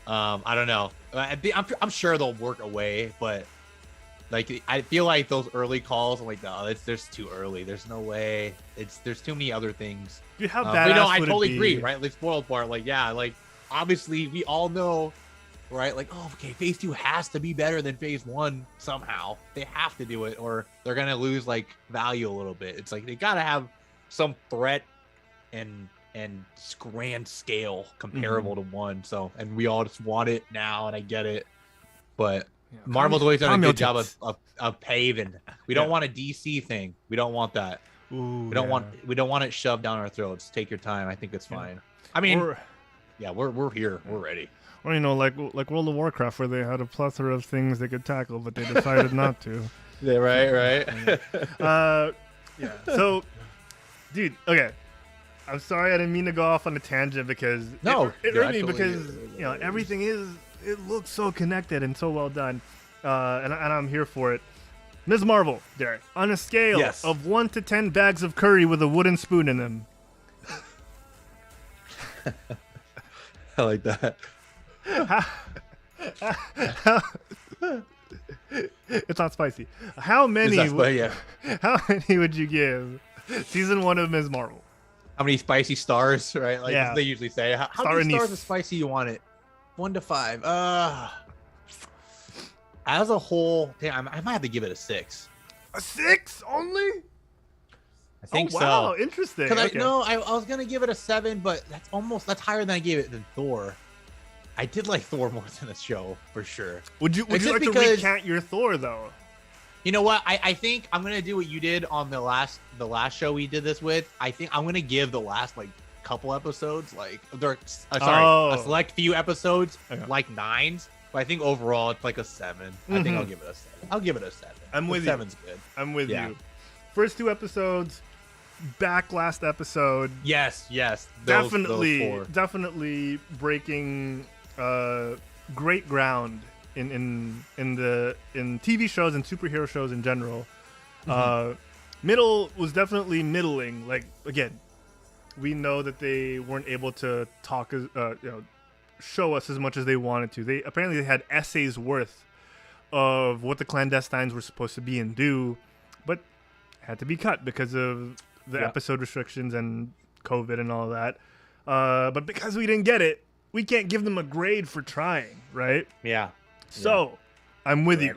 I don't know. I'm sure they'll work away, but like, I feel like those early calls, I'm like, no, there's too early. There's no way. There's too many other things. Dude, how badass I would totally it be? agree, right? Like, spoiled part, like, yeah, like, obviously we all know. Right, like, oh, okay, phase 2 has to be better than phase 1 somehow. They have to do it, or they're gonna lose like value a little bit. It's like they gotta have some threat and grand scale comparable to 1. So, and we all just want it now, and I get it, but Marvel's always done a good job of paving. We don't want a DC thing. We don't want that. We don't want it shoved down our throats. Take your time. I think it's fine. I mean, we're here. We're ready. Or, like World of Warcraft, where they had a plethora of things they could tackle, but they decided not to. Yeah, right. Yeah. So, dude, okay. I'm sorry I didn't mean to go off on a tangent because it hurt me because everything it looks so connected and so well done, and I'm here for it. Ms. Marvel, Derek, on a scale of 1 to 10 bags of curry with a wooden spoon in them. I like that. It's not spicy. How many would you give season 1 of Ms. Marvel? How many spicy stars, right? Like they usually say. How many stars of spicy you want it? 1 to 5. As a whole, damn, I might have to give it a 6. A 6 only? I think so. Wow, interesting. Okay. I was gonna give it a 7, but that's higher than I gave it than Thor. I did like Thor more than the show, for sure. Would you like to recant your Thor, though? You know what? I think I'm going to do what you did on the last show we did this with. I think I'm going to give the last, like, couple episodes, like, a select few episodes, like 9s. But I think overall, it's like a 7. I think I'll give it a 7. I'll give it a 7. I'm with you. 7's good. I'm with you. First 2 episodes, last episode. Yes. Definitely breaking great ground in TV shows and superhero shows in general. Middle was definitely middling. Like, again, we know that they weren't able to talk, show us as much as they wanted to. They apparently had essays worth of what the clandestines were supposed to be and do, but had to be cut because of the episode restrictions and COVID and all that. But because we didn't get it, we can't give them a grade for trying, right? Yeah. So, I'm with you.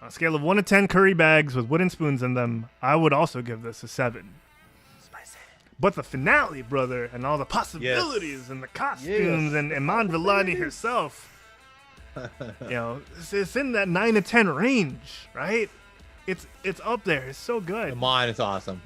On a scale of 1 to 10 curry bags with wooden spoons in them, I would also give this a 7. Spicy. But the finale, brother, and all the possibilities and the costumes and Iman Vellani herself, it's in that 9 to 10 range, right? It's up there. It's so good. Iman is awesome.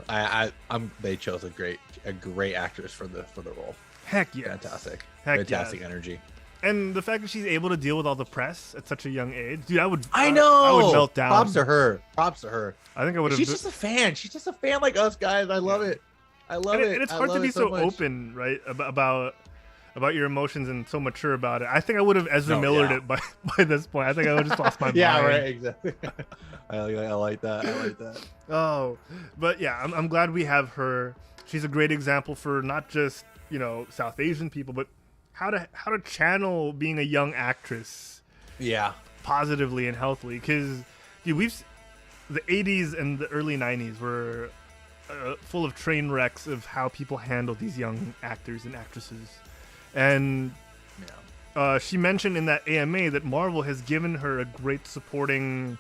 They chose a great actress for the role. Heck yeah. Fantastic. Fantastic energy. And the fact that she's able to deal with all the press at such a young age, dude, I would melt down. Props to her. I think I would have. She's just a fan. She's just a fan like us guys. I love it. And it's hard to be so open, right, about your emotions and so mature about it. I think I would have Ezra Millered it by this point. I think I would have just lost my mind. Yeah, right, exactly. I like that. Oh, but yeah, I'm glad we have her. She's a great example for not just South Asian people, but how to channel being a young actress, positively and healthily. Because the 80s and the early 90s were full of train wrecks of how people handle these young actors and actresses. And she mentioned in that AMA that Marvel has given her a great supporting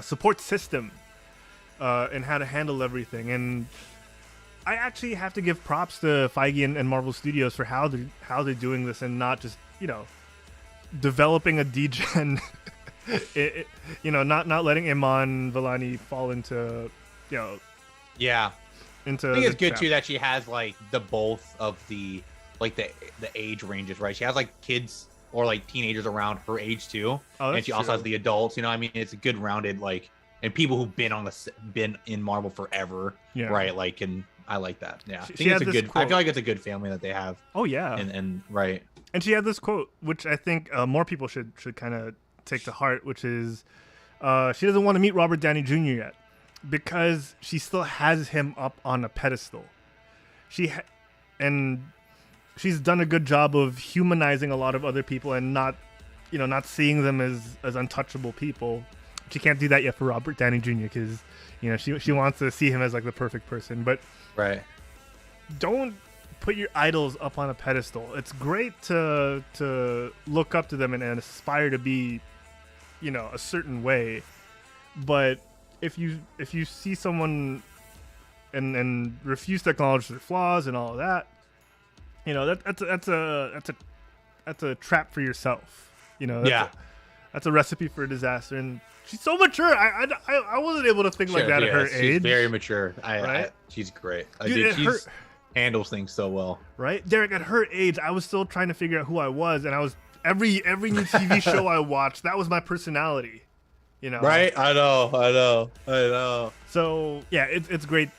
support system and how to handle everything. And I actually have to give props to Feige and Marvel Studios for how they're doing this and not just developing a degen. Not letting Iman Vellani fall into into. I think it's good too that she has like the both of the age ranges, right? She has like kids or like teenagers around her age too, and she also has the adults. I mean, it's a good rounded and people who've been in Marvel forever, right? Like, and I like that. Yeah, I feel like it's a good family that they have. Oh yeah, and right. And she had this quote, which I think more people should kind of take to heart, which is, she doesn't want to meet Robert Downey Jr. yet because she still has him up on a pedestal. And she's done a good job of humanizing a lot of other people and not seeing them as untouchable people. She can't do that yet for Robert Downey Jr. because she wants to see him as like the perfect person. But don't put your idols up on a pedestal. It's great to look up to them and aspire to be a certain way, but if you see someone and refuse to acknowledge their flaws and all of that, that's a trap for yourself. That's a recipe for disaster. And she's so mature. I wasn't able to think like that at her age. She's very mature. She's great. Dude, she handles things so well. Right, Derek. At her age, I was still trying to figure out who I was, and I was every new TV show I watched, that was my personality. Right? I know. So yeah, it's great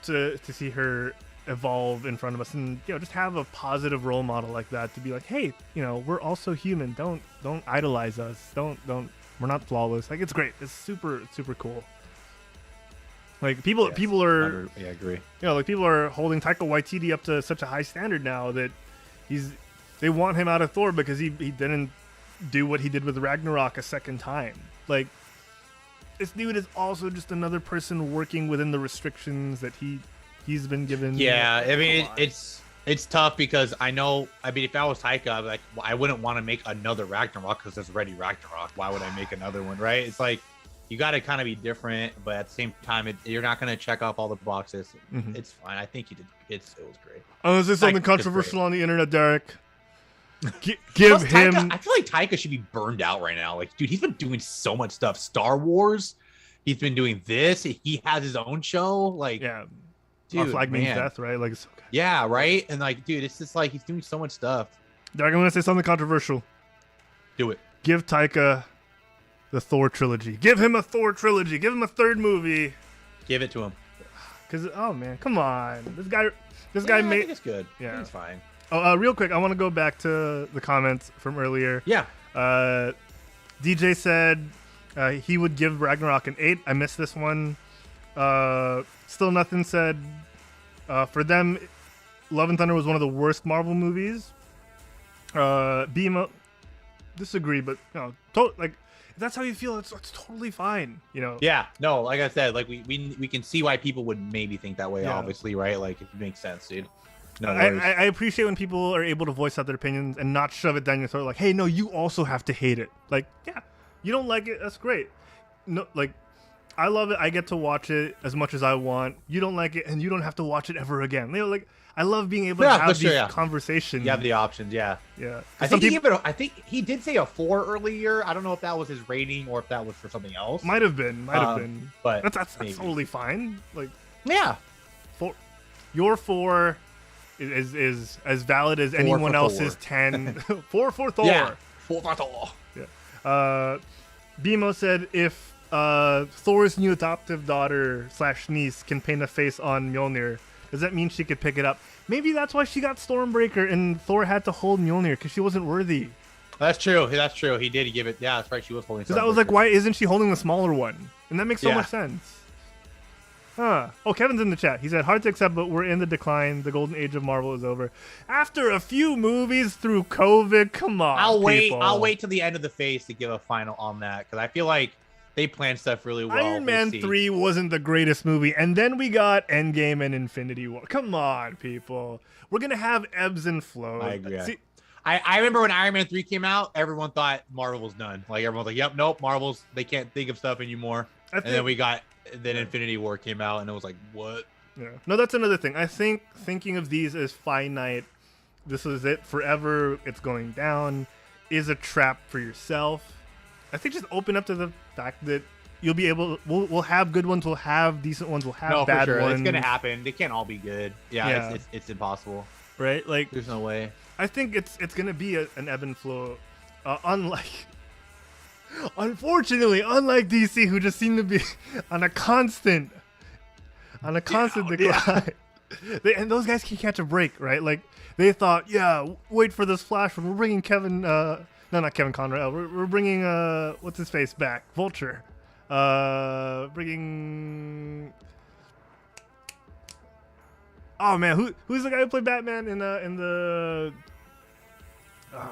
to see her evolve in front of us, and just have a positive role model like that to be like, hey, we're also human. Don't idolize us. Don't we're not flawless. Like, it's great. It's super cool. Like people are I agree. People are holding Taika Waititi up to such a high standard now that they want him out of Thor because he didn't do what he did with Ragnarok a second time. Like, this dude is also just another person working within the restrictions that he's been given. Yeah, I mean it's tough because if I was Taika, I wouldn't want to make another Ragnarok because there's already Ragnarok. Why would I make another one, right? It's like, you got to kind of be different, but at the same time, you're not going to check off all the boxes. Mm-hmm. It's fine. I think you did. It was great. I'm going to say something controversial on the internet, Derek. Give him. Taika, I feel like Taika should be burned out right now. Like, dude, he's been doing so much stuff. Star Wars. He's been doing this. He has his own show. Like, dude, Our Flag Means Death, right? Like, it's so good. Yeah, right. And like, dude, it's just like he's doing so much stuff. Derek, I'm going to say something controversial. Do it. Give Taika the Thor trilogy. Give him a Thor trilogy. Give him a third movie. Give it to him. Cause man, come on, this guy made. I think it's good. Yeah, I think it's fine. Oh, real quick, I want to go back to the comments from earlier. Yeah. DJ said, He would give Ragnarok an 8. I missed this one. Still nothing said. For them, Love and Thunder was one of the worst Marvel movies. BMO disagree, but like if that's how you feel, it's totally fine. Yeah, no, like I said, like we can see why people would maybe think that way. Yeah. Obviously, right? Like it makes sense, dude. No I appreciate when people are able to voice out their opinions and not shove it down your throat. Like, hey, no, you also have to hate it. Like, yeah, you don't like it, that's great. No, like, I love it. I get to watch it as much as I want. You don't like it, and you don't have to watch it ever again. Like, I love being able to have these conversations. You have the options, yeah. Yeah. I think he did say a 4 earlier. I don't know if that was his rating or if that was for something else. Might have been. But that's totally fine. Like, yeah. Your 4 is as valid as anyone else's 10. 4 for Thor. Yeah. 4 for Thor. Yeah. BMO said if Thor's new adoptive daughter / niece can paint a face on Mjolnir, does that mean she could pick it up? Maybe that's why she got Stormbreaker and Thor had to hold Mjolnir because she wasn't worthy. That's true. He did give it. Yeah, that's right. She was holding. Because I was like, why isn't she holding the smaller one? And that makes so much sense. Huh. Oh, Kevin's in the chat. He said, hard to accept, but we're in the decline. The golden age of Marvel is over. After a few movies through COVID, come on, I'll wait till the end of the phase to give a final on that because I feel like they planned stuff really well. Iron Man 3 wasn't the greatest movie, and then we got Endgame and Infinity War. Come on, people. We're going to have ebbs and flows. I agree. See, I remember when Iron Man 3 came out, everyone thought Marvel was done. Like, everyone was like, yep, nope, Marvel's, they can't think of stuff anymore. Then Infinity War came out, and it was like, what? Yeah. No, that's another thing. I think thinking of these as finite, this is it forever, it's going down, is a trap for yourself. I think just open up to the fact that you'll be able. We'll have good ones. We'll have decent ones. We'll have bad ones. It's gonna happen. They can't all be good. Yeah. It's impossible. Right? Like, there's no way. I think it's gonna be an ebb and flow. Unfortunately, unlike DC, who just seem to be on a constant decline. Yeah. And those guys can catch a break, right? Like they thought, wait for this Flash. We're bringing Kevin. No, not Kevin Conroy. We're bringing what's his face back? Vulture. Bringing. Oh man, who's the guy who played Batman in the?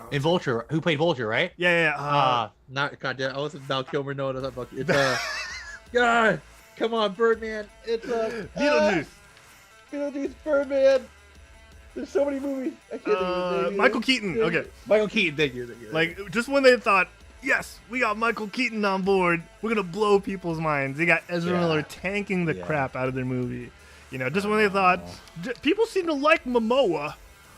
In Vulture, who played Vulture, right? Yeah. Not goddamn. I was Val Kilmer. No, that's not Val. It's God, come on, Birdman. It's Beetlejuice. Beetlejuice, Birdman. There's so many movies. I can't think of it. Michael Keaton. Okay. Michael Keaton. Thank you. Like, just when they thought, yes, we got Michael Keaton on board, we're gonna blow people's minds. They got Ezra Miller tanking the crap out of their movie. Just when they thought people seem to like Momoa,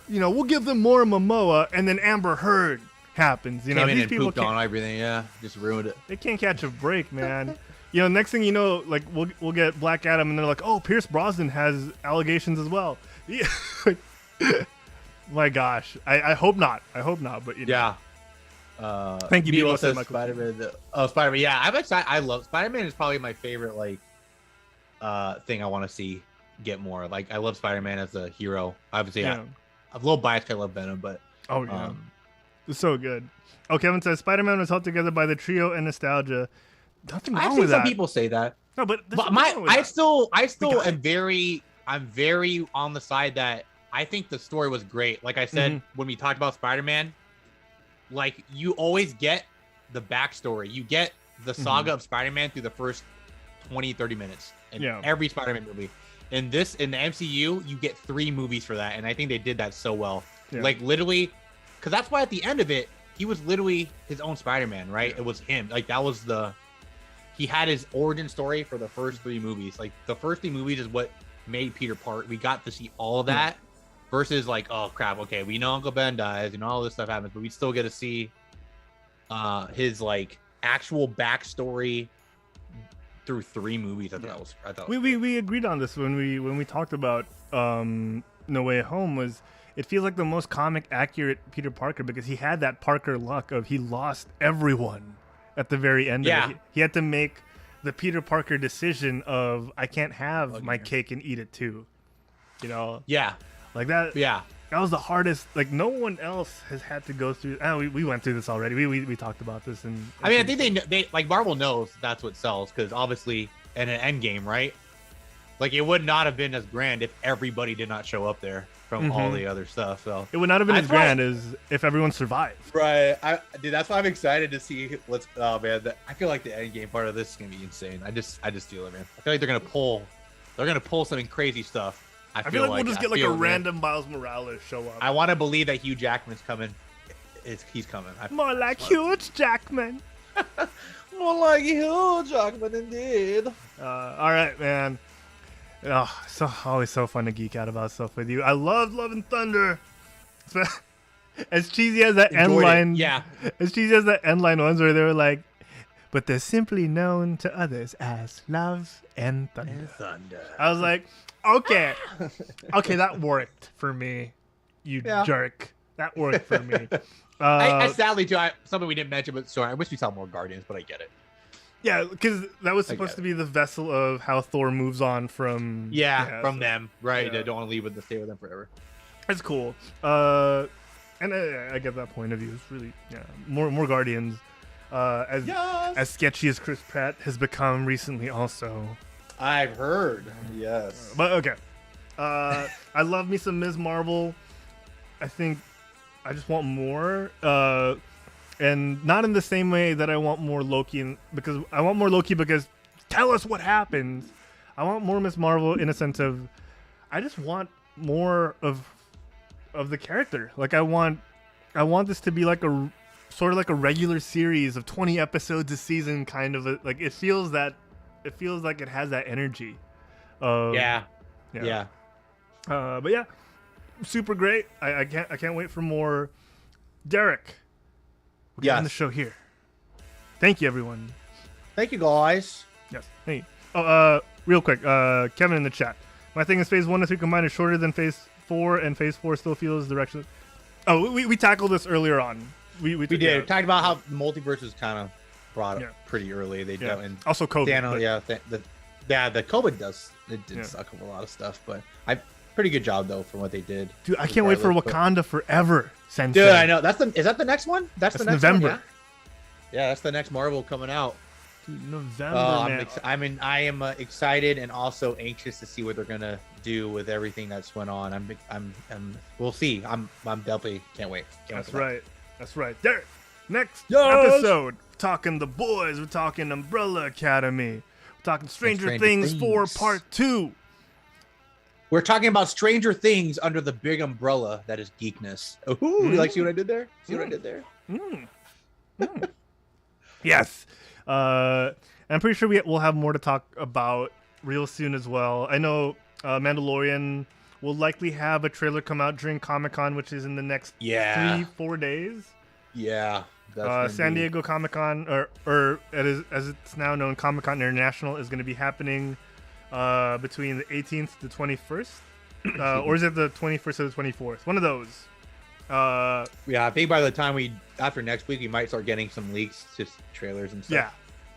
we'll give them more Momoa, and then Amber Heard happens. Came in and pooped on everything. Yeah, just ruined it. They can't catch a break, man. Next thing you know, like we'll get Black Adam, and they're like, oh, Pierce Brosnan has allegations as well. Yeah. My gosh, I hope not. But yeah. Thank you. People says Spider-Man. Spider-Man. Yeah, I'm excited. I love Spider-Man. Is probably my favorite thing I want to see get more. Like I love Spider-Man as a hero. Obviously, I'm a little biased. I love Venom, but it's so good. Oh, Kevin says Spider-Man was held together by the trio and nostalgia. Nothing wrong with that. Some people say that. No, but I still am very. I'm very on the side that I think the story was great. Like I said, when we talked about Spider-Man, like you always get the backstory. You get the saga of Spider-Man through the first 20, 30 minutes in every Spider-Man movie. In the MCU, you get 3 movies for that. And I think they did that so well. Yeah. Like literally, because that's why at the end of it, he was literally his own Spider-Man, right? Yeah. It was him. Like that was he had his origin story for the first 3 movies. Like the first 3 movies is what made Peter Parker. We got to see all of that versus like, oh crap, okay, we know Uncle Ben dies, all this stuff happens, but we still get to see his like actual backstory through 3 movies. I thought we agreed on this when we talked about No Way Home. It feels like the most comic accurate Peter Parker because he had that Parker luck of he lost everyone at the very end of it. He had to make the Peter Parker decision of I can't have my cake and eat it too. Yeah. Like that. Yeah. That was the hardest. Like, no one else has had to go through. We went through this already. We talked about this. I mean, I think they like Marvel knows that's what sells because obviously in an end game, right? Like it would not have been as grand if everybody did not show up there from all the other stuff. So it would not have been as grand as if everyone survived. Right. Dude, that's why I'm excited to see what's. Oh man, I feel like the end game part of this is gonna be insane. I just feel it, man. I feel like they're gonna pull some crazy stuff. I feel like we'll just get like a random Miles Morales show up. I want to believe that Hugh Jackman's coming. He's coming. More like Hugh Jackman. More like Hugh Jackman, indeed. All right, man. Oh, always so fun to geek out about stuff with you. I love Love and Thunder. As cheesy as that end line, yeah. As cheesy as that end line ones where they were like, but they're simply known to others as Love and Thunder. I was like, okay, that worked for me. You jerk. That worked for me. I sadly too. Something we didn't mention, but sorry, I wish we saw more Guardians, but I get it. Yeah, because that was supposed to be the vessel of how Thor moves on from them, right? Yeah. They don't want to leave stay with them forever. It's cool. And I get that point of view. It's really more Guardians. As sketchy as Chris Pratt has become recently, also. I've heard. Yes. But okay. I love me some Ms. Marvel. I think I just want more. And not in the same way that I want more Loki, because I want more Loki because tell us what happens. I want more Ms. Marvel in a sense of I just want more of the character. Like I want this to be like a sort of like a regular series of 20 episodes a season, kind of like it feels like it has that energy. But yeah, super great. I can't wait for more. Derek, we're getting the show here. Thank you, everyone. Thank you, guys. Yes. Hey. Real quick, Kevin in the chat. My thing is Phase 1 to 3 combined is shorter than Phase 4, and Phase 4 still feels direction. Oh, we tackled this earlier on. We did. We talked about how the multiverse was kind of brought up pretty early. They don't. And also COVID. The COVID did suck up a lot of stuff, but pretty good job though for what they did. Dude, I can't wait for Wakanda Forever. Sensei. Dude, I know. Is that the next one? That's the next November. One, yeah, that's the next Marvel coming out. Dude, November. Man. I am excited and also anxious to see what they're gonna do with everything that's went on. We'll see. I'm definitely can't wait. That's right. Derek, next episode, talking the boys. We're talking Umbrella Academy. We're talking Stranger Things 4 Part 2. We're talking about Stranger Things under the big umbrella that is geekness. Ooh, you see what I did there? Yes. I'm pretty sure we'll have more to talk about real soon as well. I know Mandalorian will likely have a trailer come out during Comic-Con, which is in the next 3-4 days. Yeah. San Diego Comic-Con, or as it's now known, Comic-Con International is going to be happening between the 18th to 21st. Or is it the 21st or the 24th? One of those. I think by the time after next week, we might start getting some leaks, just trailers and stuff. Yeah.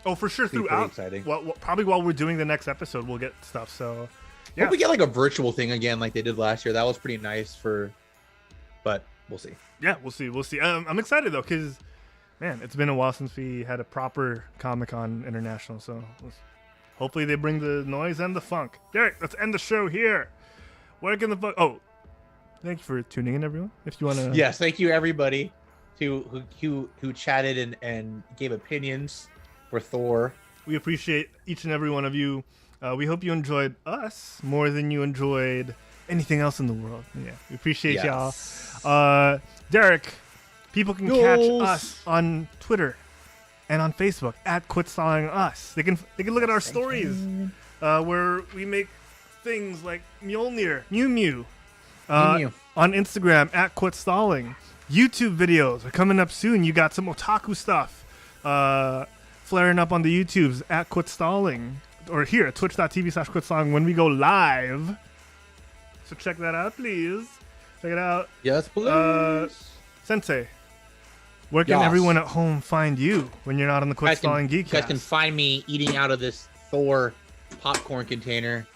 Oh, for sure. Throughout. Exciting. Well, probably while we're doing the next episode, we'll get stuff. So, yeah. Hope we get like a virtual thing again, like they did last year. That was pretty nice but we'll see. Yeah, we'll see. I'm excited though, because man, it's been a while since we had a proper Comic-Con International. So hopefully they bring the noise and the funk. Derek, let's end the show here. Where can the fuck? Oh, thank you for tuning in, everyone. If you want to. Yes, thank you everybody who chatted and gave opinions for Thor. We appreciate each and every one of you. We hope you enjoyed us more than you enjoyed anything else in the world. Yeah, we appreciate y'all. Derek, people can catch us on Twitter and on Facebook at Quit Stalling Us. They can look at our stories where we make things like Mjolnir, Mew Mew. On Instagram at Quit Stalling. YouTube videos are coming up soon. You got some otaku stuff flaring up on the YouTubes at Quit Stalling, or here at twitch.tv/Quit Stalling when we go live. So check that out, please. Check it out. Yes, please. Sensei, where can everyone at home find you when you're not on the Quit Stalling Geekcast? You guys can find me eating out of this Thor popcorn container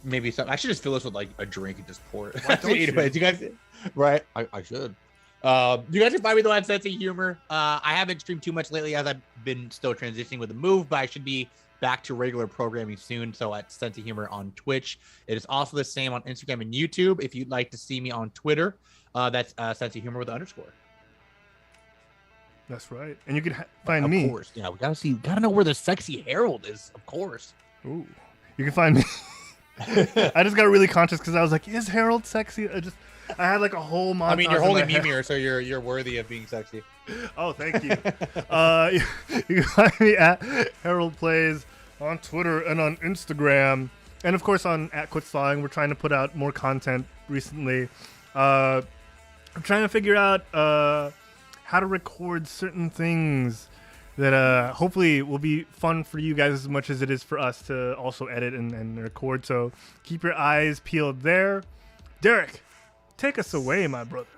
maybe some. I should just fill this with like a drink and just pour it. Why don't you? Anyways, you guys, right? I should. You guys can find me though at Sense of Humor. I haven't streamed too much lately as I've been still transitioning with the move, but I should be back to regular programming soon. So at Sense of Humor on Twitch. It is also the same on Instagram and YouTube. If you'd like to see me on Twitter, that's Sense of Humor with _. That's right. And you can find me. Of course. Yeah, we gotta know where the sexy Harold is, of course. Ooh. You can find me. I just got really conscious because I was like, is Harold sexy? I had like a whole montage. I mean, you're holding Mimir, so you're worthy of being sexy. Oh, thank you. You can find me at Harold Plays on Twitter and on Instagram, and of course on @QuitSawing. We're trying to put out more content recently. I'm trying to figure out how to record certain things that hopefully will be fun for you guys as much as it is for us to also edit and record. So keep your eyes peeled there. Derek, take us away, my brother.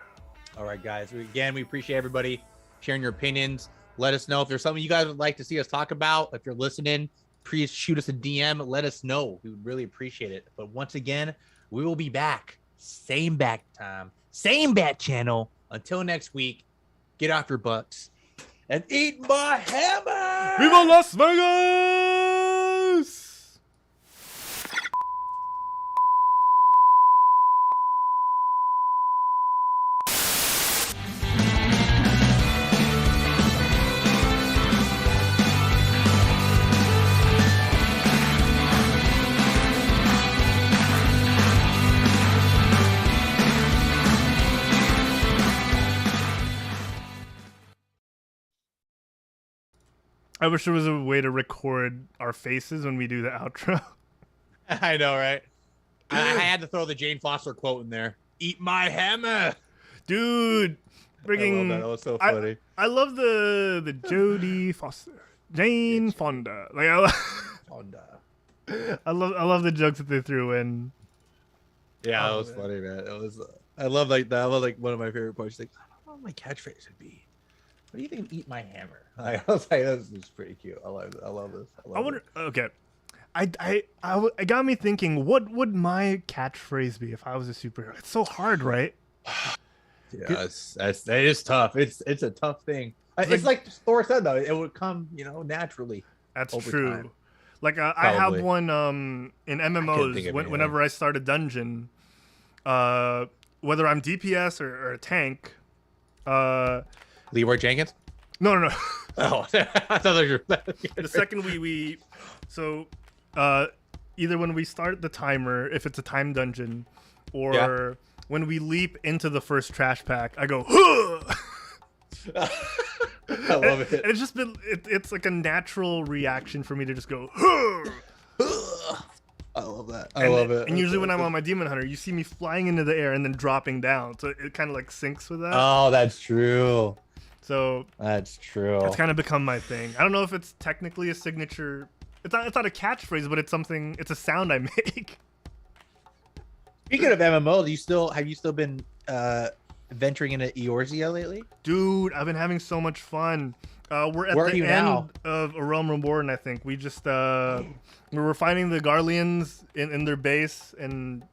All right, guys. Again, we appreciate everybody sharing your opinions. Let us know if there's something you guys would like to see us talk about. If you're listening, please shoot us a DM. Let us know. We would really appreciate it. But once again, we will be back. Same back time. Same bat channel. Until next week, get off your butts and eat my hammer! Viva Las Vegas! I wish there was a way to record our faces when we do the outro. I know, right? I had to throw the Jane Foster quote in there. Eat my hammer! Dude, freaking... I love that. That was so funny. I love the Jodie Foster. Jane Fonda. Like Fonda. I love the jokes that they threw in. Yeah, that was funny, man. It was. I love like that. I love like one of my favorite parts. Like, I don't know what my catchphrase would be. What do you think of eat my hammer? I was like, this is pretty cute. I love this. I wonder. Okay, it got me thinking. What would my catchphrase be if I was a superhero? It's so hard, right? Yeah, that is tough. It's a tough thing. It's like Thor said though. It would come, naturally. That's over true. time. Like I have one in MMOs. Whenever I start a dungeon, whether I'm DPS or a tank. Leroy Jenkins? No. Oh, I thought that was the second we either when we start the timer, if it's a time dungeon, or when we leap into the first trash pack, I go, huh! I love it. And it's just been, it's like a natural reaction for me to just go, huh! I love that. I love it. And usually when I'm on my Demon Hunter, you see me flying into the air and then dropping down. So it kind of like syncs with that. Oh, that's true. So that's true. It's kind of become my thing. I don't know if it's technically a signature. It's not a catchphrase, but it's something. It's a sound I make. Speaking of MMO, have you still been venturing into Eorzea lately? Dude, I've been having so much fun. We're at the end of A Realm Reborn, I think. We just we were finding the Garleans in their base, and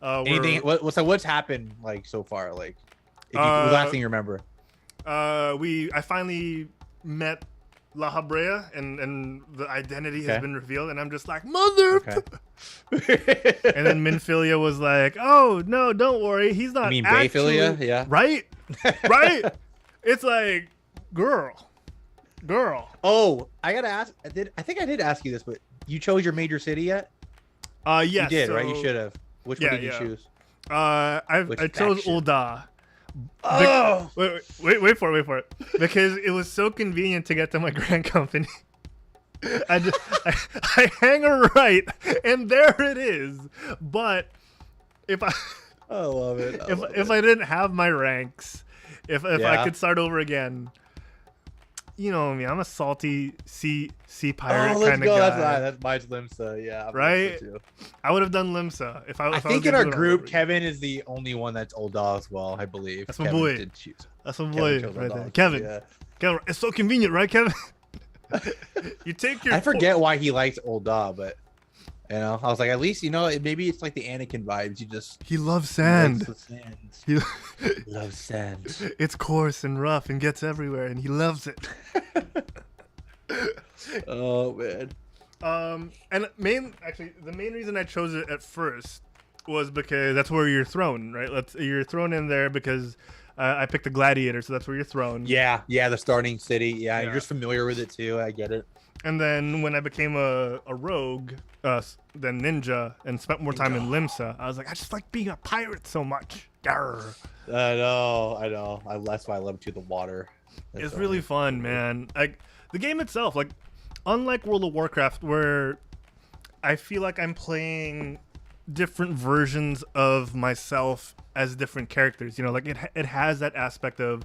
anything. So what's happened like so far? Like, the last thing you remember? I finally met La Habrea, and the identity has been revealed, and I'm just like, mother. Okay. And then Minfilia was like, oh no, don't worry, he's not. You mean Bayfilia? Yeah. Right. Right. It's like, girl. Oh, I gotta ask. I think I did ask you this, but you chose your major city yet? Yes. You did, right? You should have. Which one did you choose? I chose Ul'dah. Oh! Wait for it. Because it was so convenient to get to my Grand Company. I hang a right, and there it is. But if I love it. If I didn't have my ranks, if I could start over again, you know me, I'm a salty sea pirate kind of guy. That's my Limsa. Yeah. Right. I would have done Limsa if I think in our group, Kevin is the only one that's Ul'dah as well. I believe. That's my boy. That's my boy right there. Kevin. Yeah. Kevin, it's so convenient, right, Kevin? You take your. I forget why he likes Ul'dah, but You know, I was like, at least maybe it's like the Anakin vibes. You just He loves he sand. loves the sand. He, He loves sand. it's coarse and rough and gets everywhere, and he loves it. Oh man. And the main reason I chose it at first was because that's where you're thrown, right? You're thrown in there because I picked the gladiator, so that's where you're thrown. Yeah, the starting city. Yeah, Yeah. you're just familiar with it too. I get it. And then when I became a rogue, then ninja, and spent more time in Limsa, I was like, I just like being a pirate so much. Yarr. I know. That's why I love to the water. It's really fun, man. Like the game itself, like unlike World of Warcraft, where I feel like I'm playing different versions of myself as different characters. You know, like it has that aspect of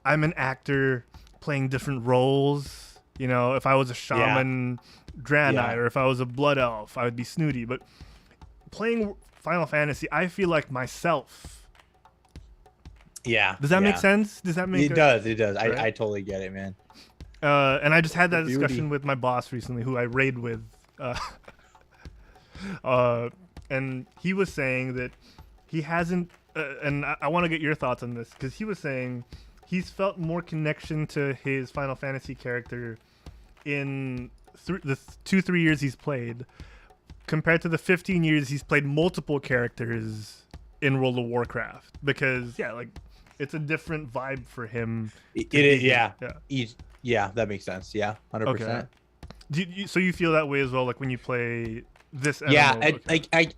I'm an actor playing different roles. You know, if I was a shaman, Draenei, or if I was a blood elf, I would be Snooty. But playing Final Fantasy, I feel like myself. Yeah. Does that make sense? Does that make it does. It does. Right? I totally get it, man. And I just had that Beauty. discussion with my boss recently, who I raid with. And he was saying that he hasn't, and I want to get your thoughts on this, because he was saying he's felt more connection to his Final Fantasy character in the 2-3 years he's played compared to the 15 years he's played multiple characters in World of Warcraft, because like it's a different vibe for him. It is, yeah, that makes sense. Yeah, 100%. Okay. So you feel that way as well, like when you play this MMO? Yeah,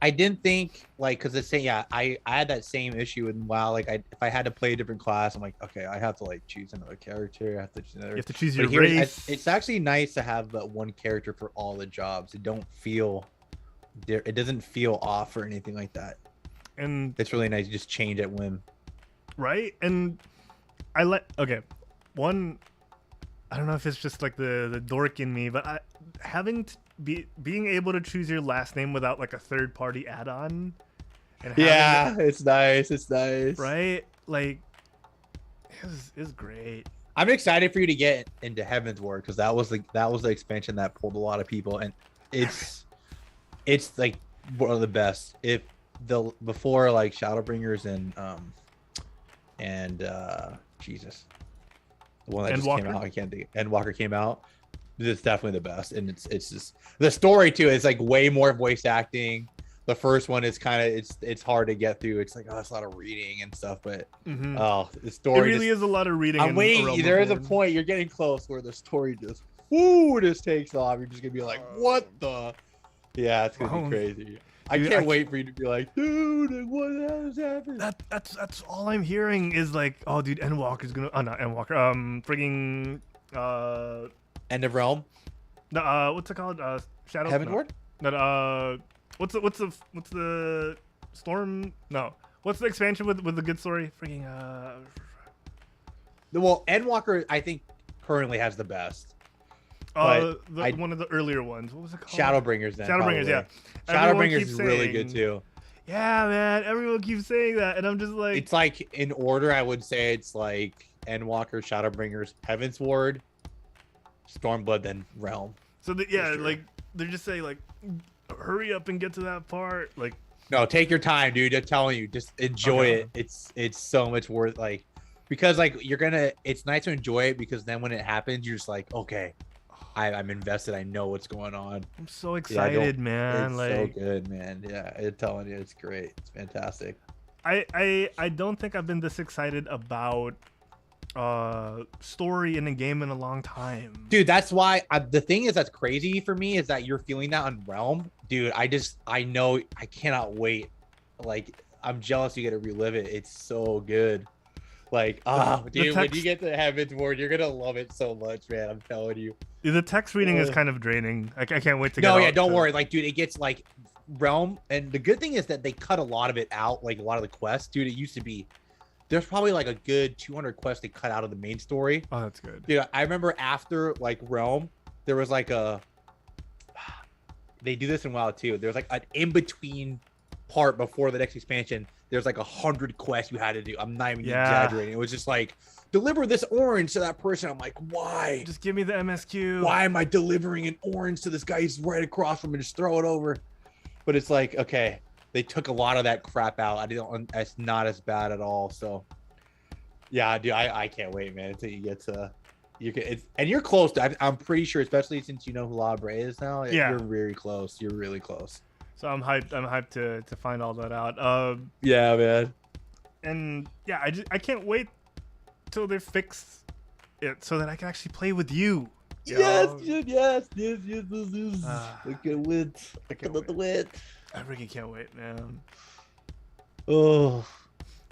I didn't think, like, because it's saying, I had that same issue with WoW. Like, if I had to play a different class, I'm like, okay, I have to like choose another character. I have to choose another. You have to choose But your race. It's actually nice to have that one character for all the jobs. It doesn't feel off or anything like that. And it's really nice. You just change at whim. Right? And I don't know if it's just like the dork in me, but being able to choose your last name without like a third party add-on. It's nice. Right? Like it's great. I'm excited for you to get into Heaven's Ward, because that was the expansion that pulled a lot of people, and it's like one of the best. Before like Shadowbringers and Jesus, the one that just came out, I can't think. Endwalker came out. This is definitely the best, and it's just the story too. It's like way more voice acting. The first one is kind of it's hard to get through. It's like, oh, it's a lot of reading and stuff, but the story. It really is a lot of reading. I'm waiting. There is a point, you're getting close, where the story just takes off. You're just gonna be like, what the? Yeah, it's gonna be crazy. I can't wait for you to be like, dude, what has happened? That's all I'm hearing is like, oh, dude, Endwalker's gonna. Oh, not Endwalker. Frigging. End of Realm. No, what's it called? Shadow. Heaven Ward. No, what's the storm? No, what's the expansion with the good story? Frigging. Well, Endwalker, I think, currently has the best. One of the earlier ones. What was it called? Shadowbringers. Then Shadowbringers, yeah. Shadowbringers is really good too. Yeah, man. Everyone keeps saying that, and I'm just like. It's like in order. I would say it's like Endwalker, Shadowbringers, Heaven's Ward, Stormblood, then Realm. So like they're just saying like, hurry up and get to that part. Like, no, take your time, dude. I'm telling you, just enjoy it. It's so much worth, like, because like it's nice to enjoy it, because then when it happens, you're just like, okay, I'm invested. I know what's going on. I'm so excited, man. It's like, so good, man. Yeah, I'm telling you, it's great. It's fantastic. I don't think I've been this excited about story in a game in a long time, dude. That's why the thing is that's crazy for me is that you're feeling that on Realm, dude. I know I cannot wait. Like, I'm jealous you get to relive it. It's so good. Like, dude, when you get to Heaven's Ward, you're gonna love it so much, man. I'm telling you. The text reading is kind of draining. I can't wait to get. No, yeah, don't worry. Like, dude, it gets like Realm, and the good thing is that they cut a lot of it out. Like a lot of the quests, dude. It used to be. There's probably like a good 200 quests they cut out of the main story. Oh, that's good. Yeah, I remember after like Realm, there was like they do this in WoW too. There's like an in-between part before the next expansion. There's like 100 quests you had to do. I'm not even exaggerating. It was just like, deliver this orange to that person. I'm like, why? Just give me the MSQ. Why am I delivering an orange to this guy who's right across from me? Just throw it over. but it's like, okay, they took a lot of that crap out. I don't. It's not as bad at all. So, yeah, dude, I can't wait, man, until you get to. And you're close. I'm pretty sure, especially since you know who La Brea is now. Yeah. You're very close. You're really close. So I'm hyped. I'm hyped to find all that out. Yeah, man. And yeah, I can't wait till they fix it so that I can actually play with you. Yes, dude. Yes. I can't wait. I can't can't wait. I freaking can't wait, man. Oh,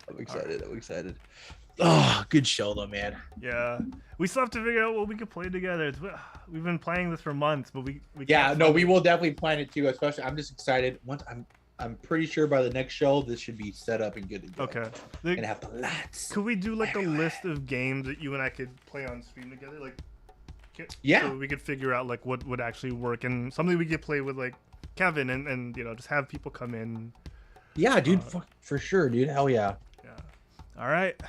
I'm excited. I'm excited. Oh, good show though, man. Yeah, we still have to figure out what we could play together. We've been playing this for months, but we Yeah, no, we will definitely plan it too. Especially, I'm just excited. Once I'm pretty sure by the next show this should be set up and good to go. Okay. And have the lights. Could we do like a list of games that you and I could play on stream together? Like, yeah, so we could figure out like what would actually work and something we could play with like Kevin and you know just have people come in. Yeah, dude, for sure, dude. Hell yeah. Yeah. All right.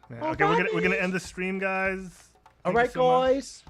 Man, okay, we're gonna end the stream, guys. All right, guys.